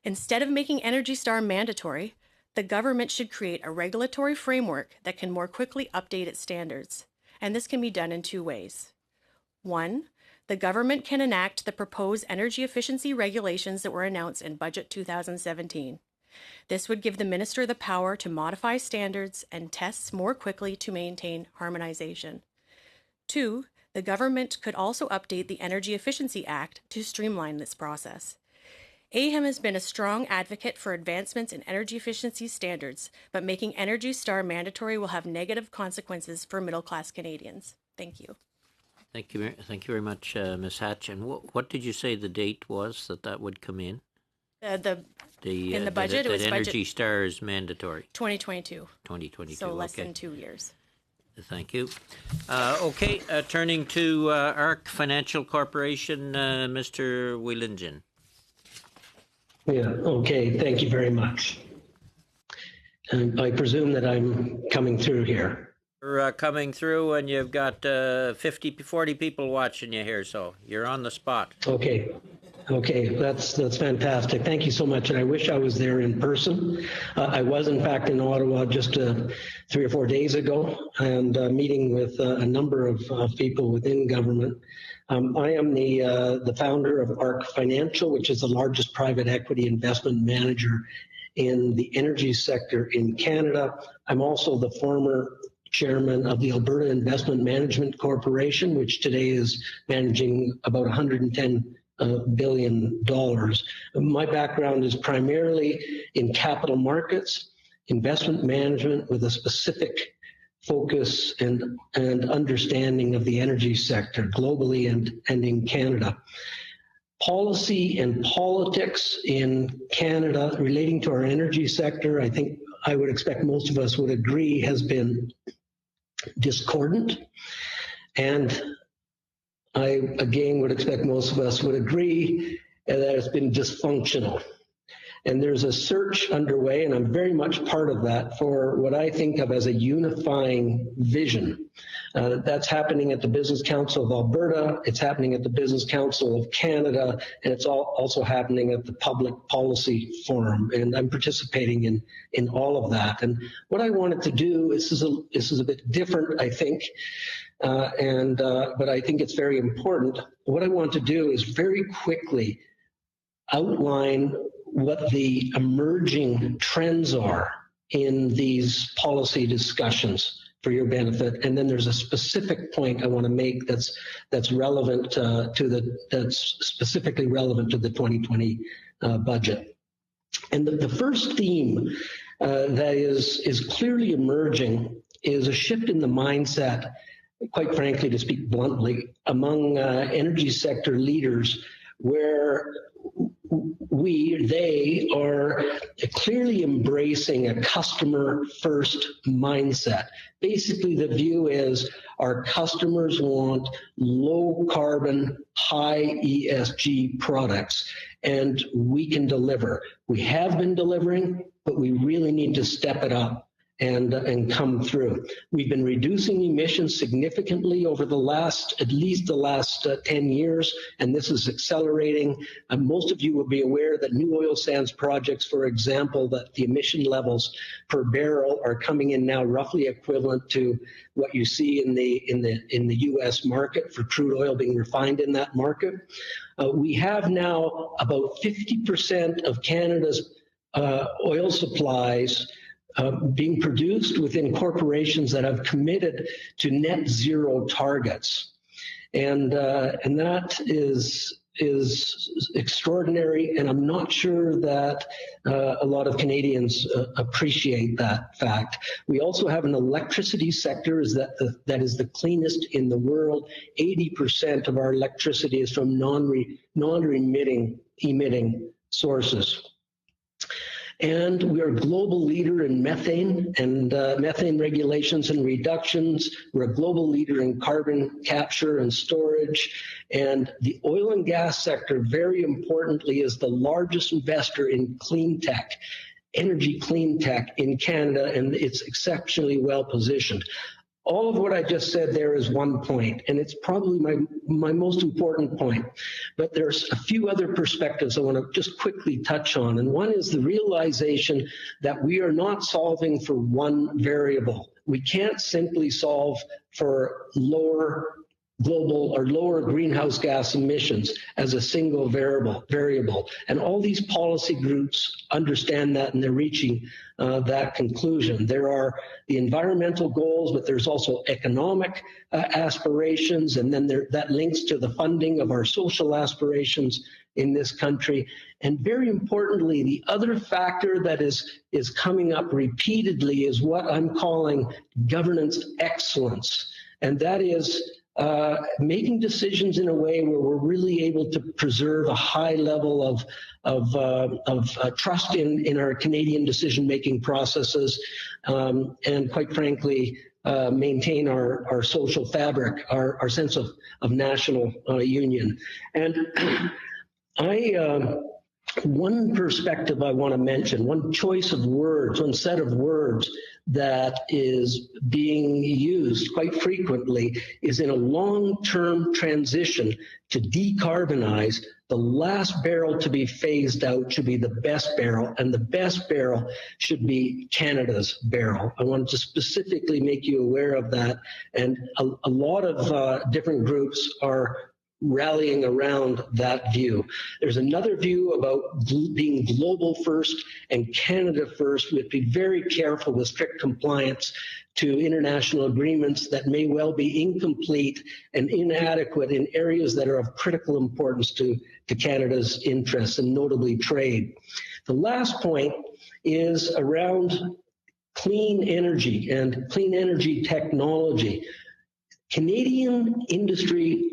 Instead of making Energy Star mandatory, the government should create a regulatory framework that can more quickly update its standards, and this can be done in two ways. One, the government can enact the proposed energy efficiency regulations that were announced in Budget 2017. This would give the minister the power to modify standards and tests more quickly to maintain harmonization. Two, the government could also update the Energy Efficiency Act to streamline this process. AHEM has been a strong advocate for advancements in energy efficiency standards, but making Energy Star mandatory will have negative consequences for middle-class Canadians. Thank you. Thank you very much, Ms. Hatch. And what did you say the date was that would come in? In the budget, it was Energy Star is mandatory. 2022. 2022. So less than 2 years. Thank you. Turning to ARC Financial Corporation, Mr. Wheelingen. Yeah, okay, thank you very much. And I presume that I'm coming through here. You're coming through, and you've got 40 people watching you here, so you're on the spot. Okay, that's fantastic. Thank you so much, and I wish I was there in person. I was, in fact, in Ottawa just 3 or 4 days ago, and meeting with a number of people within government. I am the founder of ARC Financial, which is the largest private equity investment manager in the energy sector in Canada. I'm also the former chairman of the Alberta Investment Management Corporation, which today is managing about $110 billion. My background is primarily in capital markets, investment management with a specific focus and understanding of the energy sector globally and in Canada. Policy and politics in Canada relating to our energy sector, I think I would expect most of us would agree, has been discordant. And I, again, would expect most of us would agree that it's been dysfunctional. And there's a search underway, and I'm very much part of that, for what I think of as a unifying vision. That's happening at the Business Council of Alberta, it's happening at the Business Council of Canada, and it's also happening at the Public Policy Forum. And I'm participating in all of that. And what I wanted to do, this is a bit different, I think, but I think it's very important. What I want to do is very quickly outline what the emerging trends are in these policy discussions for your benefit, and then there's a specific point I want to make that's relevant that's specifically relevant to the 2020 budget. And the first theme that is clearly emerging is a shift in the mindset, quite frankly, to speak bluntly, among energy sector leaders, where they are clearly embracing a customer-first mindset. Basically, the view is our customers want low-carbon, high ESG products, and we can deliver. We have been delivering, but we really need to step it up and come through. We've been reducing emissions significantly over at least the last 10 years, and this is accelerating. Most of you will be aware that new oil sands projects, for example, that the emission levels per barrel are coming in now roughly equivalent to what you see in the U.S. market for crude oil being refined in that market. We have now about 50% of Canada's oil supplies being produced within corporations that have committed to net zero targets, and that is extraordinary. And I'm not sure that a lot of Canadians appreciate that fact. We also have an electricity sector that is the cleanest in the world. 80% of our electricity is from non-emitting sources. And we are a global leader in methane and methane regulations and reductions. We're a global leader in carbon capture and storage. And the oil and gas sector, very importantly, is the largest investor in clean tech, energy clean tech in Canada, and it's exceptionally well positioned. All of what I just said there is one point, and it's probably my most important point. But there's a few other perspectives I want to just quickly touch on. And one is the realization that we are not solving for one variable. We can't simply solve for lower global or lower greenhouse gas emissions as a single variable. And all these policy groups understand that, and they're reaching that conclusion. There are the environmental goals, but there's also economic aspirations, and then that links to the funding of our social aspirations in this country. And very importantly, the other factor that is coming up repeatedly is what I'm calling governance excellence. And that is making decisions in a way where we're really able to preserve a high level of trust in our Canadian decision-making processes, and quite frankly, maintain our social fabric, our sense of national union. And one perspective I want to mention, one choice of words, one set of words that is being used quite frequently is in a long-term transition to decarbonize. The last barrel to be phased out should be the best barrel, and the best barrel should be Canada's barrel. I wanted to specifically make you aware of that, and a lot of different groups are rallying around that view. There's another view about being global first and Canada first. We have to be very careful with strict compliance to international agreements that may well be incomplete and inadequate in areas that are of critical importance to Canada's interests, and notably trade. The last point is around clean energy and clean energy technology. Canadian industry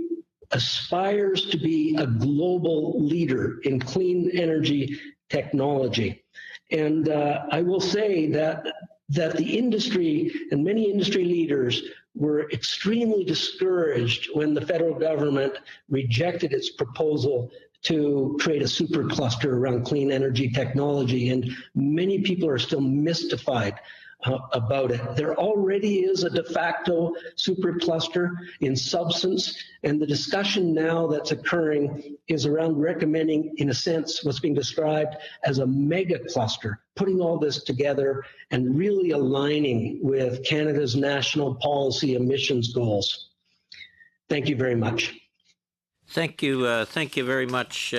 aspires to be a global leader in clean energy technology. And I will say that the industry and many industry leaders were extremely discouraged when the federal government rejected its proposal to create a supercluster around clean energy technology. And many people are still mystified about it. There already is a de facto supercluster in substance, and the discussion now that's occurring is around recommending, in a sense, what's being described as a mega cluster, putting all this together and really aligning with Canada's national policy emissions goals. Thank you very much. Thank you very much.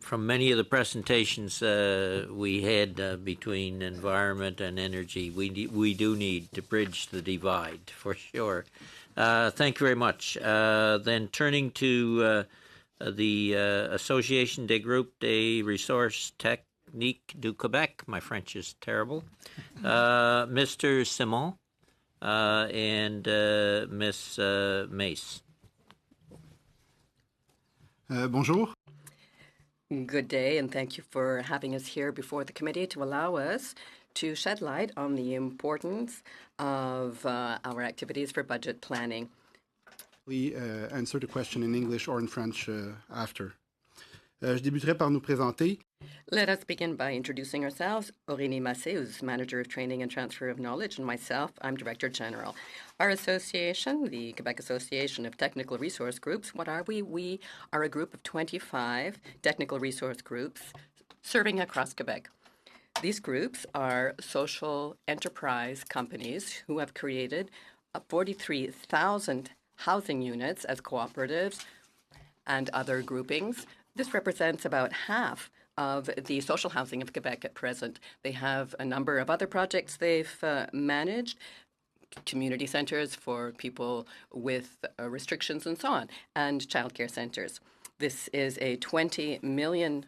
From many of the presentations we had between environment and energy, we do need to bridge the divide for sure. Thank you very much. Then turning to the Association des Groupes des Ressources Techniques du Québec, my French is terrible, Mr. Simon and Miss Mace. Bonjour. Good day, and thank you for having us here before the committee to allow us to shed light on the importance of our activities for budget planning. We answer the question in English or in French after. Je débuterai par nous présenter. Let us begin by introducing ourselves. Aurélie Massé, who's Manager of Training and Transfer of Knowledge, and myself, I'm Director General. Our association, the Quebec Association of Technical Resource Groups, what are we? We are a group of 25 technical resource groups serving across Quebec. These groups are social enterprise companies who have created 43,000 housing units as cooperatives and other groupings. This represents about half of the social housing of Quebec at present. They have a number of other projects they've managed, community centers for people with restrictions and so on, and childcare centers. This is a $20 million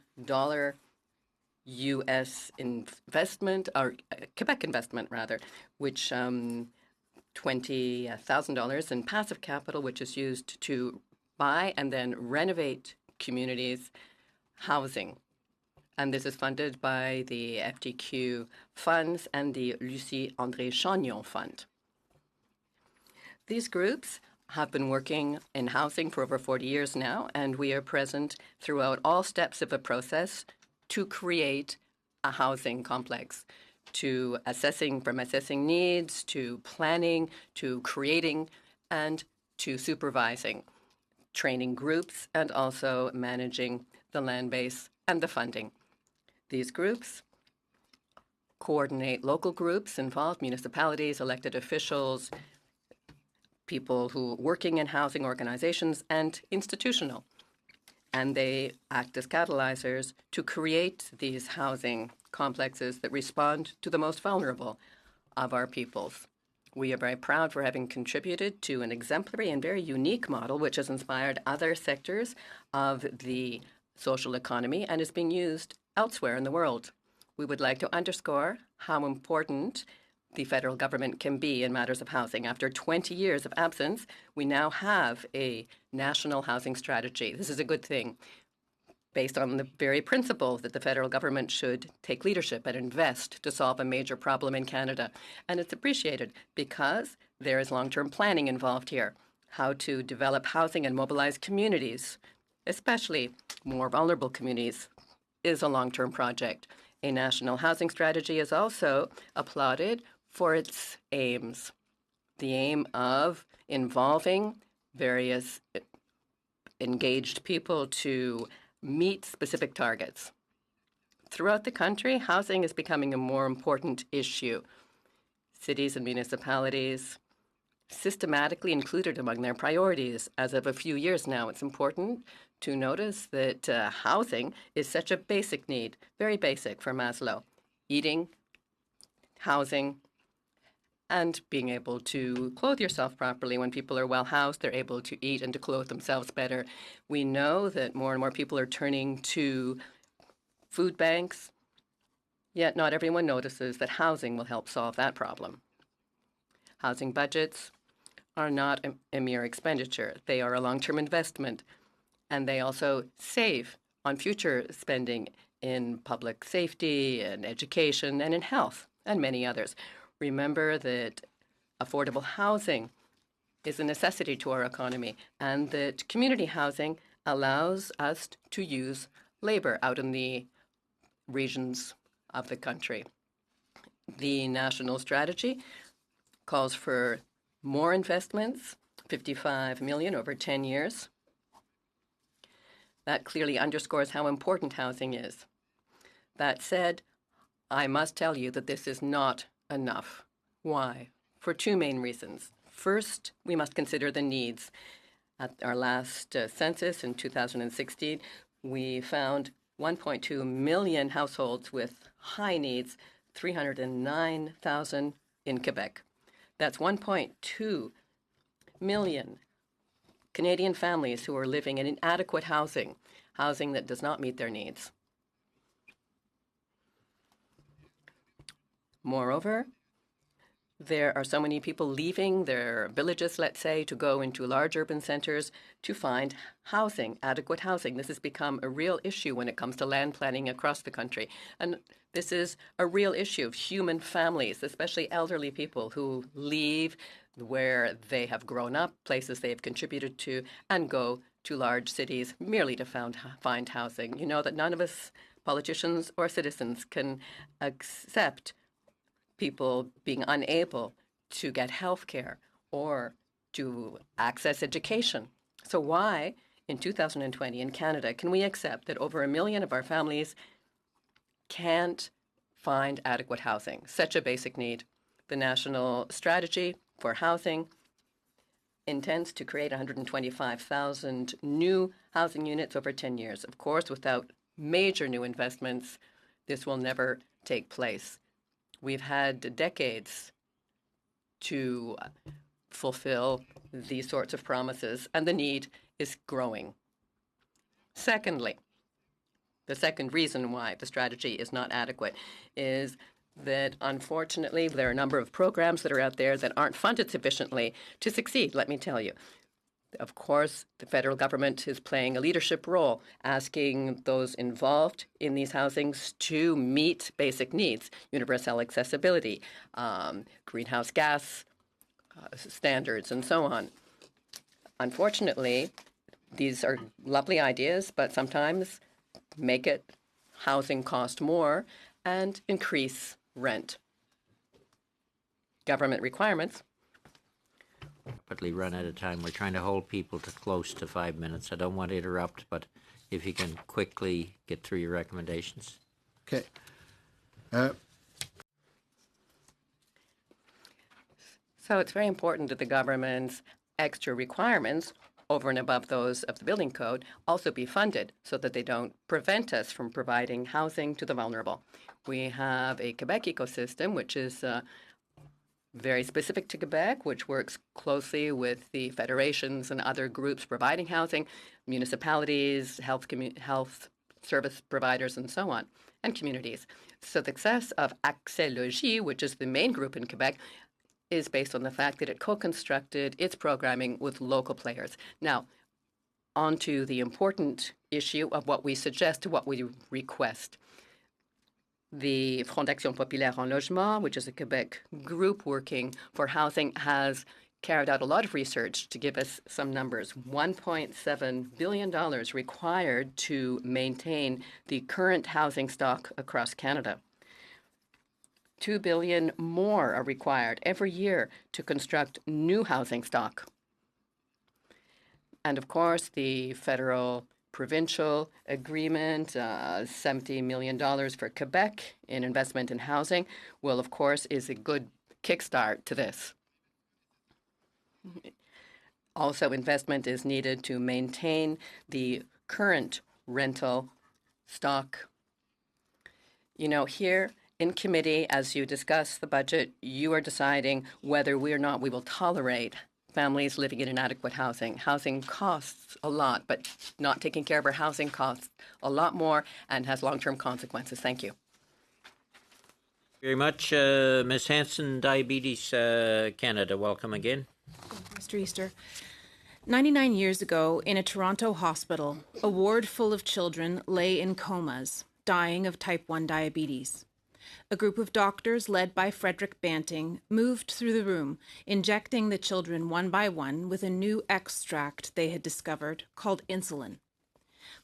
U.S. investment, or Quebec investment rather, which $20,000 in passive capital, which is used to buy and then renovate communities' housing and this is funded by the FTQ funds and the Lucie André Chagnon Fund. These groups have been working in housing for over 40 years now, and we are present throughout all steps of the process to create a housing complex, from assessing needs, to planning, to creating, and to supervising, training groups, and also managing the land base and the funding. These groups coordinate local groups involved, municipalities, elected officials, people who working in housing organizations, and institutional. And they act as catalyzers to create these housing complexes that respond to the most vulnerable of our peoples. We are very proud for having contributed to an exemplary and very unique model which has inspired other sectors of the social economy and is being used elsewhere in the world. We would like to underscore how important the federal government can be in matters of housing. After 20 years of absence, we now have a national housing strategy. This is a good thing, based on the very principle that the federal government should take leadership and invest to solve a major problem in Canada. And it's appreciated because there is long-term planning involved here, how to develop housing and mobilize communities, especially more vulnerable communities, is a long-term project. A national housing strategy is also applauded for its aims. The aim of involving various engaged people to meet specific targets. Throughout the country, housing is becoming a more important issue. Cities and municipalities systematically included among their priorities as of a few years now. It's important to notice that housing is such a basic need, very basic for Maslow. Eating, housing, and being able to clothe yourself properly. When people are well housed, they're able to eat and to clothe themselves better. We know that more and more people are turning to food banks, yet not everyone notices that housing will help solve that problem. Housing budgets are not a mere expenditure. They are a long-term investment, and they also save on future spending in public safety and education and in health and many others. Remember that affordable housing is a necessity to our economy, and that community housing allows us to use labor out in the regions of the country. The national strategy calls for more investments, 55 million over 10 years. That clearly underscores how important housing is. That said, I must tell you that this is not enough. Why? For two main reasons. First, we must consider the needs. At our last census in 2016, we found 1.2 million households with high needs, 309,000 in Quebec. That's 1.2 million Canadian families who are living in inadequate housing, housing that does not meet their needs. Moreover, there are so many people leaving their villages, let's say, to go into large urban centers to find housing, adequate housing. This has become a real issue when it comes to land planning across the country. And this is a real issue of human families, especially elderly people who leave where they have grown up, places they have contributed to, and go to large cities merely to find housing. You know that none of us, politicians or citizens, can accept people being unable to get health care or to access education. So why, in 2020 in Canada, can we accept that over 1 million of our families can't find adequate housing? Such a basic need. The National Strategy for Housing intends to create 125,000 new housing units over 10 years. Of course, without major new investments, this will never take place. We've had decades to fulfill these sorts of promises, and the need is growing. Secondly, the second reason why the strategy is not adequate is that, unfortunately, there are a number of programs that are out there that aren't funded sufficiently to succeed, let me tell you. Of course, the federal government is playing a leadership role, asking those involved in these housings to meet basic needs, universal accessibility, greenhouse gas standards, and so on. Unfortunately, these are lovely ideas, but sometimes make housing cost more and increase rent. Government requirements. Rapidly run out of time. We're trying to hold people to close to 5 minutes. I don't want to interrupt, but if you can quickly get through your recommendations. Okay. So it's very important that the government's extra requirements over and above those of the building code also be funded so that they don't prevent us from providing housing to the vulnerable. We have a Quebec ecosystem, which is very specific to Quebec, which works closely with the federations and other groups providing housing, municipalities, health service providers, and so on, and communities. So the success of Accès Logis, which is the main group in Quebec, is based on the fact that it co-constructed its programming with local players. Now, on to the important issue of what we suggest, what we request. The Front d'Action Populaire en Logement, which is a Quebec group working for housing, has carried out a lot of research to give us some numbers. $1.7 billion required to maintain the current housing stock across Canada. $2 billion more are required every year to construct new housing stock. And of course, the federal provincial agreement, $70 million for Quebec in investment in housing, will of course is a good kickstart to this. Also, investment is needed to maintain the current rental stock. You know, here in committee, as you discuss the budget, you are deciding whether we or not we will tolerate families living in inadequate housing. Housing costs a lot, but not taking care of our housing costs a lot more and has long-term consequences. Thank you. Very much. Ms. Hanson, Diabetes Canada, welcome again. Mr. Easter. 99 years ago, in a Toronto hospital, a ward full of children lay in comas, dying of type 1 diabetes. A group of doctors led by Frederick Banting moved through the room, injecting the children one by one with a new extract they had discovered called insulin.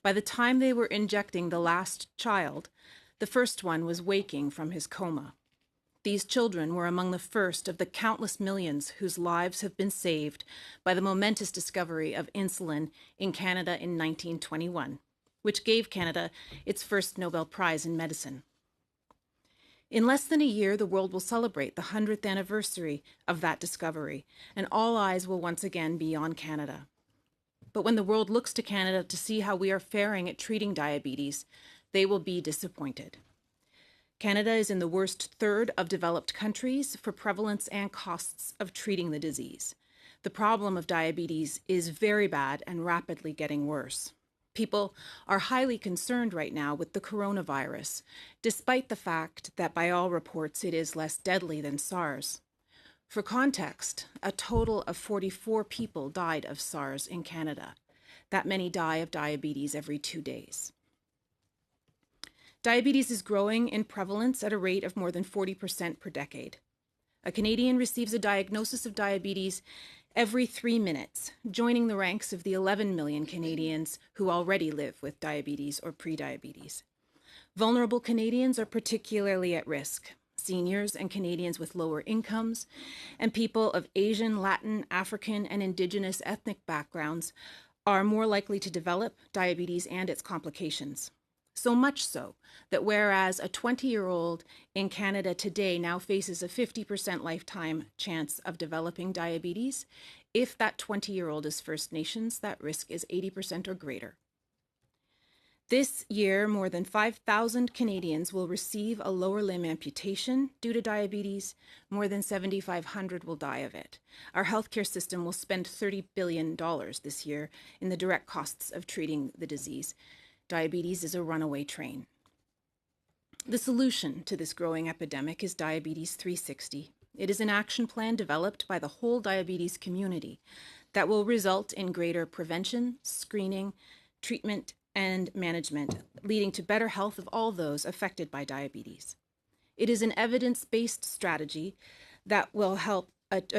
By the time they were injecting the last child, the first one was waking from his coma. These children were among the first of the countless millions whose lives have been saved by the momentous discovery of insulin in Canada in 1921, which gave Canada its first Nobel Prize in medicine. In less than a year, the world will celebrate the 100th anniversary of that discovery, and all eyes will once again be on Canada. But when the world looks to Canada to see how we are faring at treating diabetes, they will be disappointed. Canada is in the worst third of developed countries for prevalence and costs of treating the disease. The problem of diabetes is very bad and rapidly getting worse. People are highly concerned right now with the coronavirus, despite the fact that by all reports it is less deadly than SARS. For context, a total of 44 people died of SARS in Canada. That many die of diabetes every 2 days. Diabetes is growing in prevalence at a rate of more than 40% per decade. A Canadian receives a diagnosis of diabetes every 3 minutes, joining the ranks of the 11 million Canadians who already live with diabetes or prediabetes. Vulnerable Canadians are particularly at risk. Seniors and Canadians with lower incomes, and people of Asian, Latin, African, and Indigenous ethnic backgrounds are more likely to develop diabetes and its complications. So much so that whereas a 20-year-old in Canada today now faces a 50% lifetime chance of developing diabetes, if that 20-year-old is First Nations, that risk is 80% or greater. This year, more than 5,000 Canadians will receive a lower limb amputation due to diabetes. More than 7,500 will die of it. Our healthcare system will spend $30 billion this year in the direct costs of treating the disease. Diabetes is a runaway train. The solution to this growing epidemic is Diabetes 360. It is an action plan developed by the whole diabetes community that will result in greater prevention, screening, treatment, and management, leading to better health of all those affected by diabetes. It is an evidence-based strategy that will help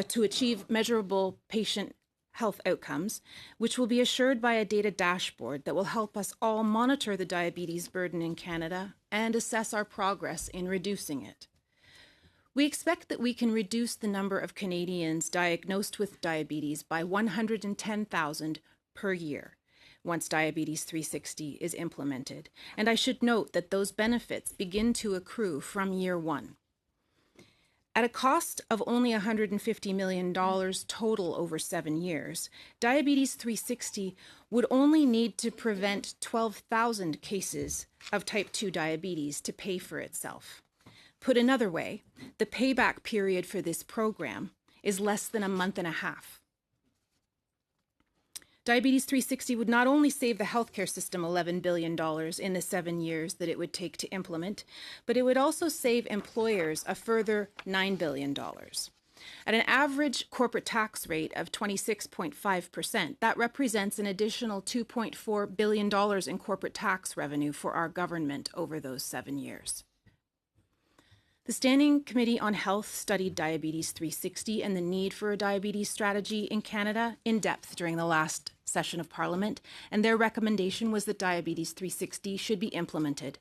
to achieve measurable patient health outcomes, which will be assured by a data dashboard that will help us all monitor the diabetes burden in Canada and assess our progress in reducing it. We expect that we can reduce the number of Canadians diagnosed with diabetes by 110,000 per year once Diabetes 360 is implemented, and I should note that those benefits begin to accrue from year one. At a cost of only $150 million total over 7 years, Diabetes 360 would only need to prevent 12,000 cases of type 2 diabetes to pay for itself. Put another way, the payback period for this program is less than a month and a half. Diabetes 360 would not only save the healthcare system $11 billion in the 7 years that it would take to implement, but it would also save employers a further $9 billion. At an average corporate tax rate of 26.5%, that represents an additional $2.4 billion in corporate tax revenue for our government over those 7 years. The Standing Committee on Health studied Diabetes 360 and the need for a diabetes strategy in Canada in depth during the last session of Parliament, and their recommendation was that Diabetes 360 should be implemented.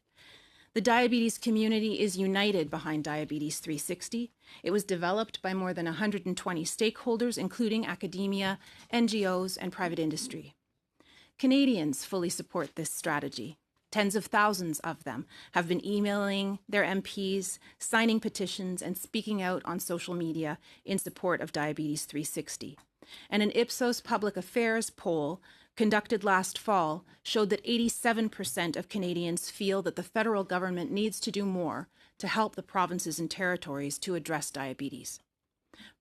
The diabetes community is united behind Diabetes 360. It was developed by more than 120 stakeholders, including academia, NGOs, and private industry. Canadians fully support this strategy. Tens of thousands of them have been emailing their MPs, signing petitions, and speaking out on social media in support of Diabetes 360. And an Ipsos Public Affairs poll conducted last fall showed that 87% of Canadians feel that the federal government needs to do more to help the provinces and territories to address diabetes.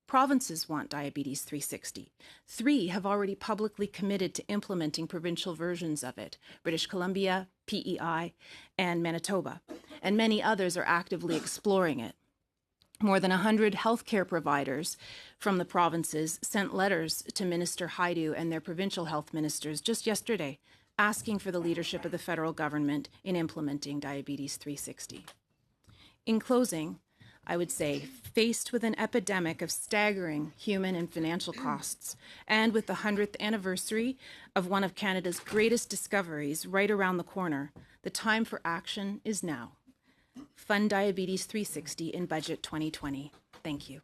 Provinces want Diabetes 360. 3 have already publicly committed to implementing provincial versions of it: British Columbia, PEI, and Manitoba, and many others are actively exploring it. More than 100 healthcare providers from the provinces sent letters to Minister Haidu and their provincial health ministers just yesterday, asking for the leadership of the federal government in implementing Diabetes 360. In closing, I would say, faced with an epidemic of staggering human and financial costs, and with the 100th anniversary of one of Canada's greatest discoveries right around the corner, the time for action is now. Fund Diabetes 360 in Budget 2020. Thank you.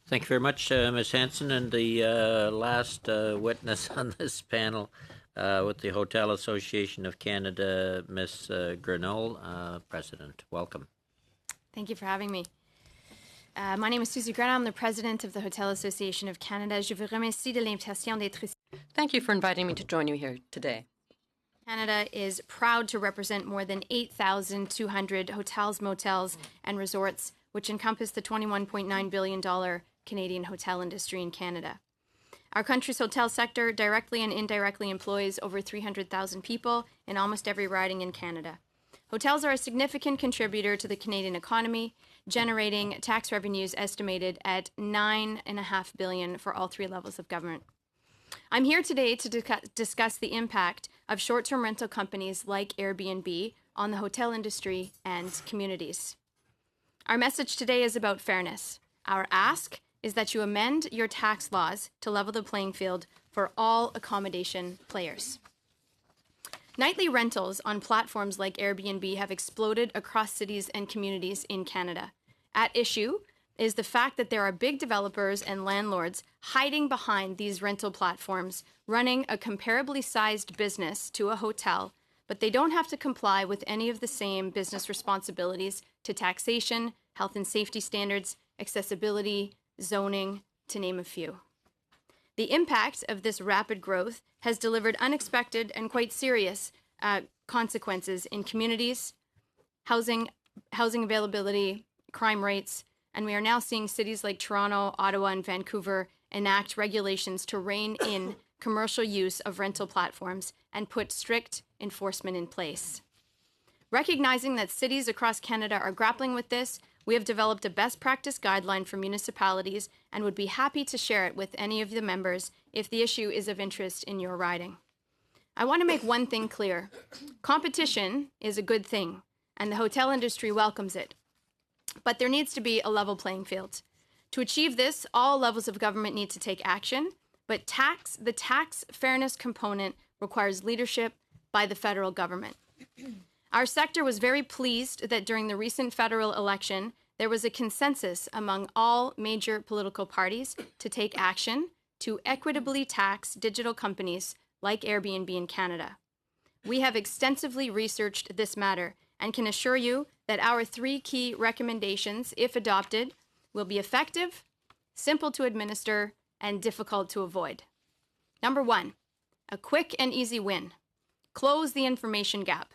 Thank you very much, Ms. Hanson. And the last witness on this panel with the Hotel Association of Canada, Ms. Grenol, President. Welcome. Thank you for having me. My name is Susie Grenell. I'm the president of the Hotel Association of Canada. Je vous remercie de l'invitation d'être ici. Thank you for inviting me to join you here today. Canada is proud to represent more than 8,200 hotels, motels, and resorts, which encompass the $21.9 billion Canadian hotel industry in Canada. Our country's hotel sector directly and indirectly employs over 300,000 people in almost every riding in Canada. Hotels are a significant contributor to the Canadian economy, generating tax revenues estimated at $9.5 billion for all 3 levels of government. I'm here today to discuss the impact of short-term rental companies like Airbnb on the hotel industry and communities. Our message today is about fairness. Our ask is that you amend your tax laws to level the playing field for all accommodation players. Nightly rentals on platforms like Airbnb have exploded across cities and communities in Canada. At issue is the fact that there are big developers and landlords hiding behind these rental platforms, running a comparably sized business to a hotel, but they don't have to comply with any of the same business responsibilities to taxation, health and safety standards, accessibility, zoning, to name a few. The impact of this rapid growth has delivered unexpected and quite serious consequences in communities, housing availability, crime rates, and we are now seeing cities like Toronto, Ottawa, and Vancouver enact regulations to rein in commercial use of rental platforms and put strict enforcement in place. Recognizing that cities across Canada are grappling with this, we have developed a best practice guideline for municipalities and would be happy to share it with any of the members if the issue is of interest in your riding. I want to make one thing clear. Competition is a good thing, and the hotel industry welcomes it. But there needs to be a level playing field. To achieve this, all levels of government need to take action, but the tax fairness component requires leadership by the federal government. Our sector was very pleased that during the recent federal election, there was a consensus among all major political parties to take action to equitably tax digital companies like Airbnb in Canada. We have extensively researched this matter and can assure you that our 3 key recommendations, if adopted, will be effective, simple to administer, and difficult to avoid. Number 1, a quick and easy win. Close the information gap.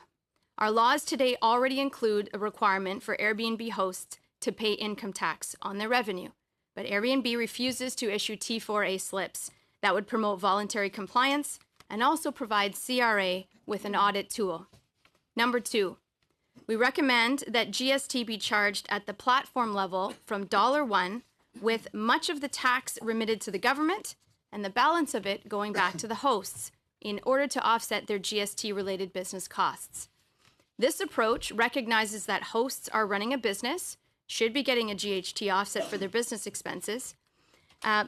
Our laws today already include a requirement for Airbnb hosts to pay income tax on their revenue, but Airbnb refuses to issue T4A slips that would promote voluntary compliance and also provide CRA with an audit tool. Number 2, we recommend that GST be charged at the platform level from $1, with much of the tax remitted to the government and the balance of it going back to the hosts in order to offset their GST-related business costs. This approach recognizes that hosts are running a business, should be getting a GHT offset for their business expenses.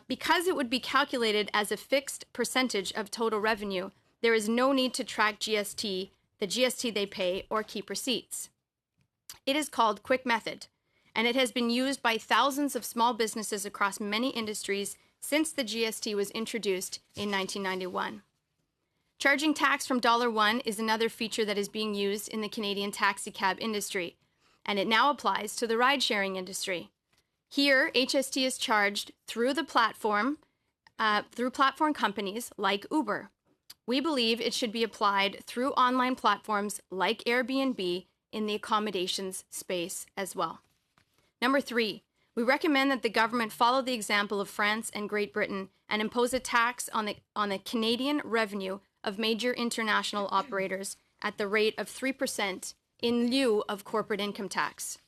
Because it would be calculated as a fixed percentage of total revenue, there is no need to track GST, the GST they pay, or keep receipts. It is called Quick Method, and it has been used by thousands of small businesses across many industries since the GST was introduced in 1991. Charging tax from $1 is another feature that is being used in the Canadian taxi cab industry, and it now applies to the ride-sharing industry. Here, HST is charged through the platform, through platform companies like Uber. We believe it should be applied through online platforms like Airbnb in the accommodations space as well. Number 3, we recommend that the government follow the example of France and Great Britain and impose a tax on the Canadian revenue of major international operators at the rate of 3% in lieu of corporate income tax.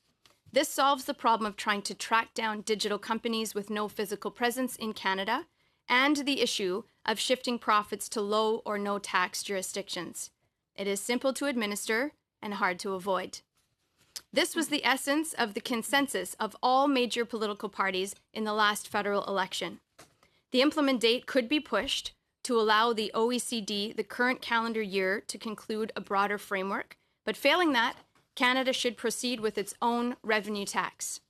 This solves the problem of trying to track down digital companies with no physical presence in Canada and the issue of shifting profits to low or no tax jurisdictions. It is simple to administer and hard to avoid. This was the essence of the consensus of all major political parties in the last federal election. The implement date could be pushed to allow the OECD the current calendar year to conclude a broader framework, but failing that, Canada should proceed with its own revenue tax.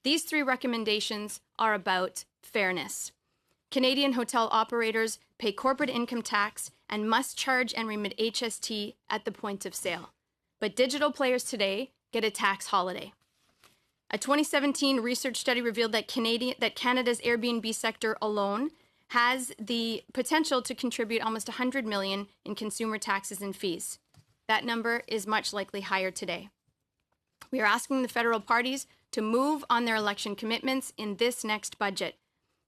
These 3 recommendations are about fairness. Canadian hotel operators pay corporate income tax and must charge and remit HST at the point of sale. But digital players today get a tax holiday. A 2017 research study revealed that Canada's Airbnb sector alone has the potential to contribute almost $100 million in consumer taxes and fees. That number is much likely higher today. We are asking the federal parties to move on their election commitments in this next budget.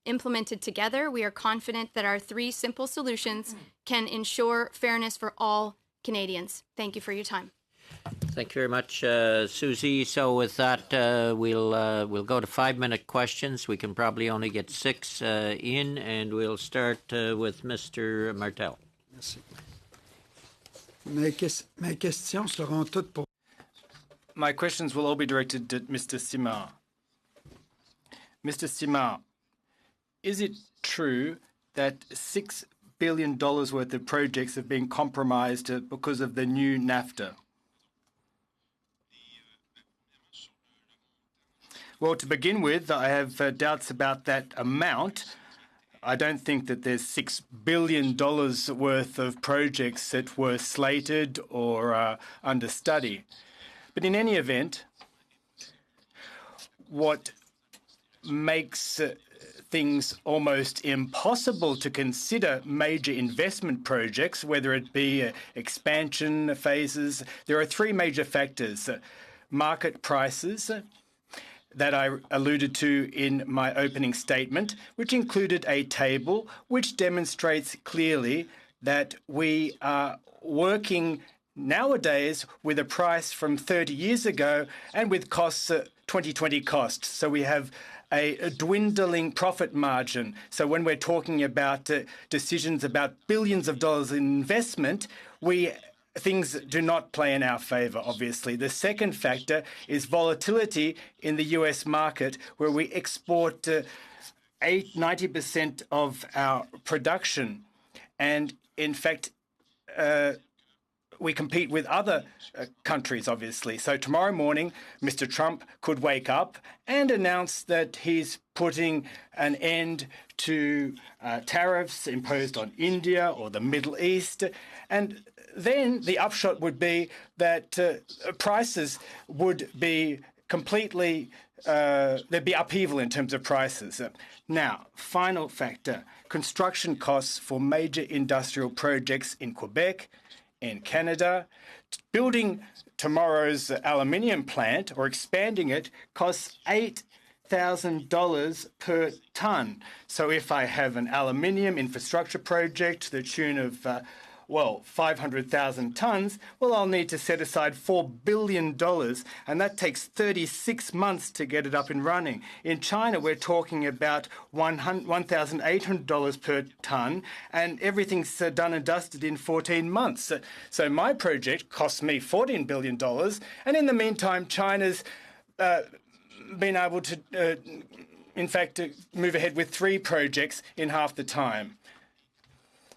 Implemented together, we are confident that our 3 simple solutions can ensure fairness for all Canadians. Thank you for your time. Thank you very much, Susie. So with that, we'll go to 5-minute questions. We can probably only get 6 in, and we'll start with Mr. Martel. Merci. Mes questions seront toutes pour... My questions will all be directed at Mr. Simard. Mr. Simard, is it true that $6 billion worth of projects have been compromised because of the new NAFTA? Well, to begin with, I have doubts about that amount. I don't think that there's $6 billion worth of projects that were slated or under study. But in any event, what makes things almost impossible to consider major investment projects, whether it be expansion phases, there are 3 major factors. Market prices, that I alluded to in my opening statement, which included a table which demonstrates clearly that we are working nowadays with a price from 30 years ago and with costs, 2020 costs. So we have a dwindling profit margin. So when we're talking about decisions about billions of dollars in investment, things do not play in our favour, obviously. The second factor is volatility in the US market, where we export 90% of our production. And in fact, we compete with other countries, obviously. So tomorrow morning, Mr. Trump could wake up and announce that he's putting an end to tariffs imposed on India or the Middle East. And then the upshot would be that prices would be completely, there'd be upheaval in terms of prices. Now, final factor, construction costs for major industrial projects in Quebec, in Canada. Building tomorrow's aluminium plant or expanding it costs $8,000 per tonne. So if I have an aluminium infrastructure project to the tune of 500,000 tonnes, I'll need to set aside $4 billion, and that takes 36 months to get it up and running. In China, we're talking about $1,800 per tonne, and everything's done and dusted in 14 months. So my project costs me $14 billion, and in the meantime, China's been able to, in fact, move ahead with 3 projects in half the time.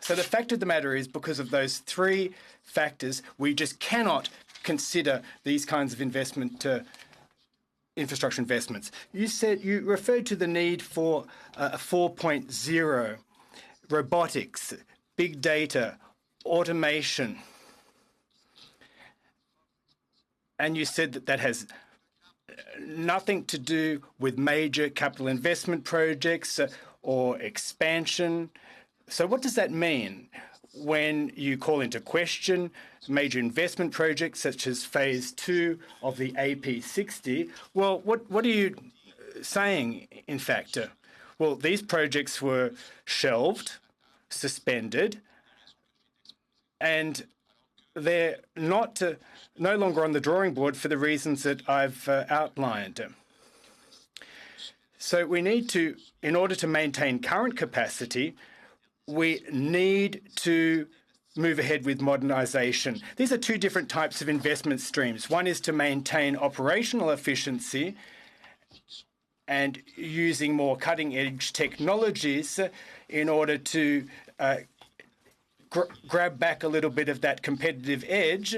So the fact of the matter is, because of those 3 factors, we just cannot consider these kinds of infrastructure investments. You referred to the need for a 4.0, robotics, big data, automation, and you said that has nothing to do with major capital investment projects or expansion. So what does that mean when you call into question major investment projects such as Phase 2 of the AP60? Well, what are you saying, in fact? These projects were shelved, suspended, and they're no longer on the drawing board for the reasons that I've outlined. So we need to, in order to maintain current capacity, we need to move ahead with modernisation. These are 2 different types of investment streams. One is to maintain operational efficiency and using more cutting-edge technologies in order to grab back a little bit of that competitive edge.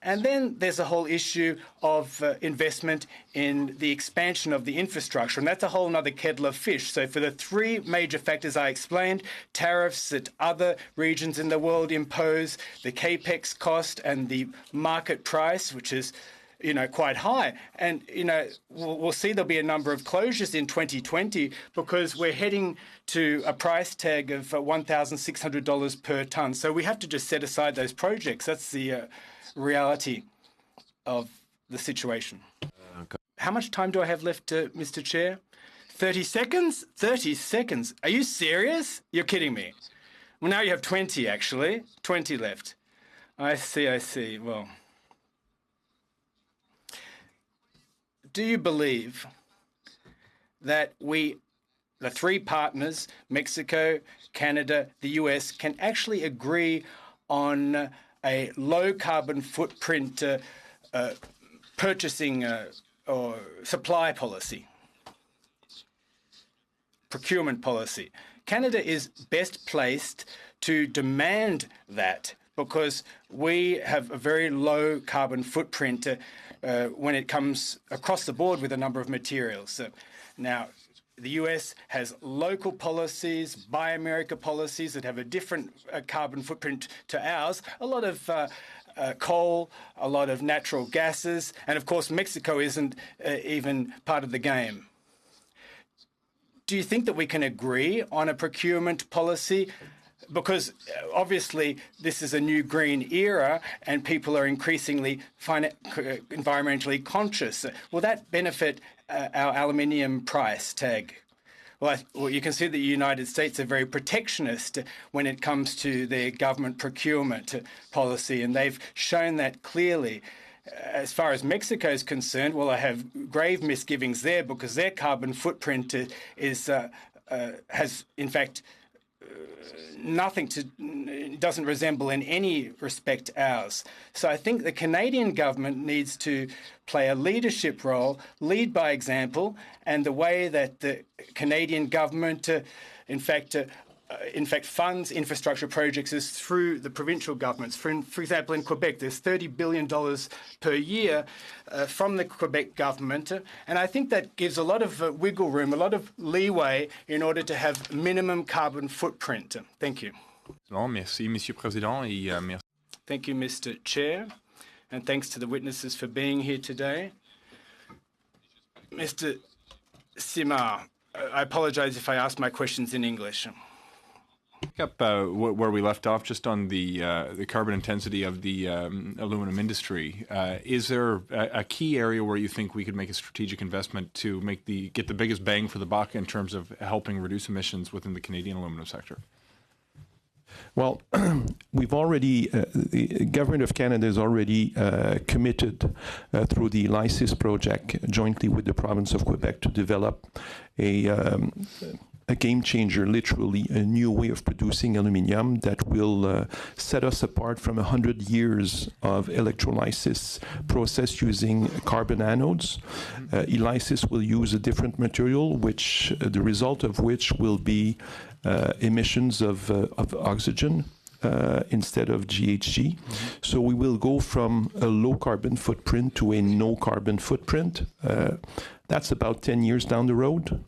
And then there's a whole issue of investment in the expansion of the infrastructure, and that's a whole other kettle of fish. So for the 3 major factors I explained, tariffs that other regions in the world impose, the capex cost and the market price, which is quite high. And, we'll see there'll be a number of closures in 2020 because we're heading to a price tag of $1,600 per tonne. So we have to just set aside those projects. That's the reality of the situation. How much time do I have left, Mr. Chair? 30 seconds? 30 seconds. Are you serious? You're kidding me. Well, now you have 20, actually. 20 left. I see. Well, do you believe that the 3 partners, Mexico, Canada, the US, can actually agree on a low carbon footprint purchasing or supply policy, procurement policy? Canada is best placed to demand that because we have a very low carbon footprint when it comes across the board with a number of materials. Now, the US has local policies, Buy America policies that have a different carbon footprint to ours, a lot of coal, a lot of natural gases, and of course Mexico isn't even part of the game. Do you think that we can agree on a procurement policy? Because obviously this is a new green era and people are increasingly environmentally conscious. Will that benefit our aluminium price tag? Well, you can see that the United States are very protectionist when it comes to their government procurement policy, and they've shown that clearly. As far as Mexico is concerned, well, I have grave misgivings there because their carbon footprint has, in fact, doesn't resemble in any respect ours. So I think the Canadian government needs to play a leadership role, lead by example, and the way that the Canadian government, in fact, funds infrastructure projects is through the provincial governments. For example, in Quebec, there's $30 billion per year from the Quebec government, and I think that gives a lot of wiggle room, a lot of leeway in order to have minimum carbon footprint. Thank you. Merci, Monsieur Président, et merci. Thank you, Mr. Chair, and thanks to the witnesses for being here today. Mr. Simard, I apologize if I ask my questions in English. Pick up where we left off, just on the carbon intensity of the aluminum industry. Is there a key area where you think we could make a strategic investment to get the biggest bang for the buck in terms of helping reduce emissions within the Canadian aluminum sector? Well, we've already, the Government of Canada is already committed through the LICIS project, jointly with the province of Quebec, to develop a game changer, literally a new way of producing aluminium that will set us apart from 100 years of electrolysis process using carbon anodes. ELYSIS will use a different material, which the result of which will be emissions of oxygen instead of GHG. So we will go from a low carbon footprint to a no carbon footprint. That's about 10 years down the road.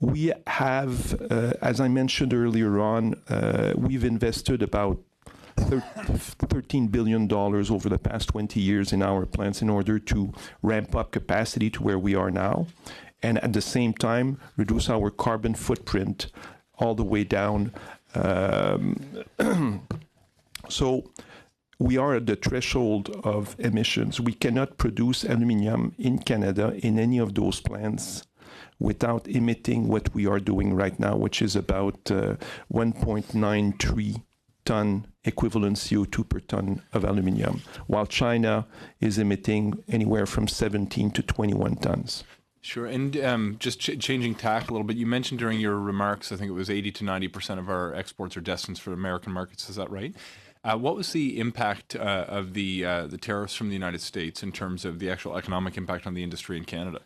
We have, as I mentioned earlier on, we've invested about $13 billion over the past 20 years in our plants in order to ramp up capacity to where we are now, and at the same time reduce our carbon footprint all the way down. So we are at the threshold of emissions. We cannot produce aluminium in Canada in any of those plants without emitting what we are doing right now, which is about 1.93 ton equivalent CO2 per ton of aluminium, while China is emitting anywhere from 17 to 21 tons. Sure, and just changing tack a little bit, you mentioned during your remarks, I think it was 80 to 90% of our exports are destined for American markets. Is that right? What was the impact of the tariffs from the United States in terms of the actual economic impact on the industry in Canada?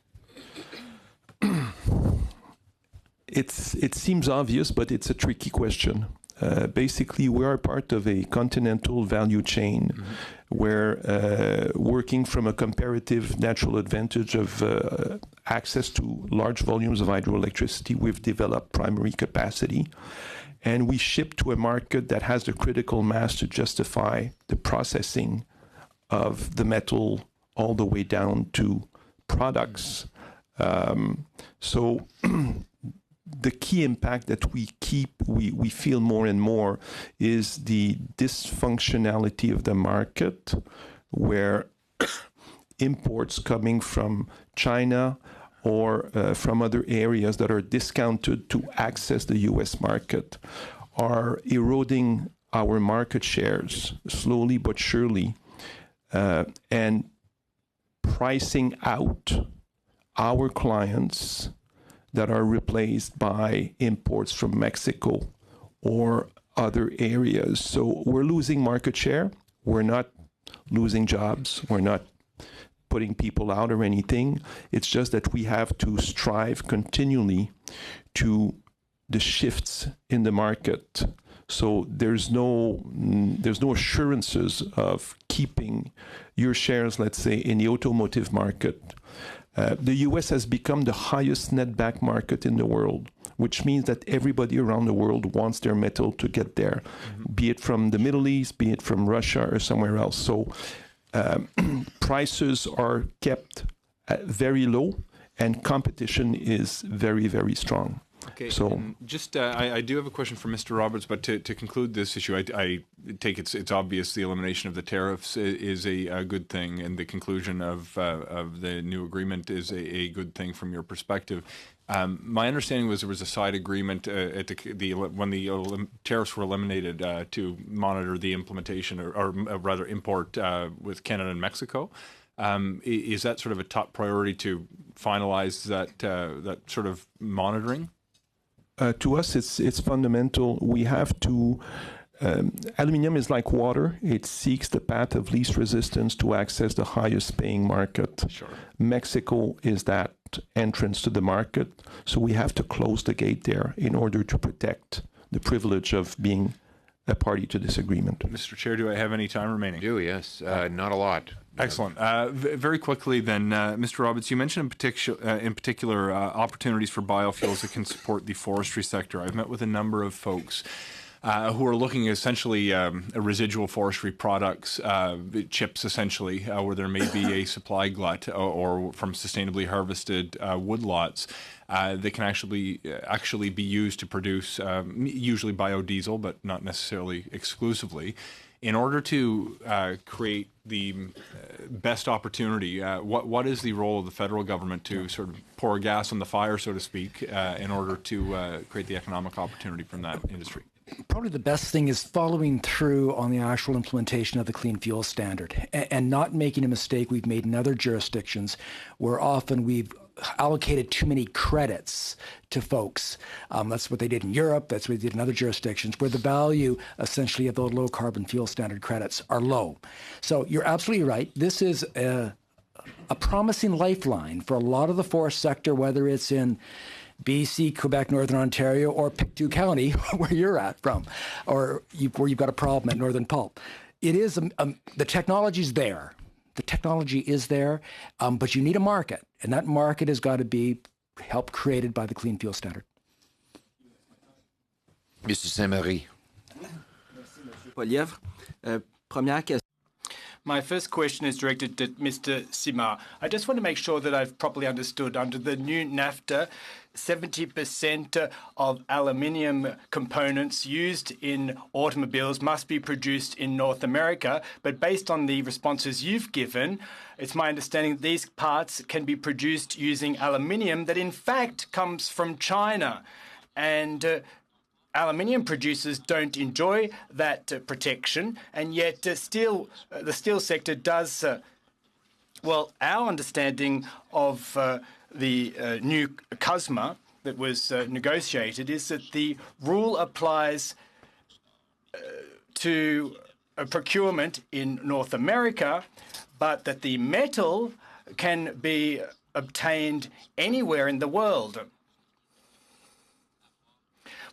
It seems obvious, but it's a tricky question. Basically, we are part of a continental value chain where working from a comparative natural advantage of access to large volumes of hydroelectricity, we've developed primary capacity, and we ship to a market that has the critical mass to justify the processing of the metal all the way down to products. So the key impact that we feel more and more is the dysfunctionality of the market, where imports coming from China or from other areas that are discounted to access the U.S. market are eroding our market shares slowly but surely, and pricing out our clients that are replaced by imports from Mexico or other areas. So we're losing market share. We're not losing jobs. We're not putting people out or anything. It's just that we have to strive continually to the shifts in the market. So there's no assurances of keeping your shares, let's say, in the automotive market. The U.S. has become the highest netback market in the world, which means that everybody around the world wants their metal to get there, be it from the Middle East, be it from Russia or somewhere else. So prices are kept very low, and competition is very, very strong. Okay, So just I do have a question for Mr. Roberts, but to conclude this issue, I take it's obvious the elimination of the tariffs is a good thing, and the conclusion of the new agreement is a good thing from your perspective. My understanding was there was a side agreement at when the tariffs were eliminated to monitor the implementation or rather import with Canada and Mexico. Is that sort of a top priority to finalize that sort of monitoring? To us, it's fundamental. We have to. Aluminium is like water. It seeks the path of least resistance to access the highest paying market. Sure. Mexico is that entrance to the market. So we have to close the gate there in order to protect the privilege of being a party to this agreement. Mr. Chair, do I have any time remaining? Do, yes. Not a lot. Excellent. Very quickly then, Mr. Roberts, you mentioned in particular opportunities for biofuels that can support the forestry sector. I've met with a number of folks who are looking at essentially residual forestry products, chips essentially, where there may be a supply glut or from sustainably harvested woodlots that can actually be used to produce usually biodiesel, but not necessarily exclusively. In order to create the best opportunity, what is the role of the federal government to sort of pour gas on the fire, so to speak, in order to create the economic opportunity from that industry? Probably the best thing is following through on the actual implementation of the Clean Fuel Standard and not making a mistake we've made in other jurisdictions where often we've allocated too many credits to folks. That's what they did in Europe. That's what they did in other jurisdictions where the value essentially of those low carbon fuel standard credits are low. So you're absolutely right. This is a promising lifeline for a lot of the forest sector, whether it's in BC, Quebec, Northern Ontario, or Pictou County, where you're at from, or where you've got a problem at Northern Pulp. It is, the technology's there. The technology is there, but you need a market, and that market has got to be help created by the Clean Fuel Standard. Mr. Saint-Marie. My first question is directed to Mr. Simard. I just want to make sure that I've properly understood. Under the new NAFTA, 70% of aluminium components used in automobiles must be produced in North America. But based on the responses you've given, it's my understanding that these parts can be produced using aluminium that in fact comes from China. And aluminium producers don't enjoy that protection, and yet the steel sector does. Well, our understanding of the new CUSMA that was negotiated is that the rule applies to procurement in North America, but that the metal can be obtained anywhere in the world.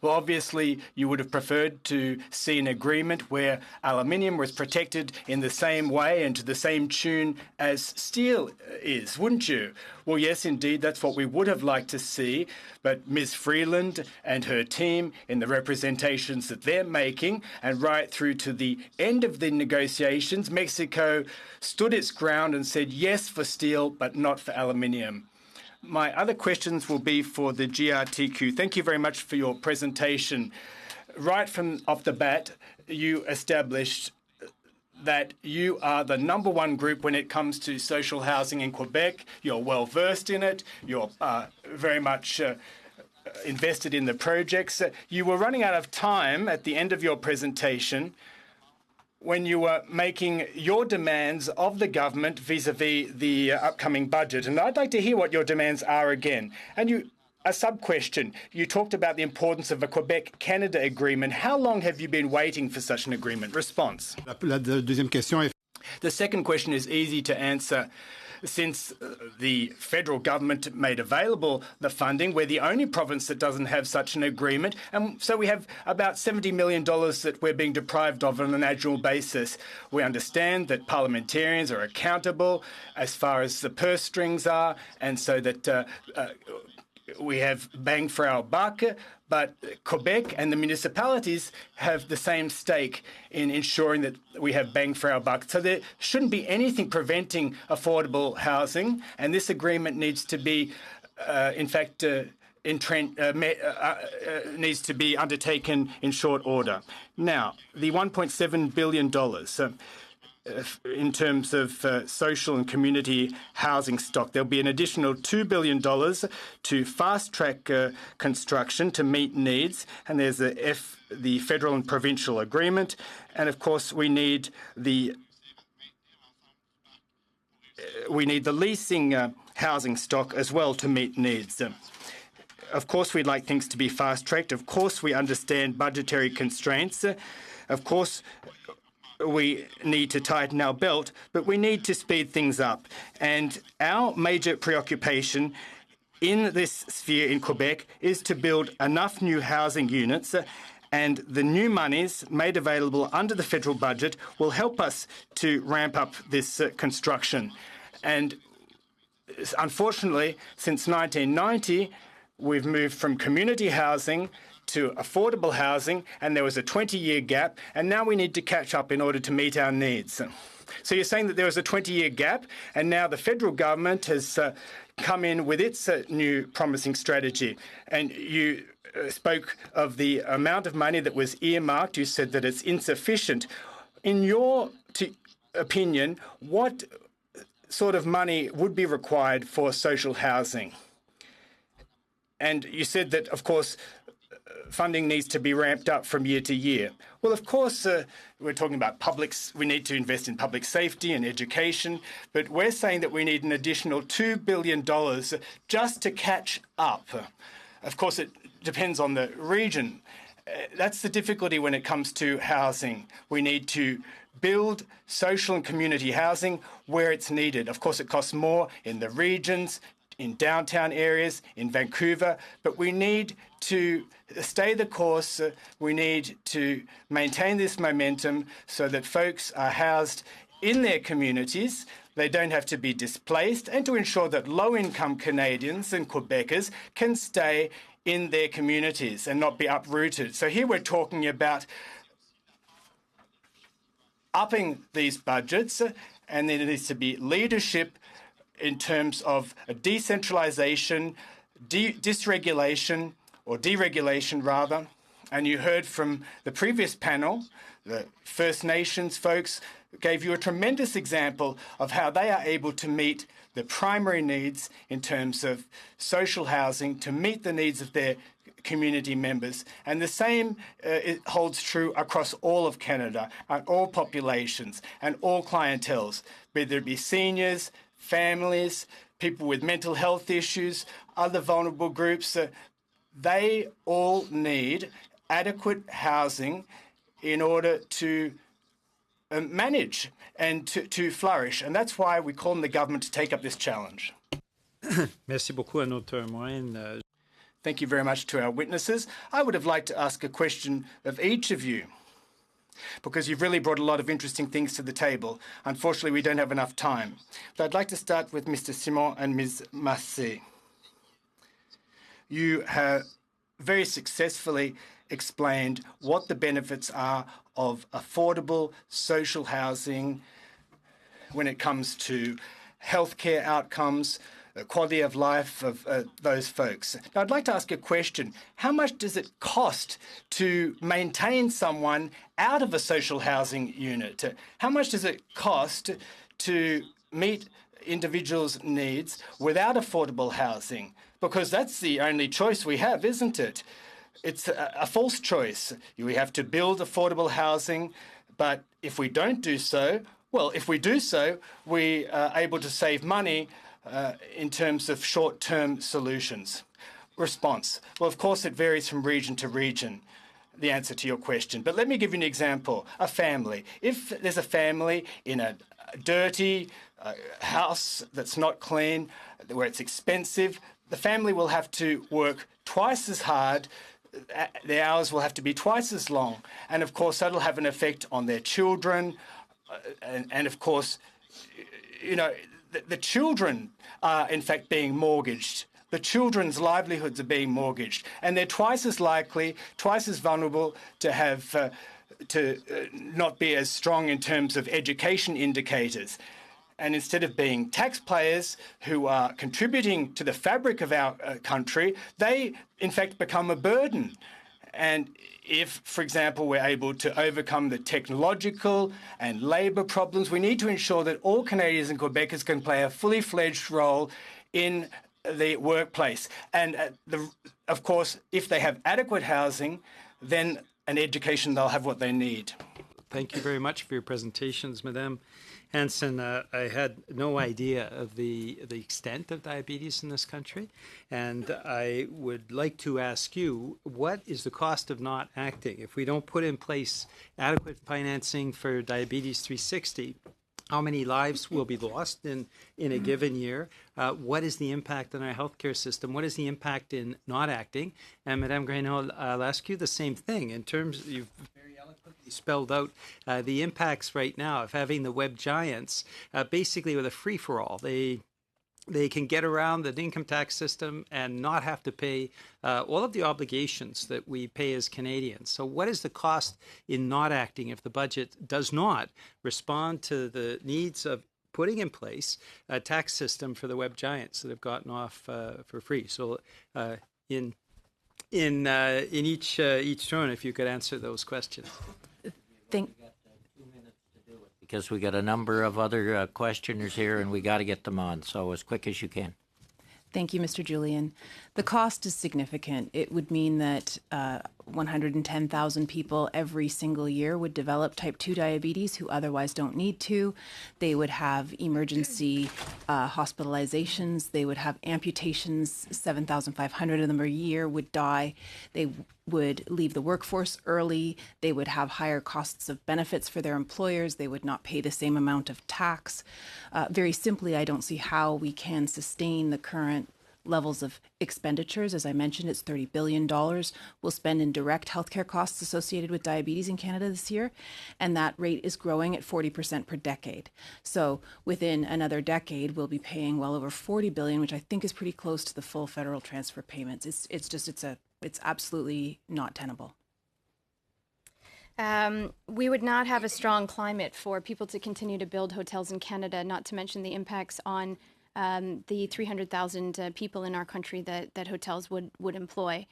Well, obviously, you would have preferred to see an agreement where aluminium was protected in the same way and to the same tune as steel is, wouldn't you? Well, yes, indeed, that's what we would have liked to see. But Ms. Freeland and her team, in the representations that they're making, and right through to the end of the negotiations, Mexico stood its ground and said yes for steel, but not for aluminium. My other questions will be for the GRTQ. Thank you very much for your presentation. Right from off the bat, you established that you are the number one group when it comes to social housing in Quebec. You're well versed in it. You're very much invested in the projects. You were running out of time at the end of your presentation when you were making your demands of the government vis-a-vis the upcoming budget. And I'd like to hear what your demands are again. And a sub-question, you talked about the importance of a Quebec-Canada agreement. How long have you been waiting for such an agreement? Response. The second question is easy to answer. Since the federal government made available the funding, we're the only province that doesn't have such an agreement. And so we have about $70 million that we're being deprived of on an annual basis. We understand that parliamentarians are accountable as far as the purse strings are, and so that we have bang for our buck. But Quebec and the municipalities have the same stake in ensuring that we have bang for our buck. So there shouldn't be anything preventing affordable housing, and this agreement needs to be, in fact, needs to be undertaken in short order. Now, the $1.7 billion in terms of social and community housing stock. There'll be an additional $2 billion to fast-track construction to meet needs, and there's the federal and provincial agreement, and of course we need the leasing housing stock as well to meet needs. Of course, we'd like things to be fast-tracked. Of course, we understand budgetary constraints. Of course, we need to tighten our belt, but we need to speed things up. And our major preoccupation in this sphere in Quebec is to build enough new housing units, and the new monies made available under the federal budget will help us to ramp up this construction. And unfortunately, since 1990, we've moved from community housing to affordable housing, and there was a 20-year gap, and now we need to catch up in order to meet our needs. So you're saying that there was a 20-year gap, and now the federal government has come in with its new promising strategy. And you spoke of the amount of money that was earmarked. You said that it's insufficient. In your opinion, what sort of money would be required for social housing? And you said that, of course, funding needs to be ramped up from year to year. Well, of course, we're talking about we need to invest in public safety and education, but we're saying that we need an additional $2 billion just to catch up. Of course, it depends on the region. That's the difficulty when it comes to housing. We need to build social and community housing where it's needed. Of course, it costs more in the regions, in downtown areas, in Vancouver, but we need to stay the course. We need to maintain this momentum so that folks are housed in their communities. They don't have to be displaced, and to ensure that low-income Canadians and Quebecers can stay in their communities and not be uprooted. So here we're talking about upping these budgets, and there needs to be leadership in terms of a decentralization, dysregulation, or deregulation rather. And you heard from the previous panel, the First Nations folks gave you a tremendous example of how they are able to meet the primary needs in terms of social housing, to meet the needs of their community members. And the same it holds true across all of Canada, and all populations and all clienteles, whether it be seniors, families, people with mental health issues, other vulnerable groups. They all need adequate housing in order to manage and to flourish. And that's why we call on the government to take up this challenge. Merci beaucoup à nos témoins. Thank you very much to our witnesses. I would have liked to ask a question of each of you, because you've really brought a lot of interesting things to the table. Unfortunately, we don't have enough time. But I'd like to start with Mr. Simon and Ms. Massé. You have very successfully explained what the benefits are of affordable social housing when it comes to healthcare outcomes, the quality of life of those folks. Now, I'd like to ask a question. How much does it cost to maintain someone out of a social housing unit? How much does it cost to meet individuals' needs without affordable housing? Because that's the only choice we have, isn't it? It's a false choice. We have to build affordable housing, but if we don't do so, well, if we do so, we are able to save money in terms of short-term solutions. Response. Well, of course, it varies from region to region, the answer to your question. But let me give you an example. A family. If there's a family in a dirty house that's not clean, where it's expensive, the family will have to work twice as hard. The hours will have to be twice as long. And, of course, that'll have an effect on their children. And of course, you know, the children are, in fact, being mortgaged. The children's livelihoods are being mortgaged. And they're twice as likely, twice as vulnerable to have not be as strong in terms of education indicators. And instead of being taxpayers who are contributing to the fabric of our country, they in fact become a burden. And if, for example, we're able to overcome the technological and labour problems, we need to ensure that all Canadians and Quebecers can play a fully fledged role in the workplace. And of course, if they have adequate housing, then an education, they'll have what they need. Thank you very much for your presentations, Madame Hanson. I had no idea of the extent of diabetes in this country, and I would like to ask you, what is the cost of not acting? If we don't put in place adequate financing for Diabetes 360, how many lives will be lost in a given year? What is the impact on our healthcare system? What is the impact in not acting? And Madame Grainot, I'll ask you the same thing. In terms, you've very eloquently spelled out the impacts right now of having the web giants basically with a free-for-all. They can get around the income tax system and not have to pay all of the obligations that we pay as Canadians. So what is the cost in not acting if the budget does not respond to the needs of putting in place a tax system for the web giants that have gotten off for free? So in each turn, if you could answer those questions. Because we got a number of other questioners here and we got to get them on. So as quick as you can. Thank you, Mr. Julian. The cost is significant. It would mean that 110,000 people every single year would develop type 2 diabetes who otherwise don't need to. They would have emergency hospitalizations. They would have amputations. 7,500 of them a year would die. They would leave the workforce early. They would have higher costs of benefits for their employers. They would not pay the same amount of tax. Very simply, I don't see how we can sustain the current levels of expenditures. As I mentioned, it's $30 billion we'll spend in direct healthcare costs associated with diabetes in Canada this year, and that rate is growing at 40% per decade. So within another decade, we'll be paying well over $40 billion, which I think is pretty close to the full federal transfer payments. It's absolutely not tenable. We would not have a strong climate for people to continue to build hotels in Canada, not to mention the impacts on the 300,000 people in our country that hotels would employ.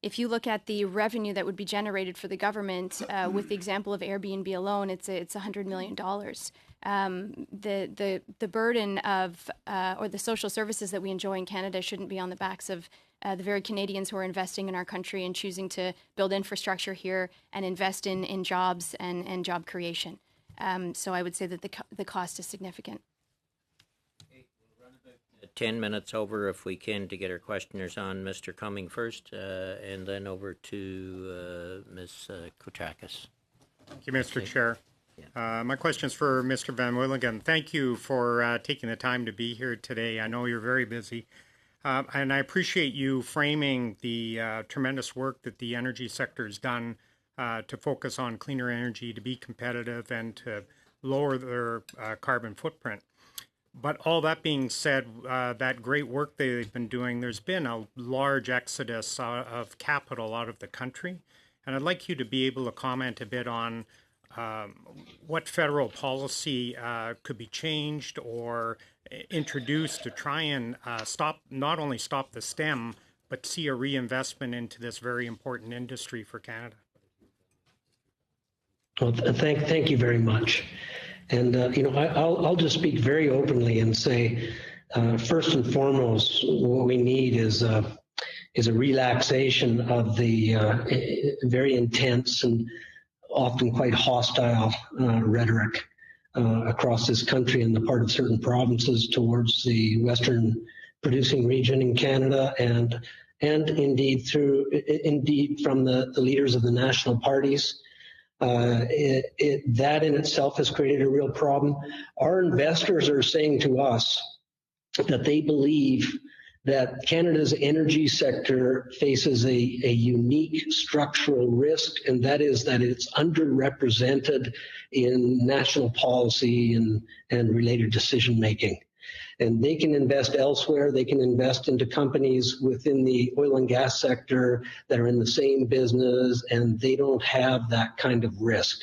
If you look at the revenue that would be generated for the government, with the example of Airbnb alone, it's $100 million. The burden of or the social services that we enjoy in Canada shouldn't be on the backs of the very Canadians who are investing in our country and choosing to build infrastructure here and invest in jobs and job creation. So I would say that the cost is significant. 10 minutes over, if we can, to get our questioners on. Mr. Cumming first, and then over to Ms. Kochakis. Thank you, Mr. Chair. My question is for Mr. Van Willigen. Thank you for taking the time to be here today. I know you're very busy, and I appreciate you framing the tremendous work that the energy sector has done to focus on cleaner energy, to be competitive, and to lower their carbon footprint. But all that being said, that great work they've been doing, there's been a large exodus of capital out of the country. And I'd like you to be able to comment a bit on what federal policy could be changed or introduced to try and not only stop the stem, but see a reinvestment into this very important industry for Canada. Well, thank you very much. And, I'll just speak very openly and say, first and foremost, what we need is a relaxation of the very intense and often quite hostile rhetoric across this country on the part of certain provinces towards the Western producing region in Canada, and indeed from the leaders of the national parties. That in itself has created a real problem. Our investors are saying to us that they believe that Canada's energy sector faces a unique structural risk, and that is that it's underrepresented in national policy and related decision making. And they can invest elsewhere. They can invest into companies within the oil and gas sector that are in the same business, and they don't have that kind of risk.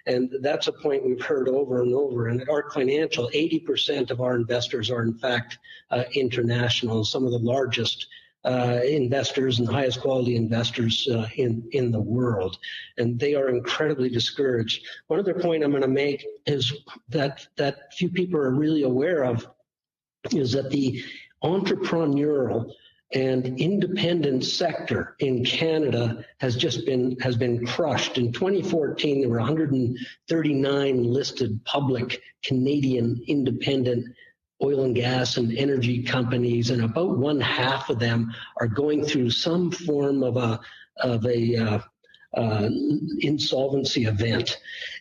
And that's a point we've heard over and over. And at ARC Financial, 80% of our investors are, in fact, international, some of the largest investors and highest quality investors in the world. And they are incredibly discouraged. One other point I'm going to make is that few people are really aware of is that the entrepreneurial and independent sector in Canada has been crushed. In 2014, there were 139 listed public Canadian independent oil and gas and energy companies, and about one half of them are going through some form of a insolvency event,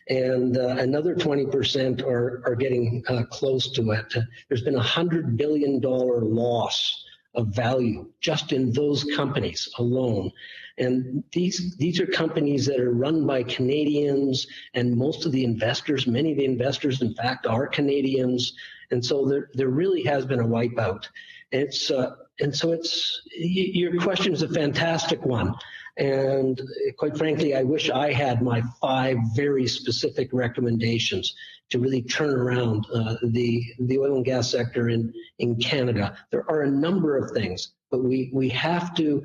and another 20% are getting close to it. There's been $100 billion loss of value just in those companies alone. And these are companies that are run by Canadians, and most of the investors, many of the investors, in fact, are Canadians. And so there really has been a wipeout. And so your question is a fantastic one. And quite frankly, I wish I had my 5 very specific recommendations to really turn around the oil and gas sector in Canada. There are a number of things, but we have to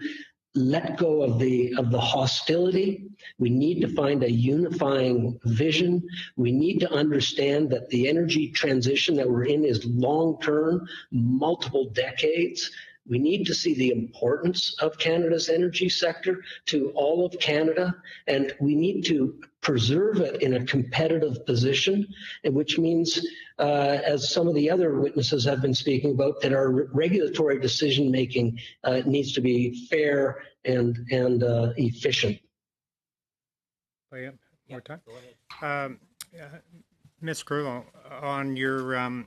let go of the hostility. We need to find a unifying vision. We need to understand that the energy transition that we're in is long-term, multiple decades. We need to see the importance of Canada's energy sector to all of Canada, and we need to preserve it in a competitive position, which means, as some of the other witnesses have been speaking about, that our regulatory decision-making needs to be fair and efficient. More time? Ms. Grullo, on your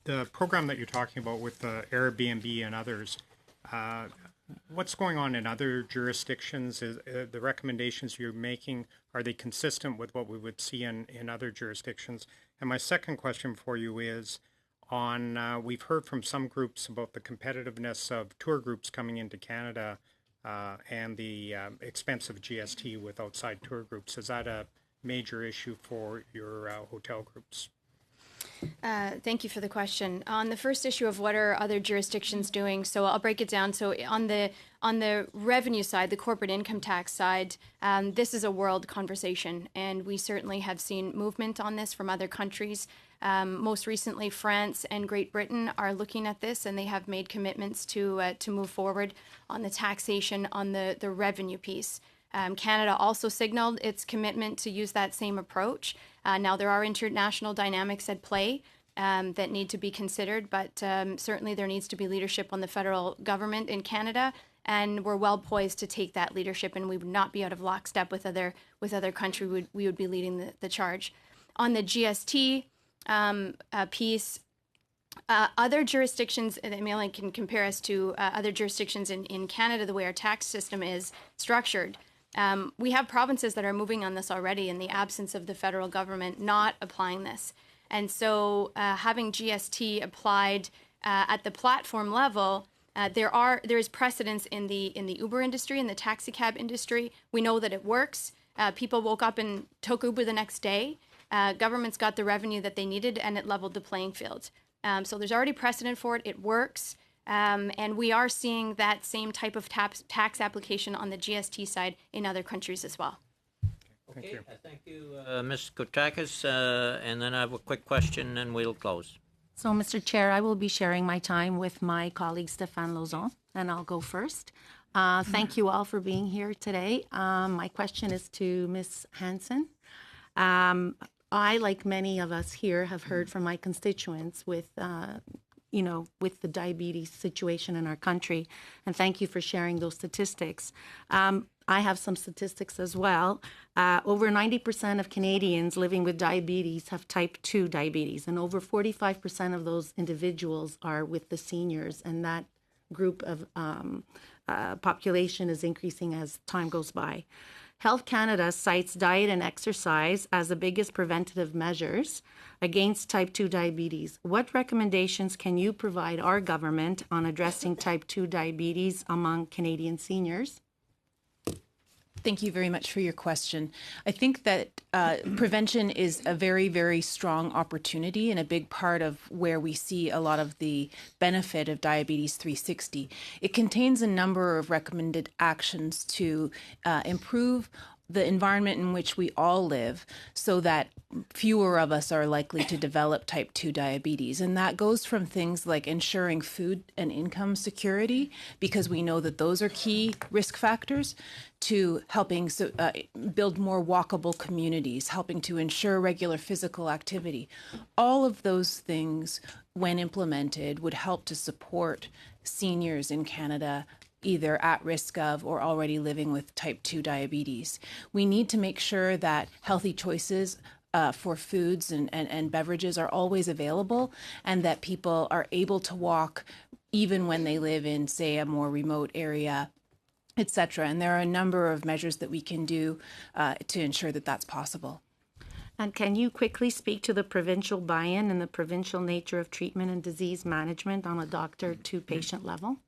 the program that you're talking about with Airbnb and others, what's going on in other jurisdictions? The recommendations you're making, are they consistent with what we would see in other jurisdictions? And my second question for you is on, we've heard from some groups about the competitiveness of tour groups coming into Canada and the expense of GST with outside tour groups. Is that a major issue for your hotel groups? Thank you for the question. On the first issue of what are other jurisdictions doing, so I'll break it down. So on the revenue side, the corporate income tax side, this is a world conversation, and we certainly have seen movement on this from other countries. Most recently, France and Great Britain are looking at this, and they have made commitments to move forward on the taxation on the revenue piece. Canada also signaled its commitment to use that same approach. Now, there are international dynamics at play that need to be considered, but certainly there needs to be leadership on the federal government in Canada, and we're well poised to take that leadership, and we would not be out of lockstep with other countries. We would be leading the charge. On the GST piece, other jurisdictions, and Emilian can compare us to other jurisdictions in Canada, the way our tax system is structured. We have provinces that are moving on this already in the absence of the federal government not applying this. And so having GST applied at the platform level, there is precedence in the Uber industry, in the taxi cab industry. We know that it works. People woke up and took Uber the next day. Governments got the revenue that they needed, and it leveled the playing field. So there's already precedent for it. It works. And we are seeing that same type of tax application on the GST side in other countries as well. Okay, thank you, Ms. Kotakis. And then I have a quick question, and we'll close. So, Mr. Chair, I will be sharing my time with my colleague Stéphane Lauzon, and I'll go first. Thank you all for being here today. My question is to Ms. Hansen. I, like many of us here, have heard from my constituents with the diabetes situation in our country. And thank you for sharing those statistics. I have some statistics as well. Over 90% of Canadians living with diabetes have type 2 diabetes, and over 45% of those individuals are with the seniors, and that group of population is increasing as time goes by. Health Canada cites diet and exercise as the biggest preventative measures against type 2 diabetes. What recommendations can you provide our government on addressing type 2 diabetes among Canadian seniors? Thank you very much for your question. I think that prevention is a very, very strong opportunity and a big part of where we see a lot of the benefit of Diabetes 360. It contains a number of recommended actions to improve the environment in which we all live so that fewer of us are likely to develop type 2 diabetes. And that goes from things like ensuring food and income security, because we know that those are key risk factors, to helping build more walkable communities, helping to ensure regular physical activity. All of those things, when implemented, would help to support seniors in Canada either at risk of or already living with type 2 diabetes. We need to make sure that healthy choices for foods and beverages are always available, and that people are able to walk even when they live in, say, a more remote area, etc. And there are a number of measures that we can do to ensure that that's possible. And can you quickly speak to the provincial buy-in and the provincial nature of treatment and disease management on a doctor-to-patient level?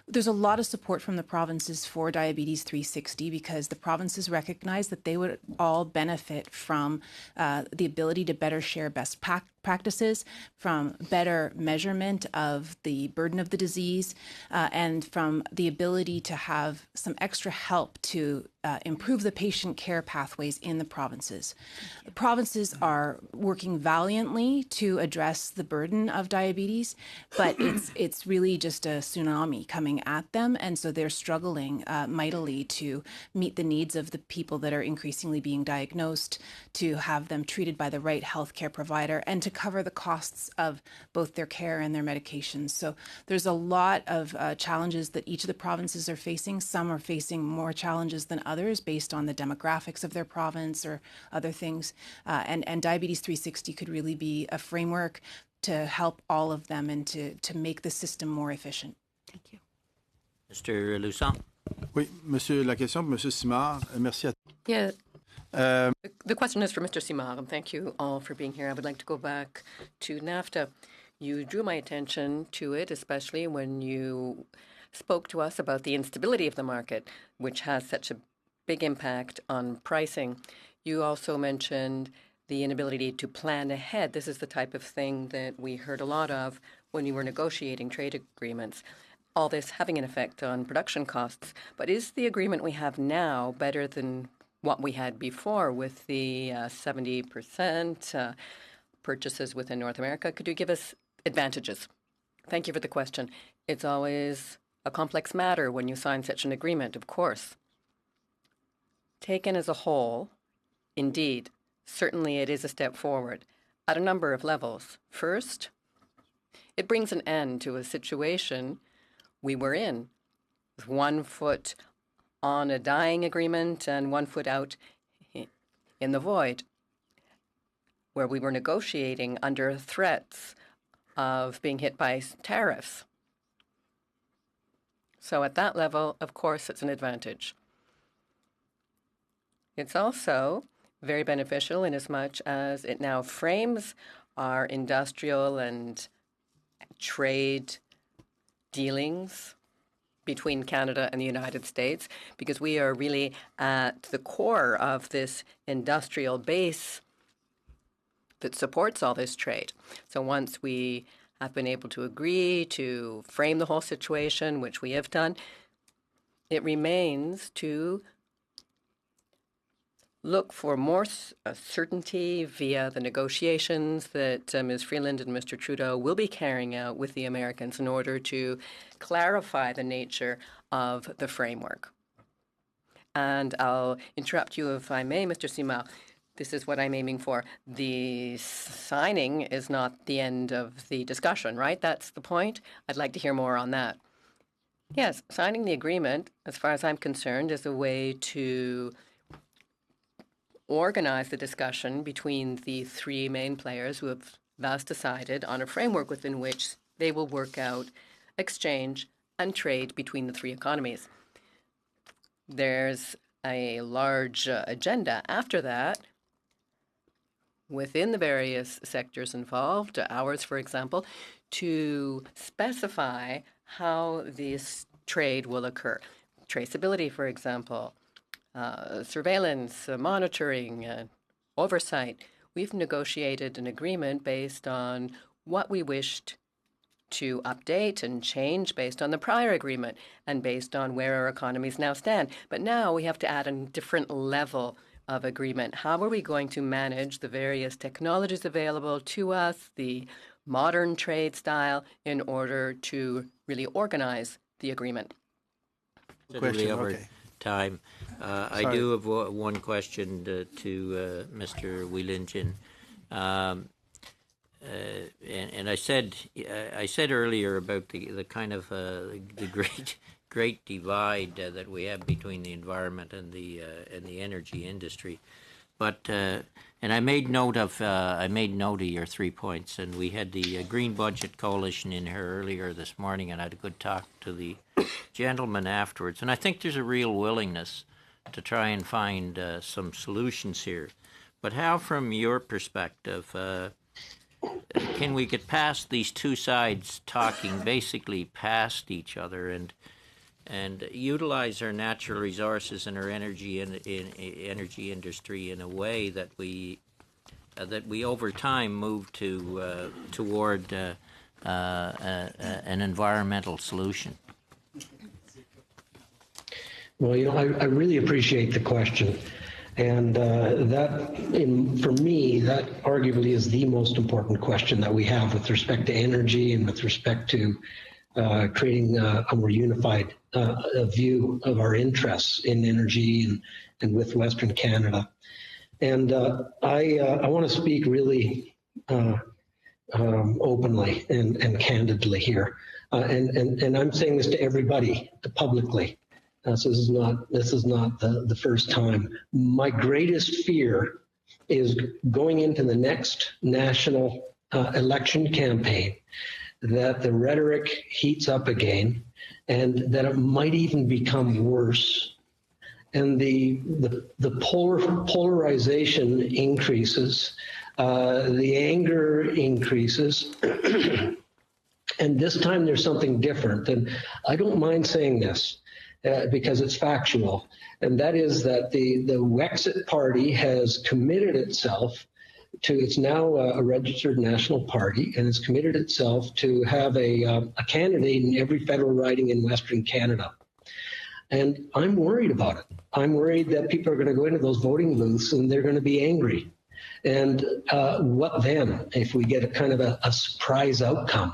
There's a lot of support from the provinces for Diabetes 360 because the provinces recognize that they would all benefit from the ability to better share best practices, from better measurement of the burden of the disease, and from the ability to have some extra help to improve the patient care pathways in the provinces. The provinces are working valiantly to address the burden of diabetes, but it's really just a tsunami coming at them, and so they're struggling mightily to meet the needs of the people that are increasingly being diagnosed, to have them treated by the right healthcare provider, and to cover the costs of both their care and their medications. So there's a lot of challenges that each of the provinces are facing. Some are facing more challenges than others based on the demographics of their province or other things. And Diabetes 360 could really be a framework to help all of them and to make the system more efficient. Thank you. Mr. Lusson. Oui, Monsieur, la question pour Monsieur Simard. Merci à Yeah. The question is for Mr. Simard, and thank you all for being here. I would like to go back to NAFTA. You drew my attention to it, especially when you spoke to us about the instability of the market, which has such a big impact on pricing. You also mentioned the inability to plan ahead. This is the type of thing that we heard a lot of when you were negotiating trade agreements. All this having an effect on production costs. But is the agreement we have now better than what we had before with the 70% purchases within North America? Could you give us advantages? Thank you for the question. It's always a complex matter when you sign such an agreement, of course. Taken as a whole, indeed, certainly it is a step forward at a number of levels. First, it brings an end to a situation we were in, with one foot on a dying agreement and one foot out in the void, where we were negotiating under threats of being hit by tariffs. So at that level, of course, it's an advantage. It's also very beneficial in as much as it now frames our industrial and trade dealings between Canada and the United States, because we are really at the core of this industrial base that supports all this trade. So once we have been able to agree to frame the whole situation, which we have done, it remains to look for more certainty via the negotiations that Ms. Freeland and Mr. Trudeau will be carrying out with the Americans in order to clarify the nature of the framework. And I'll interrupt you if I may, Mr. Simard. This is what I'm aiming for. The signing is not the end of the discussion, right? That's the point? I'd like to hear more on that. Yes, signing the agreement, as far as I'm concerned, is a way to organize the discussion between the three main players who have thus decided on a framework within which they will work out exchange and trade between the three economies. There's a large agenda after that within the various sectors involved, ours, for example, to specify how this trade will occur. Traceability, for example, surveillance, monitoring, oversight. We've negotiated an agreement based on what we wished to update and change based on the prior agreement and based on where our economies now stand. But now we have to add a different level of agreement. How are we going to manage the various technologies available to us, the modern trade style, in order to really organize the agreement? Question, over time. I do have one question to Mr. Wheelingen. And I said earlier about the kind of the great divide that we have between the environment and the energy industry, but and I made note of your 3 points, and we had the Green Budget Coalition in here earlier this morning, and I had a good talk to the gentleman afterwards, and I think there's a real willingness to try and find some solutions here. But how, from your perspective, can we get past these two sides talking basically past each other and utilize our natural resources and our energy energy industry in a way that we over time move toward an environmental solution? Well, I really appreciate the question. And for me, that arguably is the most important question that we have with respect to energy and with respect to creating a more unified view of our interests in energy and with Western Canada. And I want to speak really openly and candidly here. And I'm saying this to everybody publicly. So this is not the first time. My greatest fear is going into the next national election campaign that the rhetoric heats up again, and that it might even become worse, and the polarization increases, the anger increases. And this time there's something different. And I don't mind saying this. Because it's factual, and that is that the Wexit Party has committed itself to, it's now a registered national party, and it's committed itself to have a candidate in every federal riding in Western Canada. And I'm worried about it. I'm worried that people are going to go into those voting booths and they're going to be angry. And what then if we get a kind of a surprise outcome?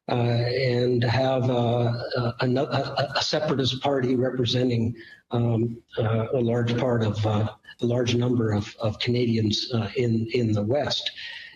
And have a separatist party representing a large part of a large number of Canadians in the West.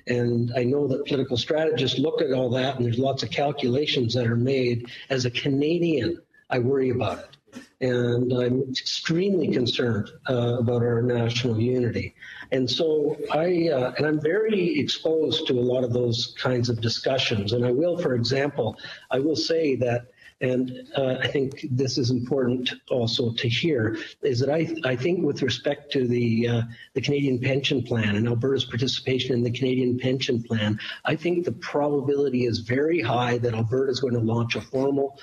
And I know that political strategists look at all that, and there's lots of calculations that are made. As a Canadian, I worry about it. And I'm extremely concerned about our national unity. And so I'm very exposed to a lot of those kinds of discussions. And I will, for example, I will say that, and I think this is important also to hear, is that I think with respect to the Canadian Pension Plan and Alberta's participation in the Canadian Pension Plan, I think the probability is very high that Alberta is going to launch a formal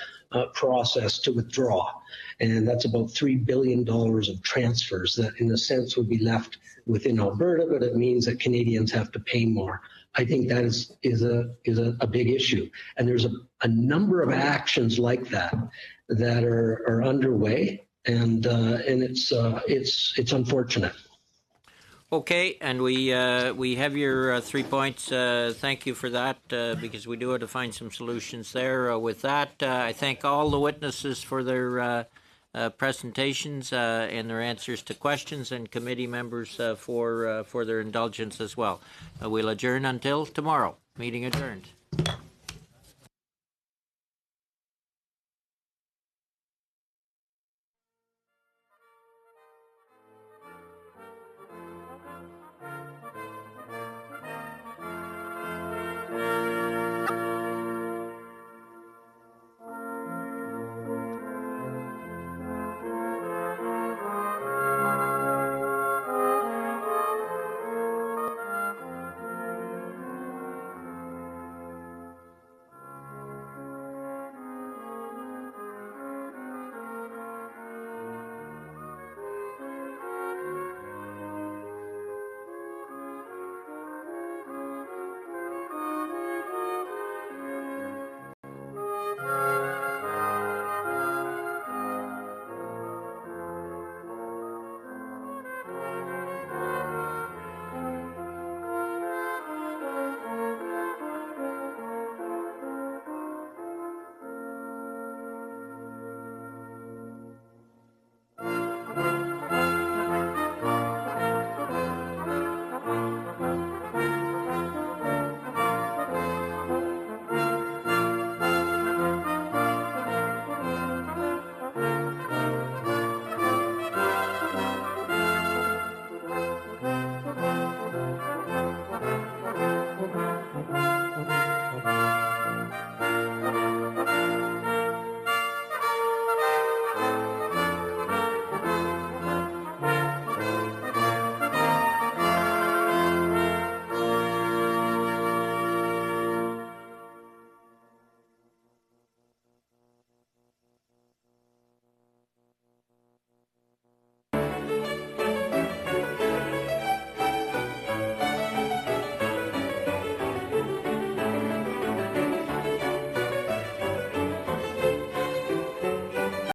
process to withdraw. And that's about $3 billion of transfers that, in a sense, would be left within Alberta, but it means that Canadians have to pay more. I think that is a big issue. And there's a number of actions like that are underway, and it's unfortunate. Okay, and we have your 3 points. Thank you for that, because we do have to find some solutions there. With that, I thank all the witnesses for their presentations and their answers to questions, and committee members for their indulgence as well. We'll adjourn until tomorrow. Meeting adjourned.